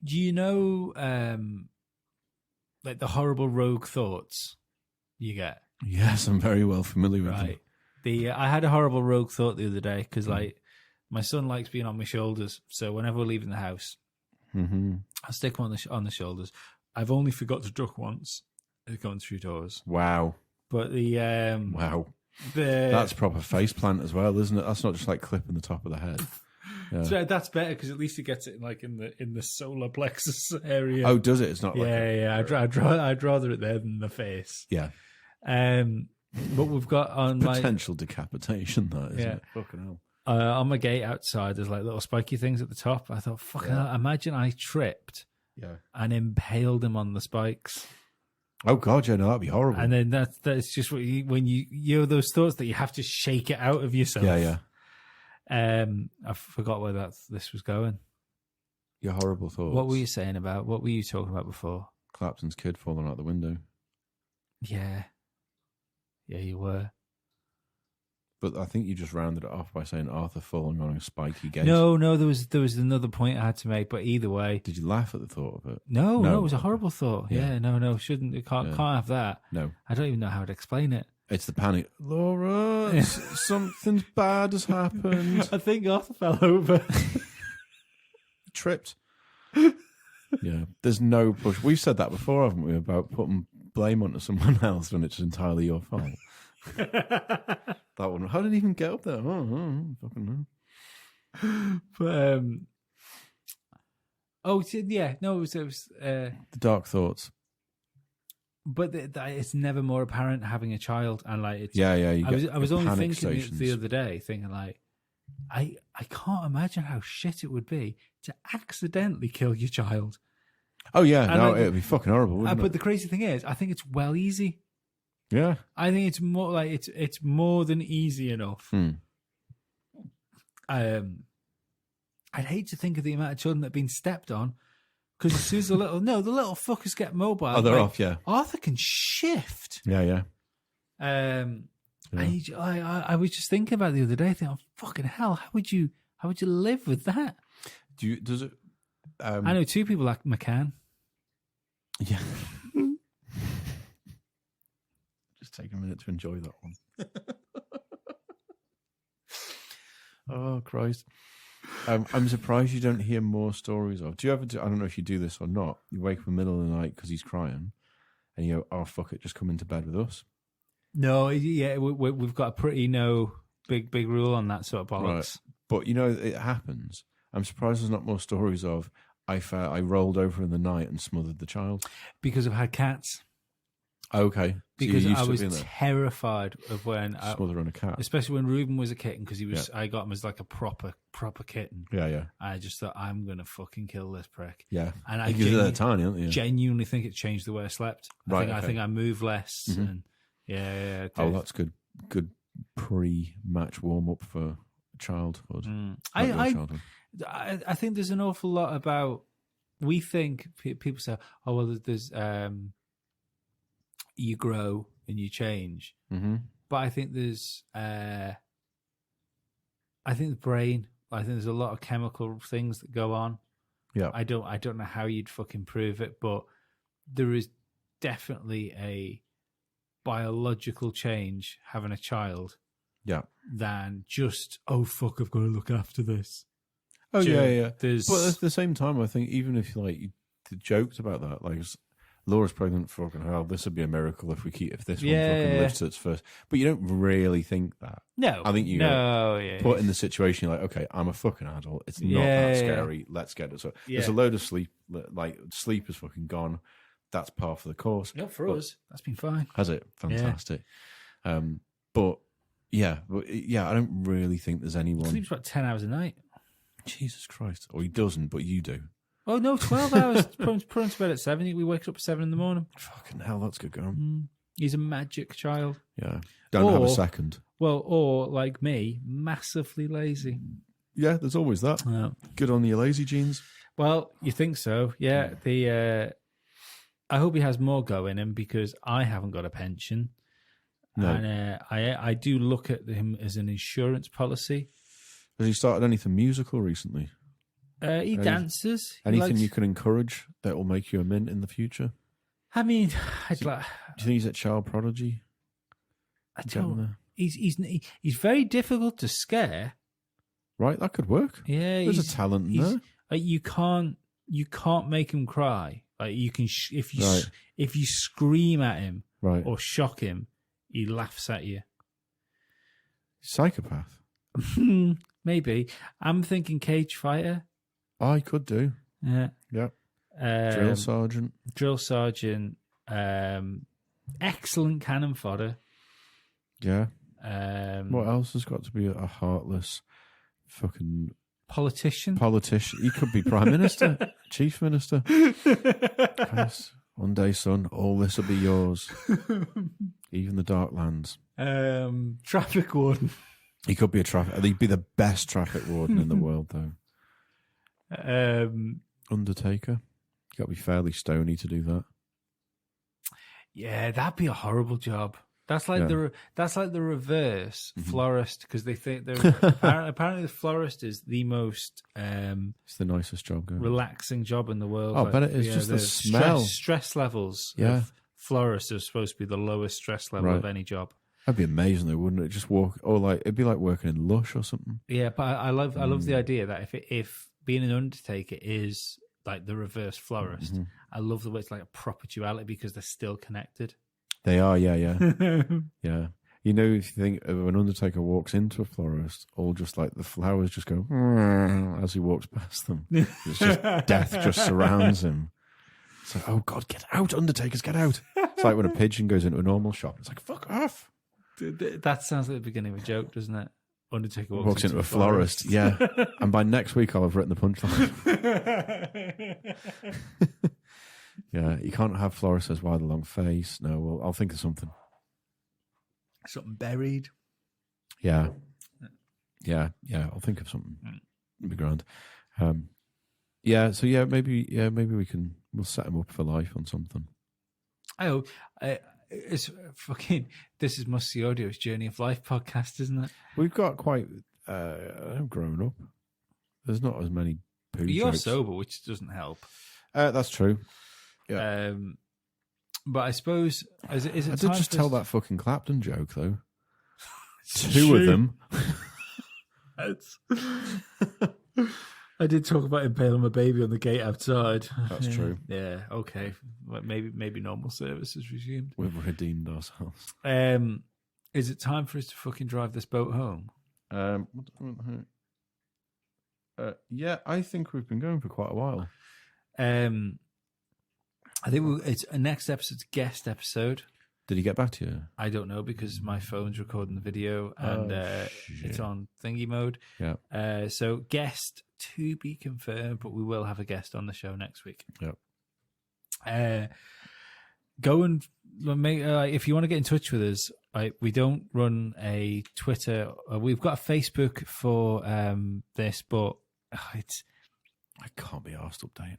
you know like the horrible rogue thoughts you get? Yes, I'm very well familiar with Right. I had a horrible rogue thought the other day because like my son likes being on my shoulders. So whenever we're leaving the house, I'll stick him on the shoulders. I've only forgot to duck once going through doors. Wow. But Wow. That's proper face plant as well, isn't it? That's not just like clipping the top of the head. Yeah. So that's better because at least it gets it like in the solar plexus area. Oh, does it? It's not like I'd rather it there than the face. Yeah. But we've got on potential decapitation, that isn't it? Fucking hell. On my gate outside, there's like little spiky things at the top. I thought, fucking hell, imagine I tripped and impaled him on the spikes. Oh God, yeah, no, that'd be horrible. And then that's just what when you have those thoughts that you have to shake it out of yourself. Yeah. I forgot where this was going. Your horrible thoughts. What were you saying about? What were you talking about before? Clapton's kid falling out the window. Yeah, you were. But I think you just rounded it off by saying Arthur falling on a spiky gate. No, there was another point I had to make. But either way, did you laugh at the thought of it? No, it was a horrible thought. Yeah, no, shouldn't, can't have that. No, I don't even know how to explain it. It's the panic. Laura, something bad has happened. I think Arthur fell over. Tripped. Yeah, there's no push. We've said that before, haven't we, about putting blame onto someone else when it's entirely your fault. That one. How did he even get up there? Fucking know. But it was the dark thoughts. But it's never more apparent having a child, and like it's I was only thinking the other day, thinking like I can't imagine how shit it would be to accidentally kill your child. Oh yeah, it'd be fucking horrible. Wouldn't but it? the crazy thing is, I think it's well easy. Yeah, I think it's more like it's more than easy enough. I'd hate to think of the amount of children that have been stepped on, because as soon as the little fuckers get mobile, oh, they're off. Yeah, Arthur can shift. Yeah. I was just thinking about it the other day, thinking, oh, fucking hell, how would you live with that? Does it? I know two people like McCann. Yeah. Just take a minute to enjoy that one. Oh Christ! I'm surprised you don't hear more stories of. Do you ever? I don't know if you do this or not. You wake up in the middle of the night because he's crying, and you go, "Oh fuck it, just come into bed with us." No, yeah, we've got a pretty big rule on that sort of bollocks. Right. But it happens. I'm surprised there's not more stories of I rolled over in the night and smothered the child because I've had cats. Okay, because I was terrified of when smothering a cat, especially when Ruben was a kitten, because he was. Yeah. I got him as like a proper kitten. Yeah. I just thought, I'm gonna fucking kill this prick. Yeah, and I genuinely think it changed the way I slept. I think I move less. Mm-hmm. And yeah. Oh, that's good. Good pre-match warm up for childhood. I think there's an awful lot about. We think people say, "Oh well, there's." You grow and you change, but I think there's. I think the brain. I think there's a lot of chemical things that go on. Yeah, I don't know how you'd fucking prove it, but there is definitely a biological change having a child. Yeah, than just fuck, I've got to look after this. Oh yeah. But at the same time, I think even if you joked about that, like. Laura's pregnant, fucking hell, this would be a miracle if this one fucking lifts its first. But you don't really think that. No. I think you put in the situation, you're like, okay, I'm a fucking adult. It's not that scary. Yeah. Let's get it. So there's a load of sleep. Like, sleep is fucking gone. That's par for the course. Not for us. That's been fine. Has it? Fantastic. Yeah. But I don't really think there's anyone. He sleeps about 10 hours a night. Jesus Christ. Or he doesn't, but you do. Oh, no, 12 hours. Put him to bed at 7. We wake up at 7 in the morning. Fucking hell, that's good going. He's a magic child. Yeah. Don't have a second. Well, or, like me, massively lazy. Yeah, there's always that. Yeah. Good on your lazy genes. Well, you think so. Yeah. I hope he has more go in him because I haven't got a pension. No. And I do look at him as an insurance policy. Has he started anything musical recently? He dances. Anything you can encourage that will make you a mint in the future? I mean, do you think he's a child prodigy? I don't. He's very difficult to scare. Right, that could work. Yeah, there's a talent in there. Like you can't make him cry. Like you can if you scream at him or shock him, he laughs at you. Psychopath. Maybe. I'm thinking cage fighter. I could do. Yeah. Yep. Drill sergeant. Excellent cannon fodder. Yeah. What else has got to be a heartless fucking politician? He could be prime minister, chief minister. Yes. One day, son, all this will be yours. Even the dark lands. Traffic warden. He could be he'd be the best traffic warden in the world, though. Undertaker. You got to be fairly stony to do that. Yeah, that'd be a horrible job. That's like the reverse florist, because they think they're apparently the florist is the most it's the nicest job going. Relaxing job in the world. Oh, but it is just the smell. Stress levels. Yeah, florists are supposed to be the lowest stress level of any job. That'd be amazing, though, wouldn't it? Just walk, it'd be like working in Lush or something. Yeah, but I love the idea that if being an undertaker is like the reverse florist, I love the way it's like a proper duality because they're still connected. They are, yeah. Yeah. You know, if you think of an undertaker walks into a florist, all just like the flowers just go as he walks past them. It's just death just surrounds him. It's like, oh God, get out, undertakers, get out. It's like when a pigeon goes into a normal shop. It's like, fuck off. That sounds like the beginning of a joke, doesn't it? Undertaker walks into a florist. Yeah. And by next week, I'll have written the punchline. Yeah, you can't have florist says, why the long face? No, well, I'll think of something. Something buried. Yeah. I'll think of something. It'll be grand. We'll set him up for life on something. It's fucking. This is Musty Audio's Journey of Life podcast, isn't it? We've got quite. I've grown up. There's not as many poo You're jokes. sober, which doesn't help. That's true. Yeah. But I suppose is it I did just tell that fucking Clapton joke though. Two of them. I did talk about impaling my baby on the gate outside. That's true. Yeah. Okay. Well, maybe normal service is resumed. We've redeemed ourselves. Is it time for us to fucking drive this boat home? Yeah, I think we've been going for quite a while. I think it's a next episode's guest episode. Did he get back to you? I don't know because my phone's recording the video and it's on thingy mode. Yeah. So guest to be confirmed, but we will have a guest on the show next week. Yep. Go and make if you want to get in touch with us. We don't run a Twitter. We've got a Facebook for this, but it's. I can't be arsed updating.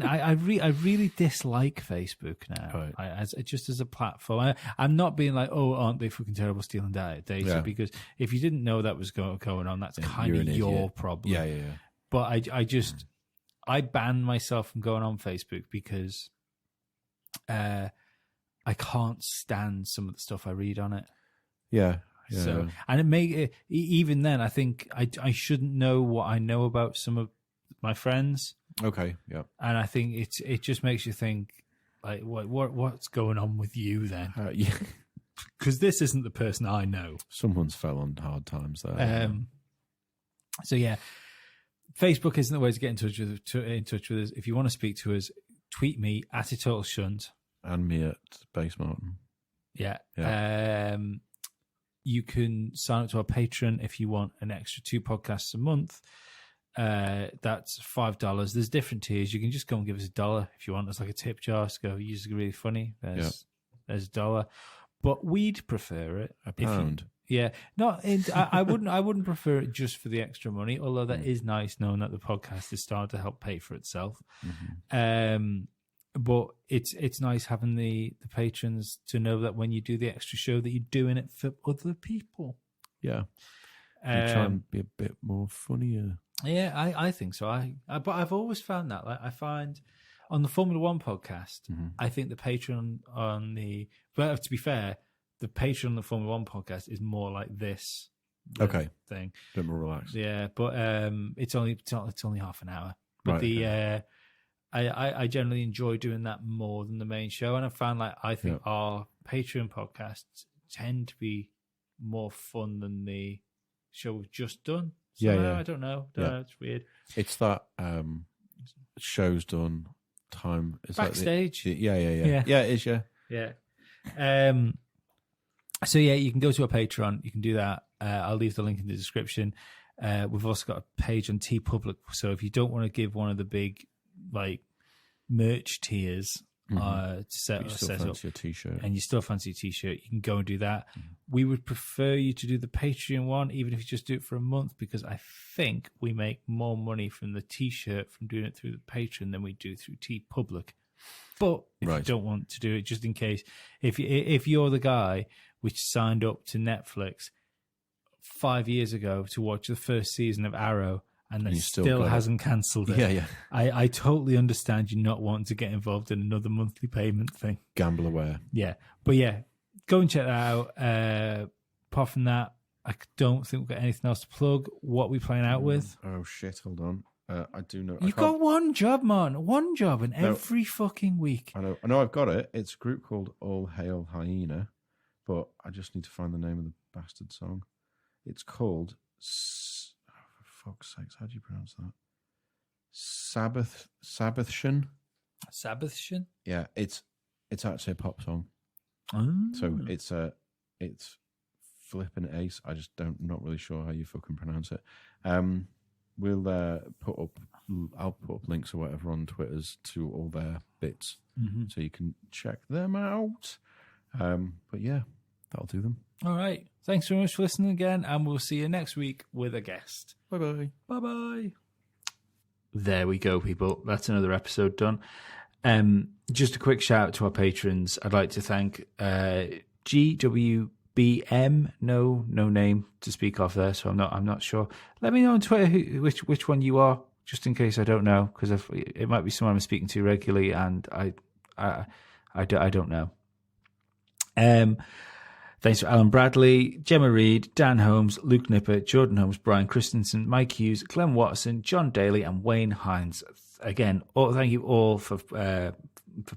I really dislike Facebook now. Right. Just as a platform. I'm not being like, oh, aren't they fucking terrible stealing data? Yeah. Because if you didn't know that was going on, that's kind of your problem. Yeah. But I ban myself from going on Facebook because I can't stand some of the stuff I read on it. Yeah. Yeah. So, and even then, I think I shouldn't know what I know about some of my friends. Okay, yeah. And I think it just makes you think, like, what's going on with you then? Yeah, because this isn't the person I know. Someone's fell on hard times there. So yeah, Facebook isn't the way to get in touch with us. If you want to speak to us, tweet me at @ItAllShunt and me at Base Martin. Yeah. You can sign up to our Patreon if you want an extra 2 podcasts a month. That's $5. There's different tiers. You can just go and give us $1 if you want. It's like a tip jar. Just go, "You are really funny." There's $1, but we'd prefer it £1. I wouldn't prefer it just for the extra money. Although that is nice knowing that the podcast is starting to help pay for itself. Mm-hmm. But it's nice having the patrons to know that when you do the extra show that you're doing it for other people. Yeah. You try and be a bit more funnier. Yeah, I think so. But I've always found that. Like, I find on the Formula One podcast, I think the Patreon to be fair, the Patreon, the Formula One podcast, is more like this. Okay. Thing. A bit more relaxed. Yeah, but it's only half an hour. But Right, I generally enjoy doing that more than the main show, and I found I think our Patreon podcasts tend to be more fun than the show we've just done. Somehow, I don't know. It's weird. It's that show's done. Time is backstage. Yeah, it is. Yeah. So you can go to our Patreon. You can do that. I'll leave the link in the description. We've also got a page on TeePublic. So if you don't want to give one of the big merch tiers to set up, a t-shirt, and you still fancy a t-shirt, you can go and do that. We would prefer you to do the Patreon one, even if you just do it for a month, because I think we make more money from the t-shirt from doing it through the Patreon than we do through TeePublic. But if you don't want to do it, just in case, if you're the guy which signed up to Netflix 5 years ago to watch the first season of Arrow and then still hasn't cancelled it. I totally understand you not wanting to get involved in another monthly payment thing. Gamble aware. Yeah. But go and check that out. Apart from that, I don't think we've got anything else to plug. What are we playing out with? Oh, shit. Hold on. I do know. You've got one job, man. One job in every fucking week. I know I've got it. It's a group called All Hail Hyena, but I just need to find the name of the bastard song. It's called... for fuck's sakes, how do you pronounce that? Sabbathshin? Sabbathshin? Yeah, it's actually a pop song. Oh. So it's flipping ace. I just not really sure how you fucking pronounce it. We'll I'll put up links or whatever on Twitters to all their bits, so you can check them out. But yeah, that'll do them. All right. Thanks very much for listening again, and we'll see you next week with a guest. Bye-bye. Bye-bye. There we go, people. That's another episode done. Just a quick shout out to our patrons. I'd like to thank GWBM. No name to speak of there, so I'm not sure. Let me know on Twitter which one you are, just in case I don't know, because it might be someone I'm speaking to regularly, and I don't know. Thanks to Alan Bradley, Gemma Reed, Dan Holmes, Luke Nipper, Jordan Holmes, Brian Christensen, Mike Hughes, Glenn Watson, John Daly, and Wayne Hines. Again, thank you all for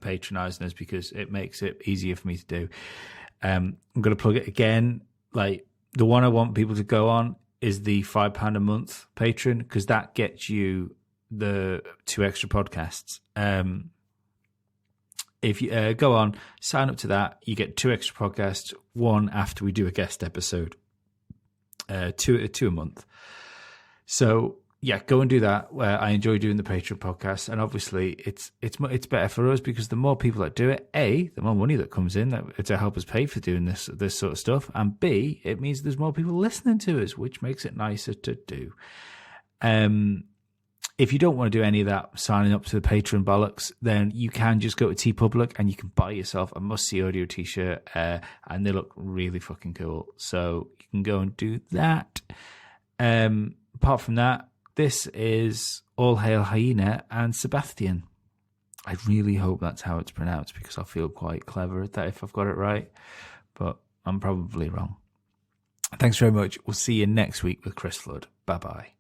patronising us, because it makes it easier for me to do. I'm going to plug it again. The one I want people to go on is the £5 a month Patreon, because that gets you the 2 extra podcasts. If you go on, sign up to that, you get 2 extra podcasts, one after we do a guest episode, 2 a month. So go and do that. I enjoy doing the Patreon podcast, and obviously it's better for us, because the more people that do it, A, the more money that comes in to help us pay for doing this sort of stuff, and B, it means there's more people listening to us, which makes it nicer to do. If you don't want to do any of that signing up to the Patreon bollocks, then you can just go to TeePublic and you can buy yourself a Must See Audio t-shirt, and they look really fucking cool. So you can go and do that. Apart from that, this is All Hail Hyena and Sebastian. I really hope that's how it's pronounced, because I feel quite clever at that if I've got it right, but I'm probably wrong. Thanks very much. We'll see you next week with Chris Flood. Bye-bye.